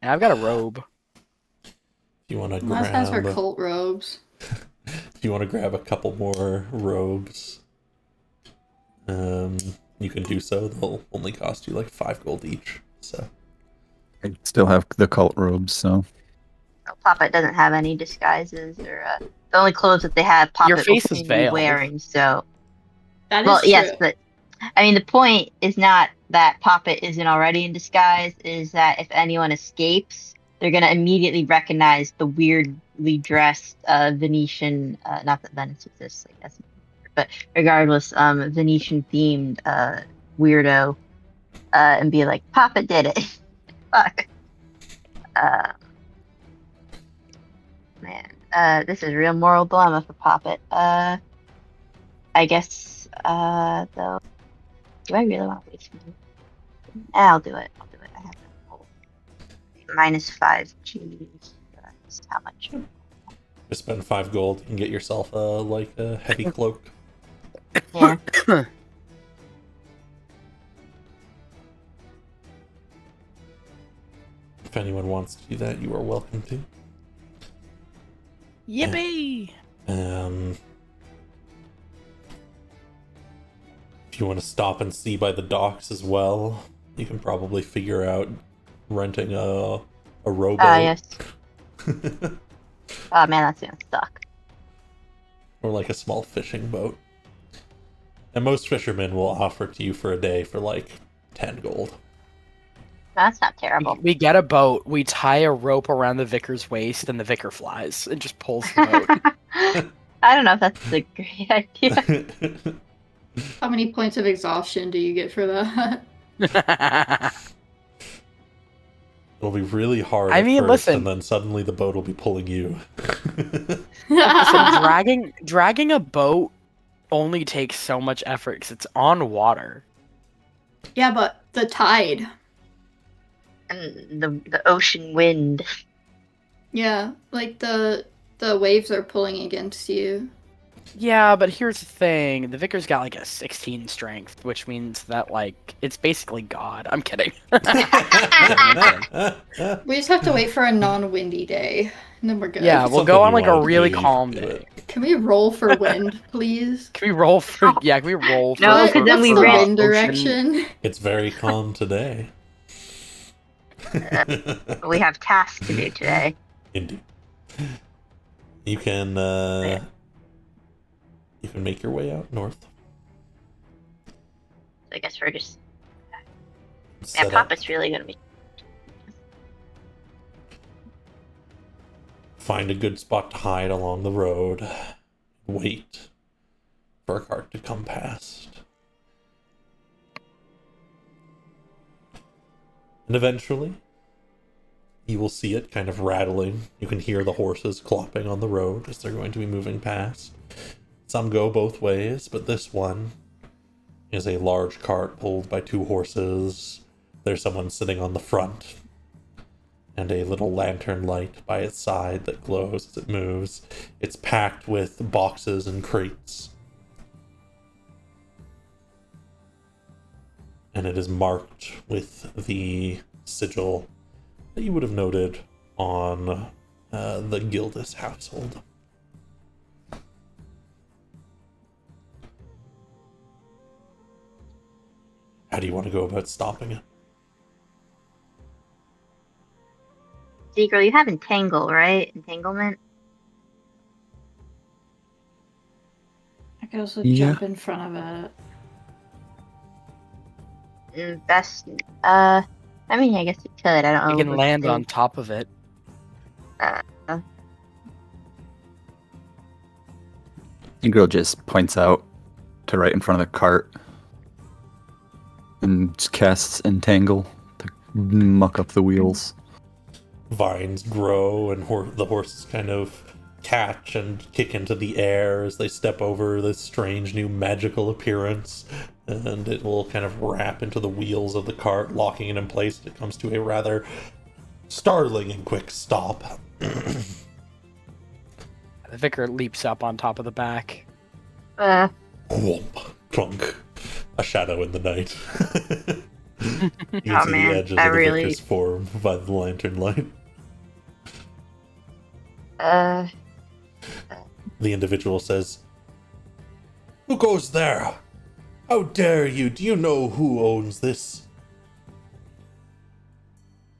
Speaker 5: Yeah, I've got a robe.
Speaker 1: If you want to
Speaker 3: Last guys are
Speaker 1: grab,
Speaker 3: cult robes.
Speaker 1: if you want to grab a couple more robes, you can do so. They'll only cost you like 5 gold each. So
Speaker 7: I still have the cult robes, so
Speaker 2: Oh, Poppet doesn't have any disguises or the only clothes that they have Poppet
Speaker 5: Your face
Speaker 2: will
Speaker 5: is
Speaker 2: be
Speaker 5: veiled.
Speaker 2: wearing. So,
Speaker 3: That is
Speaker 2: well,
Speaker 3: true.
Speaker 2: yes, but I mean the point is not that Poppet isn't already in disguise. Is that if anyone escapes, they're gonna immediately recognize the weirdly dressed Venetian. Not that Venice exists, I guess, but regardless, Venetian themed weirdo, and be like, Poppet did it. Fuck. Man, this is a real moral dilemma for Poppet. I guess, though, do I really want to waste money? I'll do it. I have -5 G. That's how much?
Speaker 1: just spend 5 gold and get yourself a heavy cloak.
Speaker 2: Yeah.
Speaker 1: If anyone wants to do that, you are welcome to.
Speaker 5: Yippee!
Speaker 1: If you want to stop and see by the docks as well, you can probably figure out renting a rowboat.
Speaker 2: Ah, yes. Oh man, that's gonna suck.
Speaker 1: Or like a small fishing boat. And most fishermen will offer to you for a day for like 10 gold.
Speaker 2: That's not terrible.
Speaker 5: We get a boat, we tie a rope around the vicar's waist, and the vicar flies and just pulls the boat.
Speaker 2: I don't know if that's a great idea.
Speaker 3: How many points of exhaustion do you get for that?
Speaker 1: It'll be really hard
Speaker 5: I
Speaker 1: at
Speaker 5: mean,
Speaker 1: first,
Speaker 5: listen.
Speaker 1: and then suddenly the boat will be pulling you.
Speaker 5: Listen, dragging a boat only takes so much effort because it's on water.
Speaker 3: Yeah, but the tide.
Speaker 2: And the ocean wind.
Speaker 3: Yeah, like the waves are pulling against you.
Speaker 5: Yeah, but here's the thing: the vicar's got like a 16 strength, which means that like it's basically God. I'm kidding.
Speaker 3: We just have to wait for a non-windy day, and then we're good.
Speaker 5: Yeah,
Speaker 1: If
Speaker 5: we'll
Speaker 1: it's
Speaker 5: go on
Speaker 1: something
Speaker 5: like
Speaker 1: you
Speaker 5: a
Speaker 1: wanna
Speaker 5: really
Speaker 1: do, you
Speaker 5: calm
Speaker 1: can do
Speaker 5: day.
Speaker 1: it.
Speaker 3: Can we roll for wind, please?
Speaker 5: Can we roll for? Yeah, can we roll for?
Speaker 2: No,
Speaker 3: What-
Speaker 2: 'cause then
Speaker 3: what's
Speaker 2: we
Speaker 3: the
Speaker 2: ran-
Speaker 3: wind direction?
Speaker 1: It's very calm today.
Speaker 2: We have tasks to do today.
Speaker 1: Indeed. You can make your way out north.
Speaker 2: I guess we're just.
Speaker 1: Set
Speaker 2: Man,
Speaker 1: up.
Speaker 2: Papa's really gonna be.
Speaker 1: Find a good spot to hide along the road. Wait for a cart to come past. And eventually, You will see it kind of rattling. You can hear the horses clopping on the road as they're going to be moving past. Some go both ways, but this one is a large cart pulled by 2 horses. There's someone sitting on the front, and a little lantern light by its side that glows as it moves. It's packed with boxes and crates. And it is marked with the sigil that you would have noted on the Gildis household. How do you want to go about stopping it?
Speaker 2: Seagull, you have entangle, right? Entanglement?
Speaker 3: I could also
Speaker 7: Yeah.
Speaker 3: jump in front of it.
Speaker 2: Best, I mean, I guess you could. I don't know.
Speaker 5: You can
Speaker 2: what
Speaker 5: land
Speaker 2: to
Speaker 5: on top of it.
Speaker 7: Girl just points out to right in front of the cart and just casts Entangle to muck up the wheels.
Speaker 1: Vines grow and the horses kind of catch and kick into the air as they step over this strange new magical appearance, and it will kind of wrap into the wheels of the cart, locking it in place. It comes to a rather startling and quick stop.
Speaker 5: The vicar leaps up on top of the back.
Speaker 1: Whomp, clunk, a shadow in the night. You can see the edges of the vicar's form by the lantern light. The individual says, "Who goes there? How dare you? Do you know who owns this?"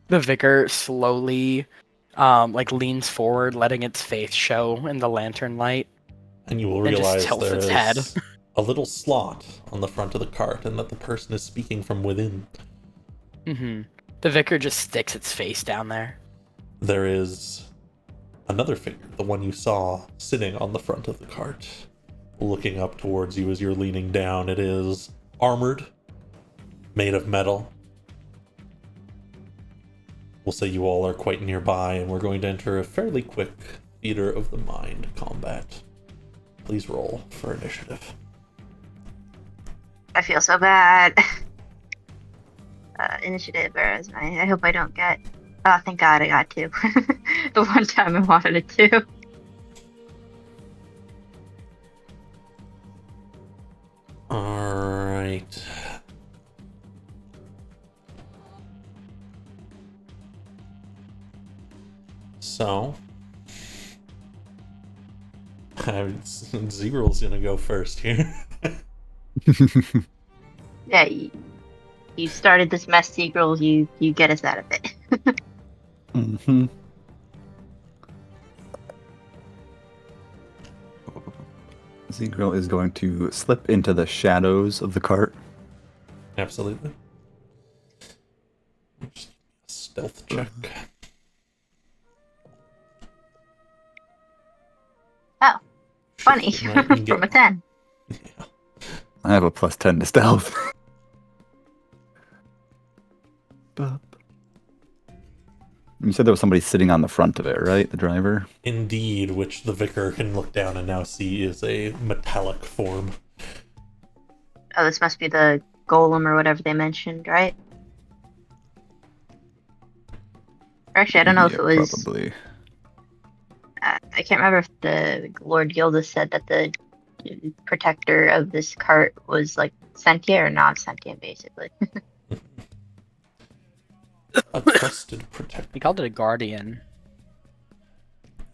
Speaker 5: The vicar slowly, leans forward, letting its face show in the lantern light.
Speaker 1: And you will
Speaker 5: Then just
Speaker 1: realize
Speaker 5: tilts
Speaker 1: there
Speaker 5: its
Speaker 1: is
Speaker 5: head.
Speaker 1: a little slot on the front of the cart, and that the person is speaking from within.
Speaker 5: Mm-hmm. The vicar just sticks its face down there.
Speaker 1: There is another figure, the one you saw sitting on the front of the cart, looking up towards you as you're leaning down. It is armored, made of metal. We'll say you all are quite nearby, and we're going to enter a fairly quick theater of the mind combat. Please roll for initiative.
Speaker 2: I feel so bad. Initiative, whereas I hope I don't get. Oh, thank God I got 2. The one time I wanted a 2.
Speaker 1: Alright. So, Zero's gonna go first here.
Speaker 2: Yeah, you started this mess, Seagull. You get us out of it.
Speaker 7: Mm-hmm. Z-Girl is going to slip into the shadows of the cart.
Speaker 1: Absolutely. Stealth check.
Speaker 2: Oh, funny.
Speaker 1: Right, you
Speaker 2: From a 10.
Speaker 1: Yeah.
Speaker 7: I have a +10 to stealth. You said there was somebody sitting on the front of it, right? The driver?
Speaker 1: Indeed, which the vicar can look down and now see is a metallic form.
Speaker 2: Oh, this must be the golem or whatever they mentioned, right? Actually, I don't know if it was.
Speaker 7: Probably.
Speaker 2: I can't remember if the Lord Gilda said that the protector of this cart was like sentient or non-sentient, basically.
Speaker 1: A trusted protector.
Speaker 5: He called it a guardian.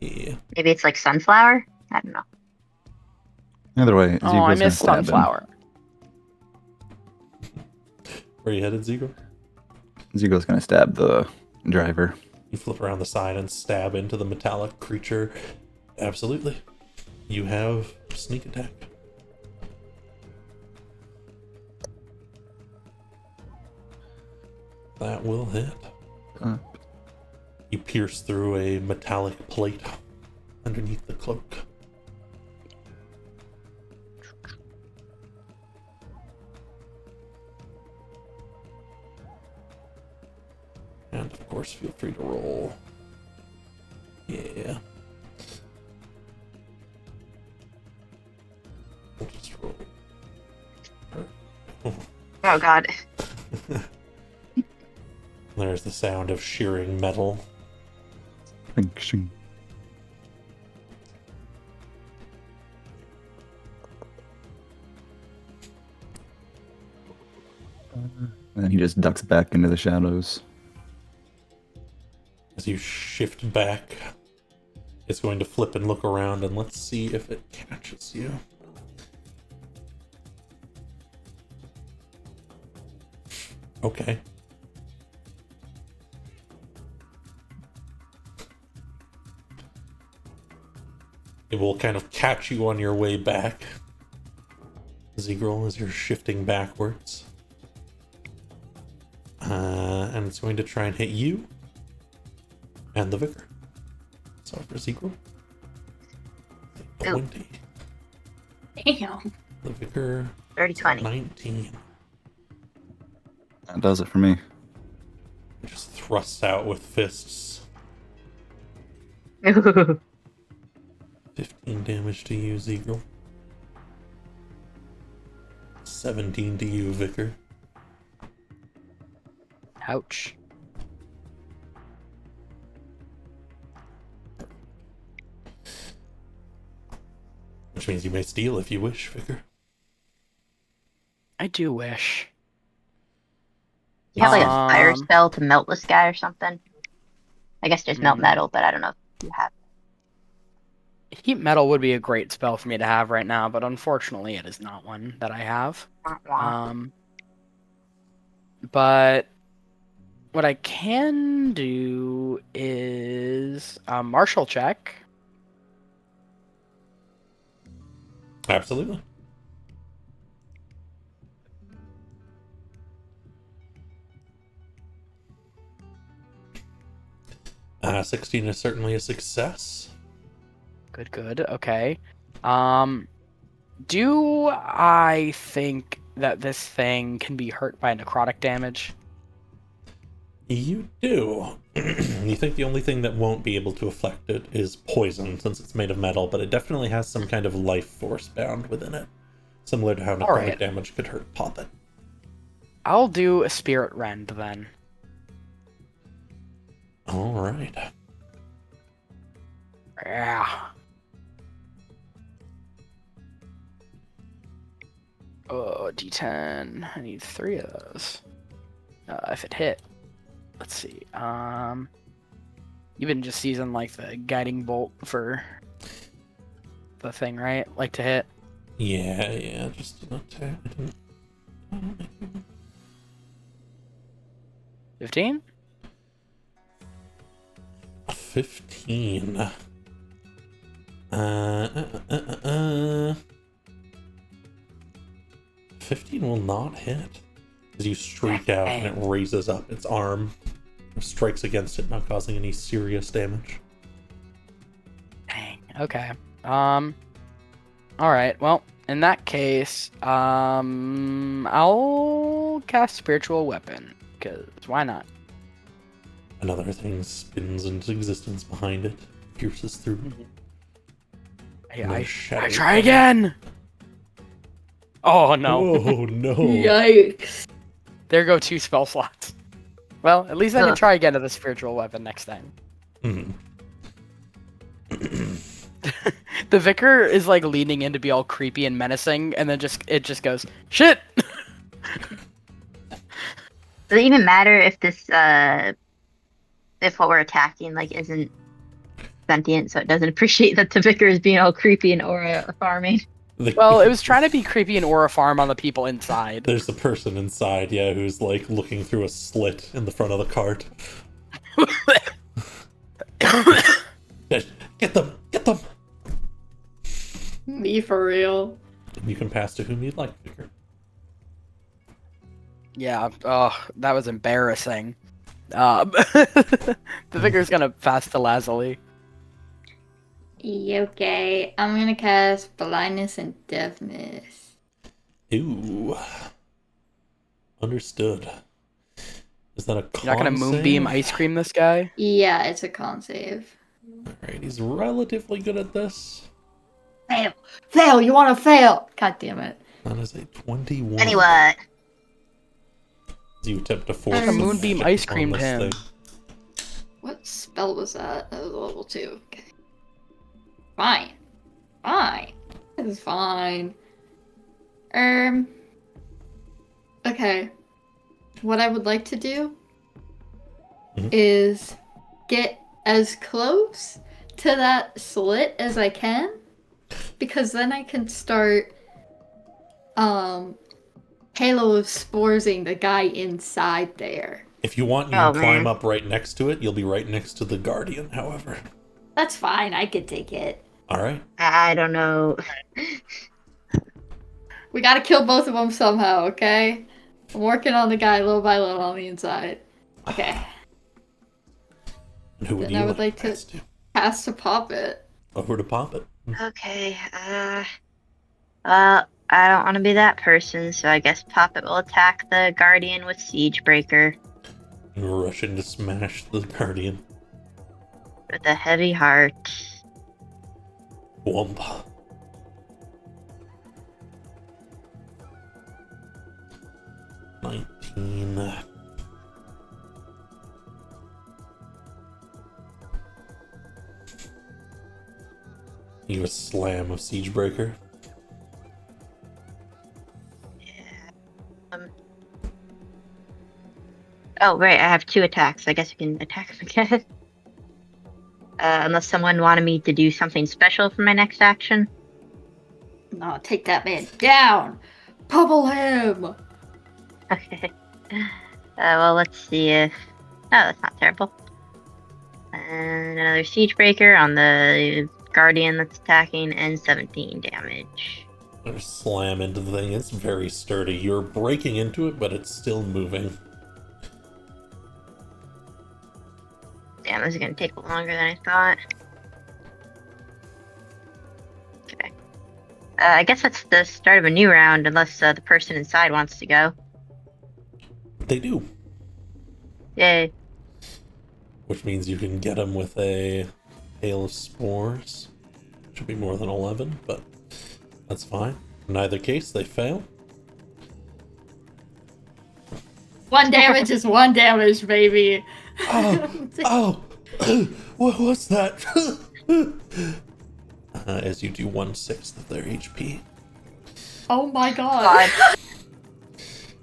Speaker 1: Yeah.
Speaker 2: Maybe it's like sunflower. I don't know.
Speaker 7: Either way,
Speaker 5: Oh, I missed
Speaker 7: stab him.
Speaker 5: sunflower.
Speaker 1: Where you headed, Zigo?
Speaker 7: Zigo's gonna stab the driver.
Speaker 1: You flip around the side and stab into the metallic creature. Absolutely. You have sneak attack. That will hit. You pierce through a metallic plate underneath the cloak. And of course, feel free to roll. Yeah. We'll just roll.
Speaker 2: Oh god.
Speaker 1: There's the sound of shearing metal.
Speaker 7: Shing. And then he just ducks back into the shadows.
Speaker 1: As you shift back, it's going to flip and look around, and let's see if it catches you. Okay. It will kind of catch you on your way back, Zegrel, as you're shifting backwards. And it's going to try and hit you and the Vicar. So for Zegrel, 20.
Speaker 3: Damn.
Speaker 1: The Vicar,
Speaker 2: 30-20.
Speaker 1: 19.
Speaker 7: That does it for me.
Speaker 1: Just thrusts out with fists. 15 damage to you, Zegrel. 17 to you, Vicar.
Speaker 5: Ouch.
Speaker 1: Which means you may steal if you wish, Vicar.
Speaker 5: I do wish.
Speaker 2: You have like a fire spell to melt this guy or something? I guess just melt metal, but I don't know if you have.
Speaker 5: Heat metal would be a great spell for me to have right now, but unfortunately it is not one that I have. But what I can do is a martial check.
Speaker 1: Absolutely. Uh, 16 is certainly a success.
Speaker 5: Good. Okay. Do I think that this thing can be hurt by necrotic damage?
Speaker 1: You do. You think the only thing that won't be able to affect it is poison, since it's made of metal, but it definitely has some kind of life force bound within it. Similar to how necrotic damage could hurt Poppet.
Speaker 5: I'll do a spirit rend then.
Speaker 1: Alright.
Speaker 5: Yeah. Oh, D10. I need 3 of those. If it hit. Let's see. You've been just using like the guiding bolt for the thing, right? Like to hit.
Speaker 1: Yeah, just an attack.
Speaker 5: 15?
Speaker 1: 15. 15 will not hit. As you streak out and it raises up its arm, strikes against it, not causing any serious damage.
Speaker 5: Dang. Okay. Alright, well, in that case, I'll cast Spiritual Weapon, because why not?
Speaker 1: Another thing spins into existence behind it, pierces through.
Speaker 5: I try again! Oh no.
Speaker 1: Oh no.
Speaker 3: Yikes.
Speaker 5: There go 2 spell slots. Well, at least I can try again with the Spiritual Weapon next time.
Speaker 1: Mm-hmm.
Speaker 5: The Vicar is like leaning in to be all creepy and menacing, and then it just goes, shit!
Speaker 2: Does it even matter if this if what we're attacking like isn't sentient, so it doesn't appreciate that the Vicar is being all creepy and aura farming?
Speaker 5: Well, it was trying to be creepy and aura farm on the people inside.
Speaker 1: There's the person inside, yeah, who's like looking through a slit in the front of the cart. Get them! Get them!
Speaker 3: Me for real.
Speaker 1: You can pass to whom you'd like, Vicar.
Speaker 5: Yeah, that was embarrassing. The Vicar's gonna pass to Lazuli.
Speaker 3: Okay, I'm gonna cast Blindness and Deafness.
Speaker 1: Ooh. Understood. Is that a con
Speaker 5: You're not gonna moonbeam
Speaker 1: save?
Speaker 5: ice cream this guy?
Speaker 3: Yeah, it's a con save.
Speaker 1: Alright, he's relatively good at this.
Speaker 3: Fail! Fail! You want to fail! God damn it.
Speaker 1: That is a 21.
Speaker 2: Anyway,
Speaker 1: As you attempt to force
Speaker 3: Should've
Speaker 1: some
Speaker 5: moonbeam
Speaker 1: magic
Speaker 5: ice
Speaker 1: upon
Speaker 5: creamed
Speaker 1: this
Speaker 5: him.
Speaker 1: thing.
Speaker 3: What spell was that? That was a level 2. Okay. Fine. Fine. This is fine. Okay. What I would like to do is get as close to that slit as I can, because then I can start Halo of Sporsing the guy inside there.
Speaker 1: If you want, you can climb up right next to it. You'll be right next to the Guardian, however.
Speaker 3: That's fine, I could take it.
Speaker 1: Alright.
Speaker 2: I don't know.
Speaker 3: We gotta kill both of them somehow, okay? I'm working on the guy little by little on the inside. Okay.
Speaker 1: And who would
Speaker 3: Then
Speaker 1: you
Speaker 3: I would like to
Speaker 1: pass to?
Speaker 3: pass to Pop It.
Speaker 1: Over to Pop It.
Speaker 2: Okay, well, I don't want to be that person, so I guess Poppet will attack the Guardian with Siegebreaker
Speaker 1: You rush in to smash the Guardian.
Speaker 2: with a heavy heart.
Speaker 1: Wumpa. You a slam of Siegebreaker.
Speaker 2: Oh, right, I have 2 attacks. I guess I can attack him again. Unless someone wanted me to do something special for my next action.
Speaker 3: No, take that man down! Pummel him!
Speaker 2: Okay. Well, let's see if... Oh, that's not terrible. And another Siegebreaker on the Guardian that's attacking, and 17 damage.
Speaker 1: Or slam into the thing. It's very sturdy. You're breaking into it, but it's still moving.
Speaker 2: Damn, this is gonna take longer than I thought. Okay. I guess that's the start of a new round, unless the person inside wants to go.
Speaker 1: They do.
Speaker 2: Yay.
Speaker 1: Which means you can get them with a hail of spores. Should be more than 11, but that's fine. In either case, they fail.
Speaker 3: 1 damage is 1 damage, baby.
Speaker 1: Oh, what's that? As you do 1/6 of their HP.
Speaker 3: Oh my god.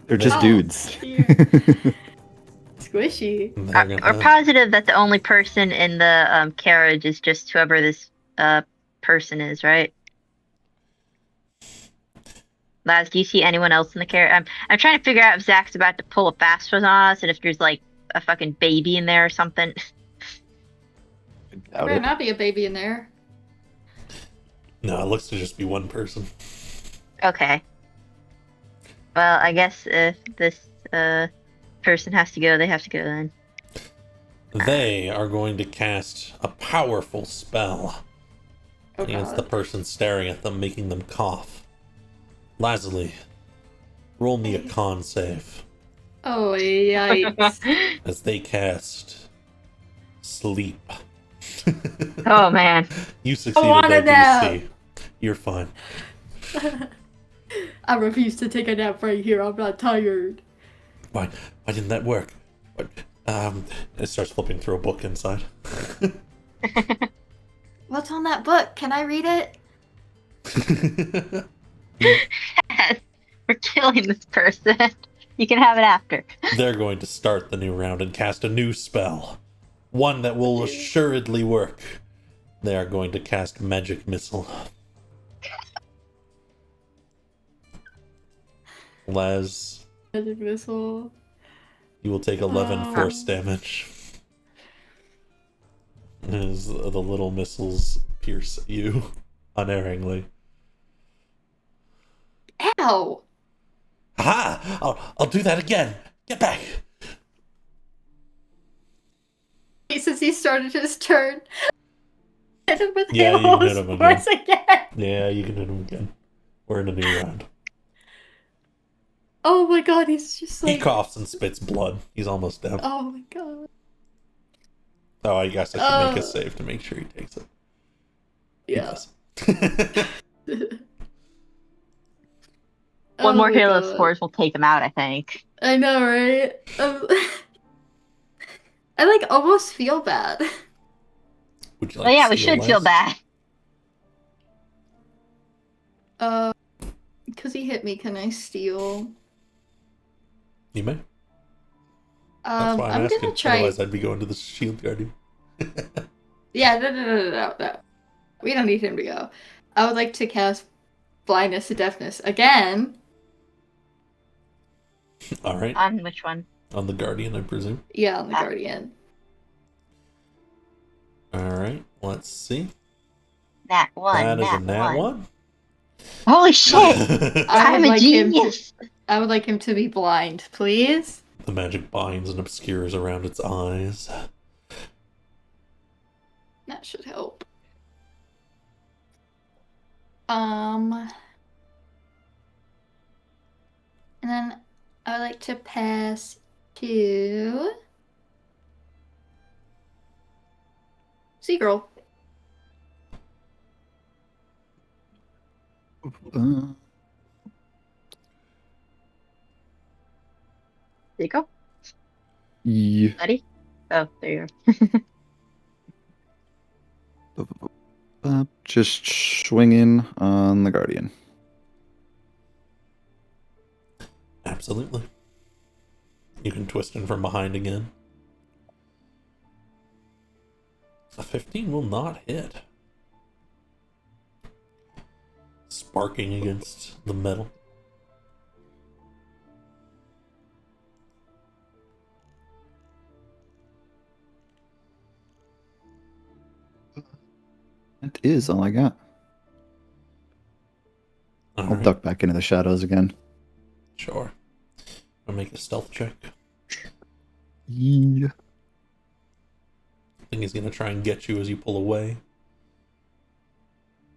Speaker 4: They're just
Speaker 3: Oh,
Speaker 4: dudes.
Speaker 3: Squishy.
Speaker 2: We're positive that the only person in the carriage is just whoever this person is, right? Laz, do you see anyone else in the carriage? I'm trying to figure out if Zach's about to pull a fast one on us and if there's like a fucking baby in there or something.
Speaker 3: There better not be a baby in there.
Speaker 1: No, it looks to just be one person.
Speaker 2: Okay. Well, I guess if this person has to go, they have to go then.
Speaker 1: They are going to cast a powerful spell against the person staring at them, making them cough. Lazuli, roll me a con save.
Speaker 3: Oh, yikes.
Speaker 1: As they cast sleep.
Speaker 2: Oh man.
Speaker 1: You succeeded
Speaker 3: want a
Speaker 1: that DC. You're fine.
Speaker 3: I refuse to take a nap right here. I'm not tired.
Speaker 1: Why didn't that work? What? It starts flipping through a book inside.
Speaker 3: What's on that book? Can I read it?
Speaker 2: We're killing this person. You can have it after.
Speaker 1: They're going to start the new round and cast a new spell. One that will assuredly work. They are going to cast Magic Missile. Laz,
Speaker 3: Magic Missile.
Speaker 1: you will take 11 force damage. As the little missiles pierce you unerringly.
Speaker 3: Ow!
Speaker 1: Aha! I'll do that again. Get back.
Speaker 3: Since he started his turn. Hit him with
Speaker 1: Yeah, you
Speaker 3: Halo
Speaker 1: can hit him
Speaker 3: Sports again.
Speaker 1: Yeah, you can hit him again. We're in a new round.
Speaker 3: Oh my god, he's just
Speaker 1: He
Speaker 3: like.
Speaker 1: coughs and spits blood. He's almost down.
Speaker 3: Oh my god.
Speaker 1: Oh, I guess I should make a save to make sure he takes it. He
Speaker 3: Yeah.
Speaker 1: does.
Speaker 2: One
Speaker 3: Oh
Speaker 2: more
Speaker 3: my
Speaker 2: hit of
Speaker 3: God.
Speaker 2: spores will take him out, I think.
Speaker 3: I know, right? I like almost feel bad.
Speaker 1: Would you
Speaker 2: Oh
Speaker 1: like
Speaker 2: yeah,
Speaker 1: to
Speaker 2: we
Speaker 1: steal
Speaker 2: should feel
Speaker 1: last?
Speaker 2: bad.
Speaker 3: Because he hit me, can I steal?
Speaker 1: You may. That's why I'm asking.
Speaker 3: Gonna try.
Speaker 1: Otherwise, I'd be going to the shield guardian.
Speaker 3: Yeah, no. We don't need him to go. I would like to cast blindness to deafness again.
Speaker 1: All right.
Speaker 2: On which one?
Speaker 1: On the guardian, I presume.
Speaker 3: Yeah, on the guardian.
Speaker 1: All right. Let's see.
Speaker 2: Nat 1.
Speaker 1: That is a nat 1.
Speaker 2: Holy shit! I'm a genius!
Speaker 3: I would like him to be blind, please.
Speaker 1: The magic binds and obscures around its eyes.
Speaker 3: That should help. And then I would like to pass to Seagirl.
Speaker 2: There you go.
Speaker 4: Yeah.
Speaker 2: Buddy? Oh, there you
Speaker 7: Just swinging on the guardian.
Speaker 1: Absolutely. You can twist in from behind again. A 15 will not hit. Sparking against the metal.
Speaker 7: That is all I got.
Speaker 1: All
Speaker 7: I'll
Speaker 1: right.
Speaker 7: duck back into the shadows again.
Speaker 1: Sure. I'll make a stealth check.
Speaker 7: Yeah.
Speaker 1: I think he's going to try and get you as you pull away.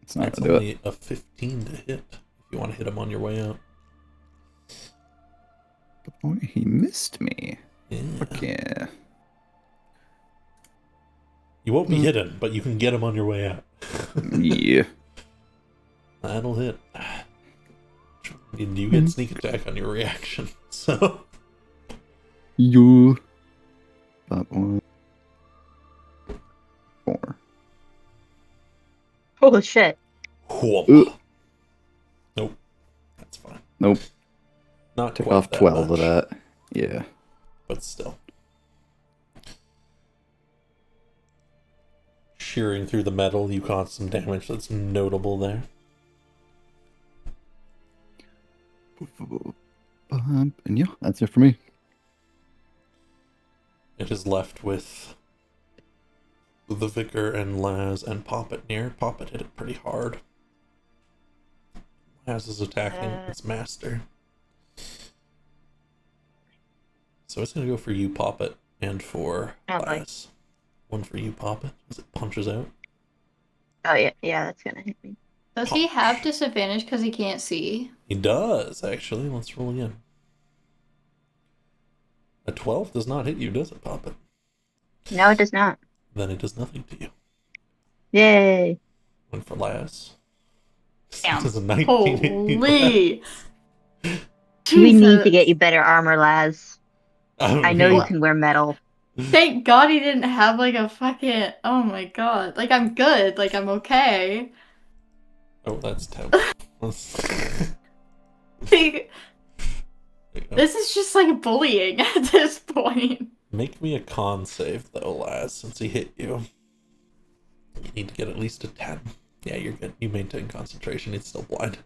Speaker 7: It's not
Speaker 1: That's
Speaker 7: gonna do
Speaker 1: only
Speaker 7: it.
Speaker 1: a 15 to hit if you want to hit him on your way out.
Speaker 7: Boy, he missed me.
Speaker 1: Yeah.
Speaker 7: Fuck yeah.
Speaker 1: You won't be hidden, but you can get him on your way out.
Speaker 7: Yeah.
Speaker 1: That'll hit. And you get sneak attack on your reaction, so...
Speaker 7: You. That one. 4.
Speaker 2: Holy shit.
Speaker 1: Whoop. Nope. That's fine.
Speaker 7: Nope.
Speaker 1: Not
Speaker 7: Took
Speaker 1: quite
Speaker 7: off
Speaker 1: that
Speaker 7: 12
Speaker 1: much,
Speaker 7: of that. Yeah.
Speaker 1: but still. Shearing through the metal, you caused some damage that's notable there.
Speaker 7: And yeah, that's it for me.
Speaker 1: It is left with the Vicar and Laz and Poppet near. Poppet hit it pretty hard. Laz is attacking its master. So it's going to go for you, Poppet, and for Laz. One for you, Poppet, as it punches out.
Speaker 2: Oh yeah, that's gonna hit me.
Speaker 3: Does he have disadvantage because he can't see?
Speaker 1: He does, actually. Let's roll again. A 12 does not hit you, does it, Poppet?
Speaker 2: No, it does not.
Speaker 1: Then it does nothing to you.
Speaker 2: Yay!
Speaker 1: One for Laz.
Speaker 3: Damn.
Speaker 1: Does a 19 hit you,
Speaker 3: Holy!
Speaker 2: We need to get you better armor, Laz. I know you can wear metal.
Speaker 3: Thank God he didn't have like a fucking. Oh my god! Like I'm good. Like I'm okay.
Speaker 1: Oh, that's terrible.
Speaker 3: Like, this is just like bullying at this point.
Speaker 1: Make me a con save, though, Laz, since he hit you. You need to get at least a 10. Yeah, you're good. You maintain concentration. It's still blind.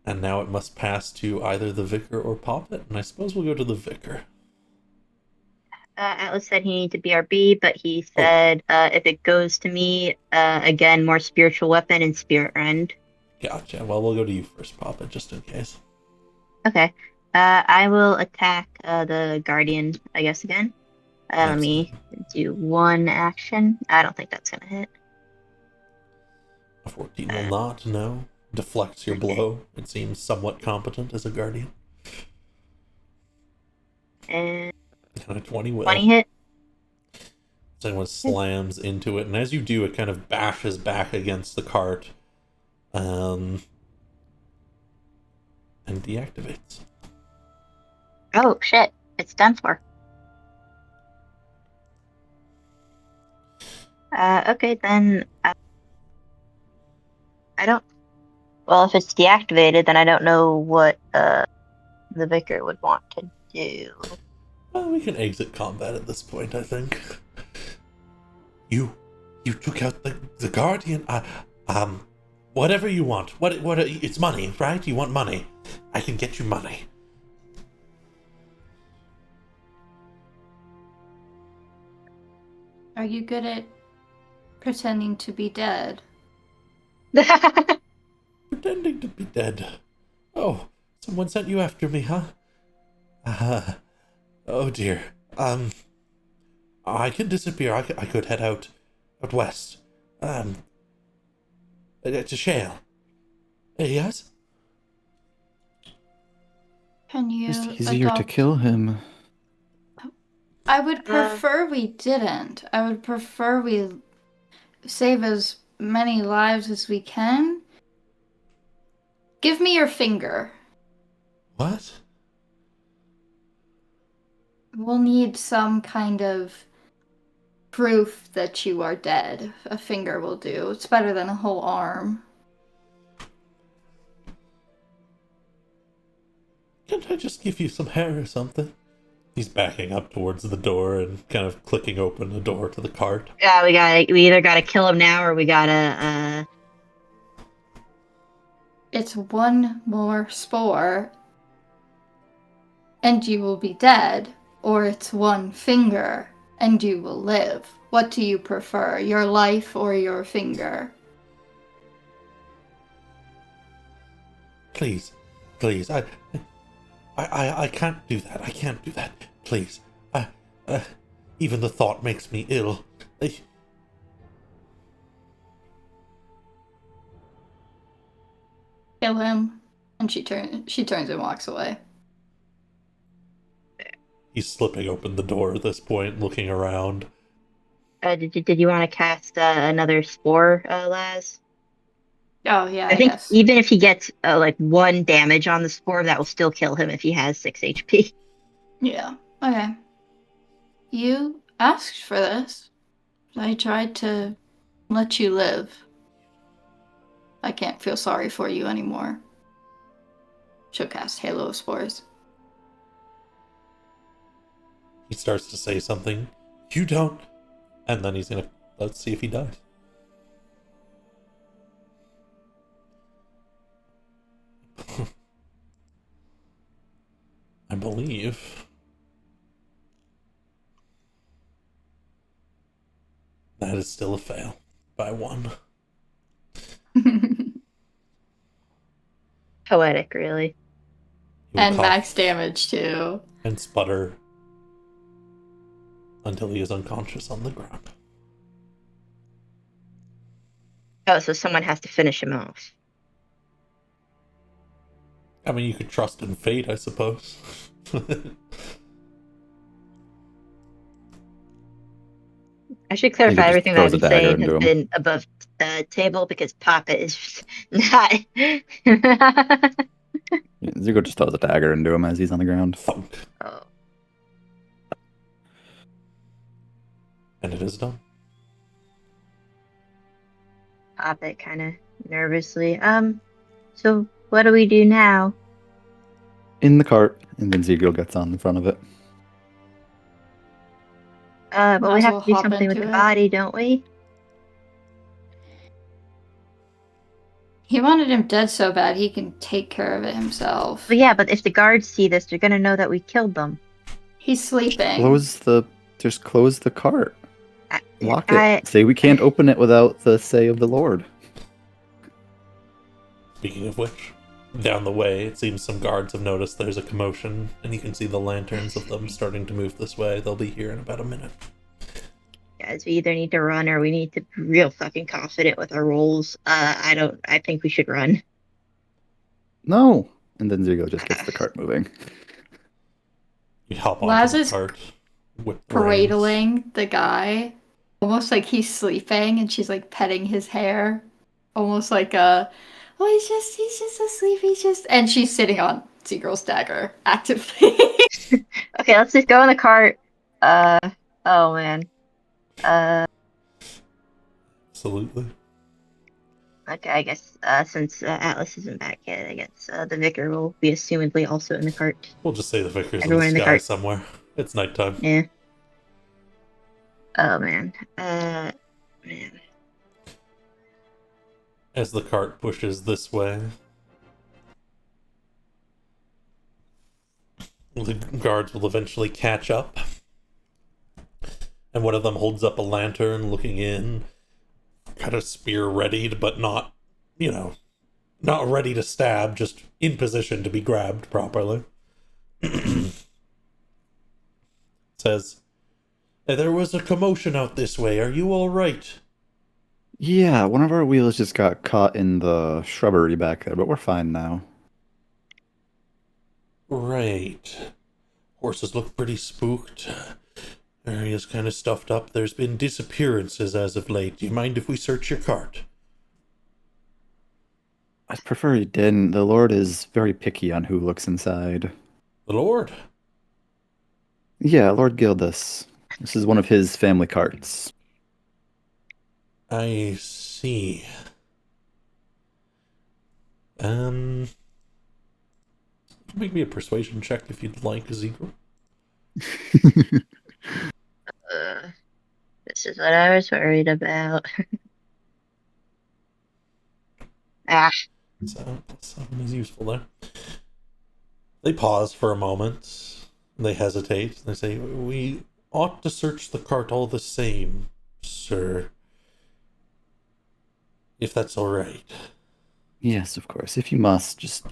Speaker 1: And now it must pass to either the Vicar or Poppet, and I suppose we'll go to the Vicar.
Speaker 2: Atlas said he needed to BRB, but he said if it goes to me, again, more spiritual weapon and spirit rend.
Speaker 1: Gotcha. Well, we'll go to you first, Poppet, just in case.
Speaker 2: Okay. I will attack the Guardian, I guess, again. Let me do one action. I don't think that's gonna hit.
Speaker 1: A 14 will not, no. Deflects your blow. It seems somewhat competent as a guardian.
Speaker 2: And
Speaker 1: And a 20 will.
Speaker 2: 20 hit.
Speaker 1: Someone slams into it, and as you do, it kind of bashes back against the cart. And deactivates.
Speaker 2: Oh, shit. It's done for. Okay, then I don't... Well, if it's deactivated, then I don't know what the vicar would want to do.
Speaker 1: Well, we can exit combat at this point, I think. You took out the guardian. Whatever you want. What? It's money, right? You want money? I can get you money.
Speaker 3: Are you good at pretending to be dead?
Speaker 1: Pretending to be dead. Oh, someone sent you after me, huh? Oh dear. I can disappear. I could head out west. To Shale. Yes?
Speaker 3: Can you
Speaker 7: It's easier to
Speaker 3: adopt...
Speaker 7: kill him.
Speaker 3: I would prefer we didn't. I would prefer we save as many lives as we can. Give me your finger.
Speaker 1: What?
Speaker 3: We'll need some kind of proof that you are dead. A finger will do. It's better than a whole arm.
Speaker 1: Can't I just give you some hair or something? He's backing up towards the door and kind of clicking open the door to the cart.
Speaker 2: Yeah, we either gotta kill him now or we gotta
Speaker 3: It's one more spore and you will be dead, or it's one finger and you will live. What do you prefer, your life or your finger?
Speaker 1: Please, I can't do that. I can't do that. Please, even the thought makes me ill.
Speaker 3: Kill him. And she turns and walks away.
Speaker 1: He's slipping open the door at this point, looking around.
Speaker 2: did you want to cast another spore, Laz?
Speaker 3: Oh yeah,
Speaker 2: I think
Speaker 3: guess.
Speaker 2: even if he gets like 1 damage on the spore, that will still kill him if he has 6 HP.
Speaker 3: Yeah. Okay. You asked for this. I tried to let you live. I can't feel sorry for you anymore. She'll cast Halo of Spores.
Speaker 1: He starts to say something. You don't. And then he's gonna... Let's see if he dies. I believe... that is still a fail. By 1.
Speaker 2: Poetic, really.
Speaker 1: He will
Speaker 3: And
Speaker 1: cough
Speaker 3: max damage too.
Speaker 1: and sputter until he is unconscious on the ground.
Speaker 2: Oh, so someone has to finish him off.
Speaker 1: I mean, you could trust in fate, I suppose.
Speaker 2: I should clarify
Speaker 7: just
Speaker 2: everything that I've
Speaker 7: throws
Speaker 2: been
Speaker 7: a dagger
Speaker 2: saying has
Speaker 7: into him.
Speaker 2: been above the table because Papa is just not.
Speaker 7: Yeah, Zigo just throws a dagger into him as he's on the ground.
Speaker 1: Thunk.
Speaker 2: Oh.
Speaker 1: And it is done.
Speaker 2: Papa kind of nervously. So what do we do now?
Speaker 7: In the cart, and then Zigo gets on the front of it.
Speaker 2: But
Speaker 3: Might
Speaker 2: we
Speaker 3: as
Speaker 2: have
Speaker 3: well
Speaker 2: to do
Speaker 3: hop
Speaker 2: something with
Speaker 3: into
Speaker 2: the
Speaker 3: it.
Speaker 2: body, don't we?
Speaker 3: He wanted him dead so bad he can take care of it himself.
Speaker 2: Well, yeah, but if the guards see this, they're gonna know that we killed them.
Speaker 3: He's sleeping.
Speaker 7: Just close the cart. Lock it.
Speaker 2: I-
Speaker 7: Say we can't open it without the say of the Lord.
Speaker 1: Speaking of which, down the way, it seems some guards have noticed there's a commotion, and you can see the lanterns of them starting to move this way. They'll be here in about a minute.
Speaker 2: Guys, we either need to run or we need to be real fucking confident with our rolls. I think we should run.
Speaker 7: No. And then Zigo just gets the cart moving.
Speaker 1: You hop
Speaker 3: Laz
Speaker 1: onto the
Speaker 3: is
Speaker 1: cart, whip the reins.
Speaker 3: cradling the guy, almost like he's sleeping, and she's like petting his hair, almost like oh, he's just asleep, and she's sitting on Seagirl's dagger actively.
Speaker 2: Okay, let's just go in the cart. Oh man.
Speaker 1: Absolutely.
Speaker 2: Okay, I guess since Atlas isn't back yet, I guess the vicar will be assumedly also in the cart.
Speaker 1: We'll just say the vicar's
Speaker 2: Everyone
Speaker 1: in
Speaker 2: in
Speaker 1: the
Speaker 2: the
Speaker 1: sky
Speaker 2: cart.
Speaker 1: somewhere. It's nighttime.
Speaker 2: Yeah. Oh man. Man.
Speaker 1: As the cart pushes this way, the guards will eventually catch up. And one of them holds up a lantern looking in, kind of spear readied, but not, not ready to stab, just in position to be grabbed properly. Says, "Hey, there was a commotion out this way. Are you all right?"
Speaker 7: Yeah, one of our wheels just got caught in the shrubbery back there, but we're fine now.
Speaker 1: Right. Horses look pretty spooked. Area's kind of stuffed up. There's been disappearances as of late. Do you mind if we search your cart?
Speaker 7: I'd prefer you didn't. The Lord is very picky on who looks inside.
Speaker 1: The Lord?
Speaker 7: Yeah, Lord Gildas. This is one of his family carts.
Speaker 1: I see. Make me a persuasion check if you'd like, Ezekiel.
Speaker 2: This is what I was worried about. Ah.
Speaker 1: So, +7 is useful there. They pause for a moment. They hesitate. They say, "We ought to search the cart all the same, sir. If that's all right."
Speaker 7: Yes, of course. If you must, just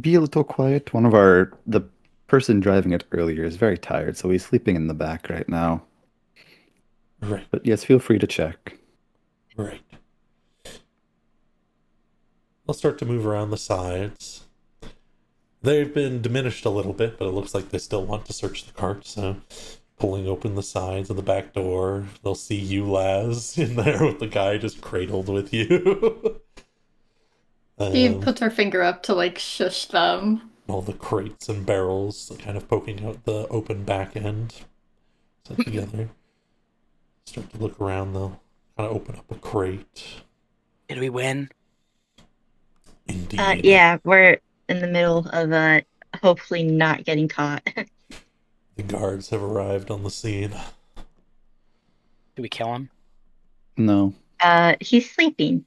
Speaker 7: be a little quiet. The person driving it earlier is very tired, so he's sleeping in the back right now.
Speaker 1: Right.
Speaker 7: But yes, feel free to check.
Speaker 1: Right. They'll start to move around the sides. They've been diminished a little bit, but it looks like they still want to search the cart, so pulling open the sides of the back door, they'll see you, Laz, in there with the guy just cradled with you.
Speaker 3: She puts her finger up to like shush them.
Speaker 1: All the crates and barrels kind of poking out the open back end. Set together. Start to look around, they'll kind of open up a crate.
Speaker 5: Did we win?
Speaker 1: Indeed.
Speaker 2: Yeah, we're in the middle of hopefully not getting caught.
Speaker 1: The guards have arrived on the scene.
Speaker 5: Did we kill him?
Speaker 7: No.
Speaker 2: He's sleeping.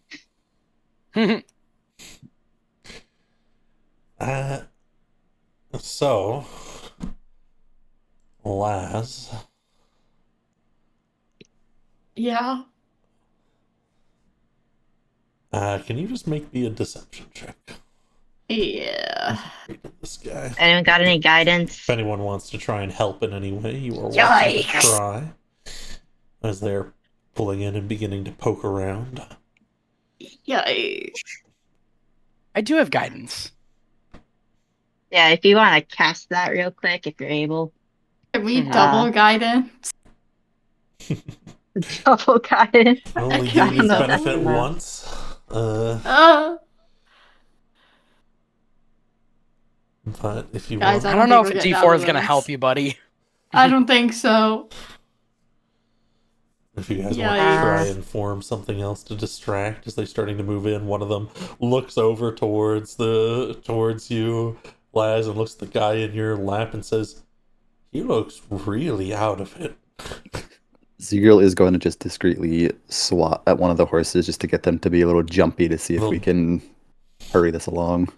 Speaker 1: So, Laz.
Speaker 3: Yeah.
Speaker 1: Can you just make me a deception check?
Speaker 3: Yeah.
Speaker 1: This guy.
Speaker 2: Anyone got any guidance?
Speaker 1: If anyone wants to try and help in any way, you are welcome to
Speaker 3: Yikes.
Speaker 1: try. As they're pulling in and beginning to poke around.
Speaker 3: Yikes.
Speaker 5: I do have guidance.
Speaker 2: Yeah, if you want to cast that real quick, if you're able.
Speaker 3: Can we double guidance?
Speaker 2: Double guidance.
Speaker 1: Only
Speaker 3: I
Speaker 1: give its
Speaker 3: know.
Speaker 1: benefit once. But if you
Speaker 3: Guys,
Speaker 1: want,
Speaker 5: I don't know if
Speaker 3: think
Speaker 5: a
Speaker 3: we're getting
Speaker 5: D4
Speaker 3: out
Speaker 5: is
Speaker 3: of
Speaker 5: gonna
Speaker 3: this.
Speaker 5: help you, buddy.
Speaker 3: I don't think so.
Speaker 1: if you guys want to
Speaker 3: Yikes.
Speaker 1: try and form something else to distract as they're starting to move in, one of them looks over towards you, Laz, and looks at the guy in your lap and says, "He looks really out of it."
Speaker 7: Z-Girl is going to just discreetly swat at one of the horses just to get them to be a little jumpy to see if we can hurry this along.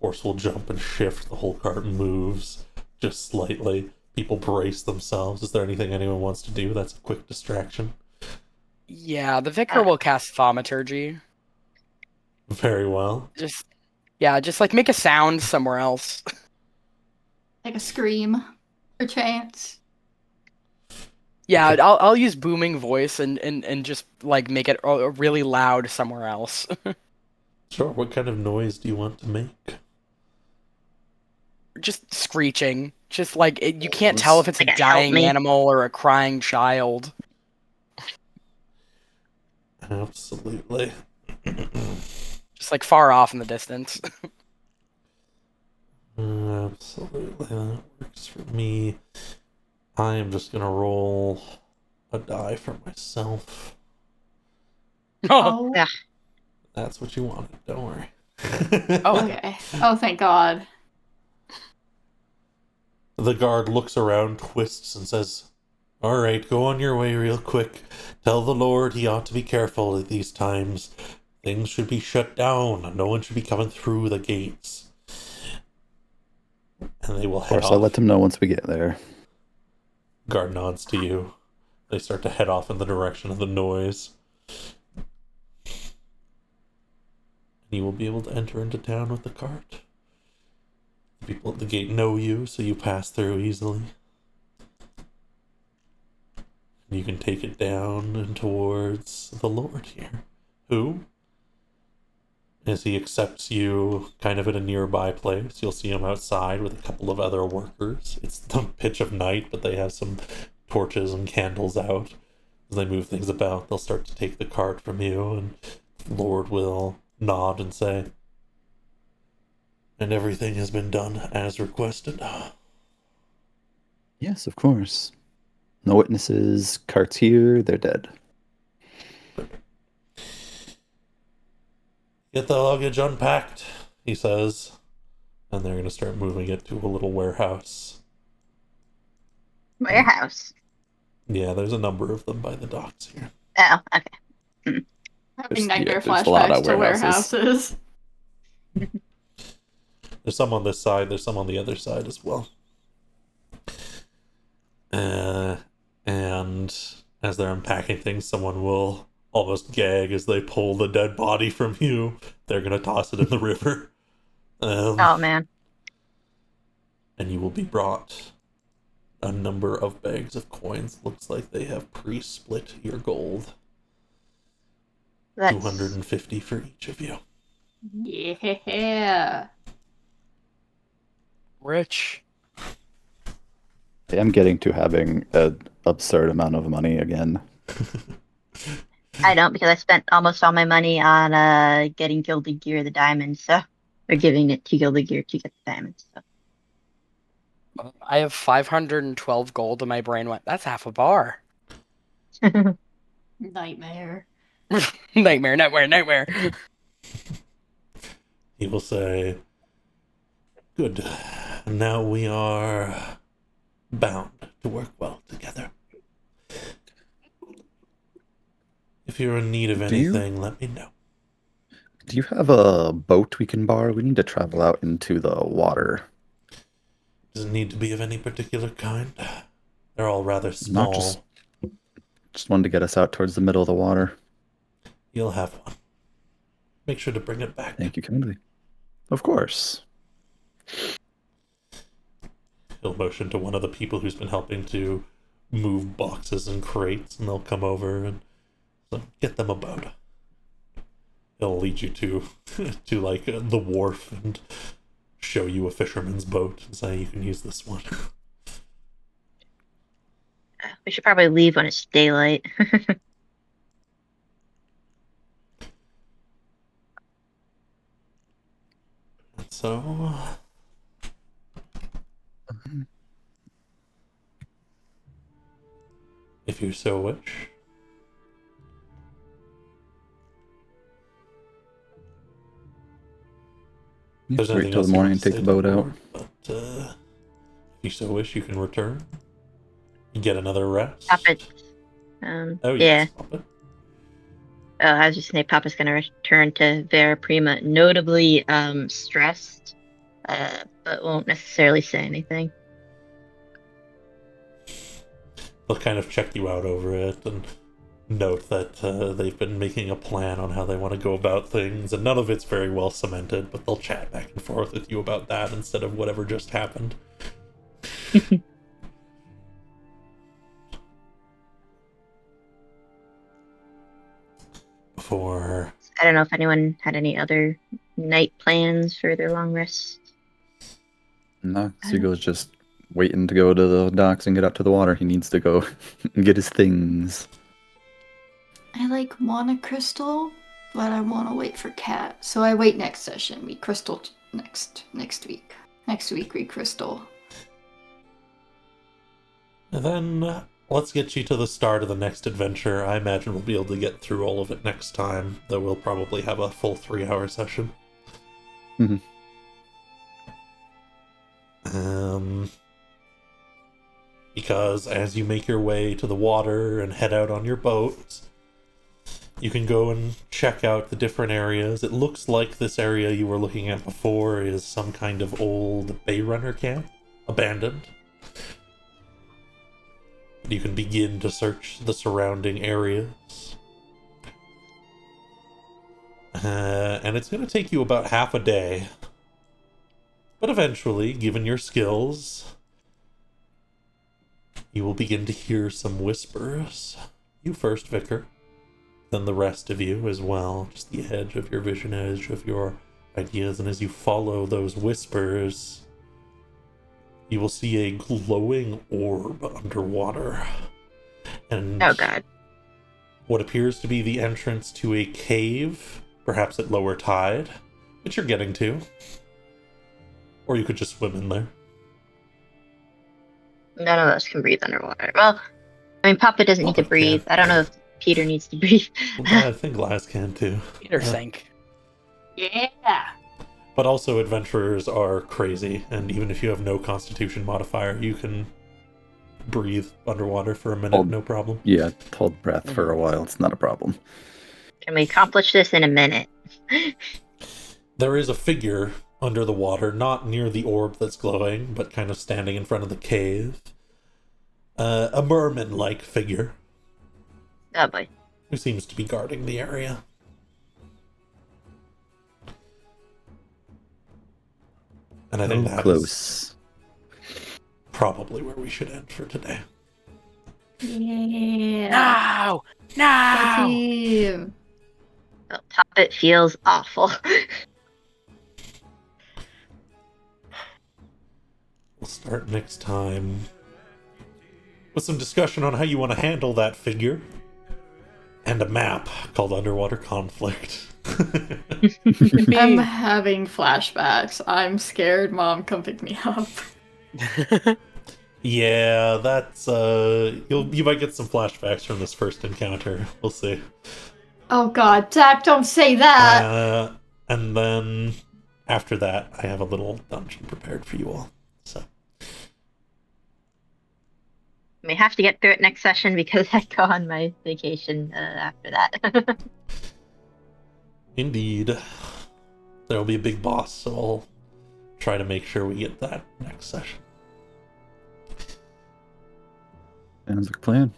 Speaker 1: Horse will jump and shift. The whole cart moves just slightly. People brace themselves. Is there anything anyone wants to do? That's a quick distraction.
Speaker 5: Yeah, the vicar will cast thaumaturgy.
Speaker 1: Very well.
Speaker 5: Just like make a sound somewhere else.
Speaker 3: Like a scream. For chance.
Speaker 5: Yeah,
Speaker 1: Okay.
Speaker 5: I'll use booming voice and just like make it really loud somewhere else.
Speaker 1: Sure, what kind of noise do you want to make?
Speaker 5: Just screeching. Just like you can't tell if it's a
Speaker 2: Like a help
Speaker 5: dying
Speaker 2: me.
Speaker 5: animal or a crying child.
Speaker 1: Absolutely.
Speaker 5: Just like far off in the distance.
Speaker 1: Absolutely, that works for me. I am just gonna roll a die for myself.
Speaker 5: Oh,
Speaker 2: Yeah.
Speaker 1: That's what you wanted, don't worry.
Speaker 5: Oh.
Speaker 3: Okay. Oh, thank God.
Speaker 1: The guard looks around, twists, and says, "All right, go on your way real quick. Tell the Lord he ought to be careful at these times. Things should be shut down. No one should be coming through the gates." And they will
Speaker 7: Of
Speaker 1: head
Speaker 7: course, I'll
Speaker 1: off.
Speaker 7: let them know once we get there.
Speaker 1: Guard nods to you. They start to head off in the direction of the noise. And you will be able to enter into town with the cart. The people at the gate know you, so you pass through easily. You can take it down and towards the Lord here, who, as he accepts you kind of at a nearby place, you'll see him outside with a couple of other workers. It's the pitch of night, but they have some torches and candles out. As they move things about, they'll start to take the cart from you, and the Lord will nod and say, "And everything has been done as requested."
Speaker 7: Yes, of course. No witnesses. Cart's here. They're dead.
Speaker 1: "Get the luggage unpacked," he says, and they're going to start moving it to a little warehouse.
Speaker 2: Warehouse.
Speaker 1: Yeah, there's a number of them by the docks here.
Speaker 2: Oh, okay.
Speaker 3: Having nightmare
Speaker 7: there's a lot
Speaker 3: flashbacks
Speaker 7: of
Speaker 3: to
Speaker 7: warehouses.
Speaker 3: warehouses.
Speaker 1: There's some on this side, there's some on the other side as well. And as they're unpacking things, someone will almost gag as they pull the dead body from you. They're going to toss it in the river.
Speaker 2: Oh man.
Speaker 1: And you will be brought a number of bags of coins. Looks like they have pre-split your gold.
Speaker 2: That's
Speaker 1: 250 for each of you.
Speaker 3: Yeah.
Speaker 5: Rich.
Speaker 7: I am getting to having an absurd amount of money again.
Speaker 2: I don't, because I spent almost all my money on getting Gilded Gear the diamonds, so or giving it to Gilded Gear to get the diamonds. So.
Speaker 5: I have 512 gold, and my brain went, "That's half a bar."
Speaker 3: Nightmare.
Speaker 5: Nightmare.
Speaker 1: He will say, "Good. Now we are bound to work well together. If you're in need of
Speaker 7: Do you-
Speaker 1: anything, let me know."
Speaker 7: Do you have a boat we can borrow? We need to travel out into the water.
Speaker 1: Does it need to be of any particular kind? They're all rather small.
Speaker 7: Not just wanted to get us out towards the middle of the water.
Speaker 1: You'll have one. Make sure to bring it back.
Speaker 7: Thank you kindly. Of course.
Speaker 1: He'll motion to one of the people who's been helping to move boxes and crates, and they'll come over and get them a boat. He'll lead you to like the wharf and show you a fisherman's boat and say, "You can use this one."
Speaker 2: We should probably leave when it's daylight.
Speaker 1: So, if you so wish,
Speaker 7: Yeah,
Speaker 1: there's
Speaker 7: wait
Speaker 1: anything
Speaker 7: till
Speaker 1: else
Speaker 7: the
Speaker 1: you
Speaker 7: morning
Speaker 1: want
Speaker 7: and
Speaker 1: to
Speaker 7: take
Speaker 1: say
Speaker 7: the
Speaker 1: to
Speaker 7: boat out.
Speaker 1: Lord, but if you so wish, you can return. You get another rest.
Speaker 2: Puppet.
Speaker 1: Oh
Speaker 2: Yeah.
Speaker 1: yes, Puppet.
Speaker 2: Oh, I was just saying, Papa's gonna return to Vera Prima, notably stressed, but won't necessarily say anything.
Speaker 1: They'll kind of check you out over it and note that they've been making a plan on how they want to go about things, and none of it's very well cemented, but they'll chat back and forth with you about that instead of whatever just happened. before.
Speaker 2: I don't know if anyone had any other night plans for their long rest.
Speaker 7: No, Seagull's just waiting to go to the docks and get out to the water. He needs to go and get his things.
Speaker 3: I want a crystal, but I want to wait for Cat. So I wait next session. We crystal next week. Next week we crystal.
Speaker 1: And then let's get you to the start of the next adventure. I imagine we'll be able to get through all of it next time, though we'll probably have a full 3-hour session.
Speaker 7: Mhm.
Speaker 1: Because as you make your way to the water and head out on your boat, you can go and check out the different areas. It looks like this area you were looking at before is some kind of old Bayrunner camp, abandoned. You can begin to search the surrounding areas. And it's going to take you about half a day. But eventually, given your skills, you will begin to hear some whispers. You first, Vicar. Then the rest of you as well. Just the edge of your vision, edge of your ideas. And as you follow those whispers, you will see a glowing orb underwater. And
Speaker 2: Oh god.
Speaker 1: what appears to be the entrance to a cave, perhaps at lower tide, which you're getting to. Or you could just swim in there.
Speaker 2: None of us can breathe underwater. Well, I mean, Papa doesn't need to
Speaker 1: Papa
Speaker 2: breathe.
Speaker 1: can.
Speaker 2: I don't know if Peter needs to breathe.
Speaker 1: Well, I think Glass can too.
Speaker 5: Peter sank.
Speaker 3: Yeah.
Speaker 1: But also adventurers are crazy, and even if you have no constitution modifier, you can breathe underwater for a minute, no problem.
Speaker 7: Yeah, hold breath for a while. It's not a problem.
Speaker 2: Can we accomplish this in a minute?
Speaker 1: There is a figure under the water, not near the orb that's glowing, but kind of standing in front of the cave. A merman-like figure
Speaker 2: Oh boy.
Speaker 1: who seems to be guarding the area. And I think that is
Speaker 7: Close.
Speaker 1: probably where we should end for today.
Speaker 3: Yeah.
Speaker 5: No! No!
Speaker 3: Team.
Speaker 2: Oh, Puppet feels awful.
Speaker 1: We'll start next time with some discussion on how you want to handle that figure and a map called Underwater Conflict.
Speaker 3: I'm having flashbacks. I'm scared. Mom, come pick me up.
Speaker 1: Yeah, that's you might get some flashbacks from this first encounter. We'll see.
Speaker 3: Oh god, Zach, don't say that!
Speaker 1: And then after that, I have a little dungeon prepared for you all. So
Speaker 2: We have to get through it next session because I go on my vacation after that.
Speaker 1: indeed, there'll be a big boss, so I'll try to make sure we get that next session.
Speaker 7: Sounds like a plan.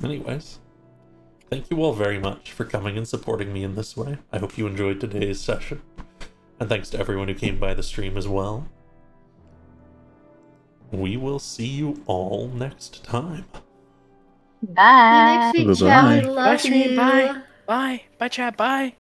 Speaker 1: Anyways, thank you all very much for coming and supporting me in this way. I hope you enjoyed today's session. And thanks to everyone who came by the stream as well. We will see you all next time.
Speaker 2: Bye.
Speaker 3: Next week,
Speaker 7: Bye-bye.
Speaker 3: Chad. I
Speaker 5: Bye,
Speaker 3: love
Speaker 5: stream.
Speaker 3: you.
Speaker 5: Bye. Bye. Bye, chat. Bye.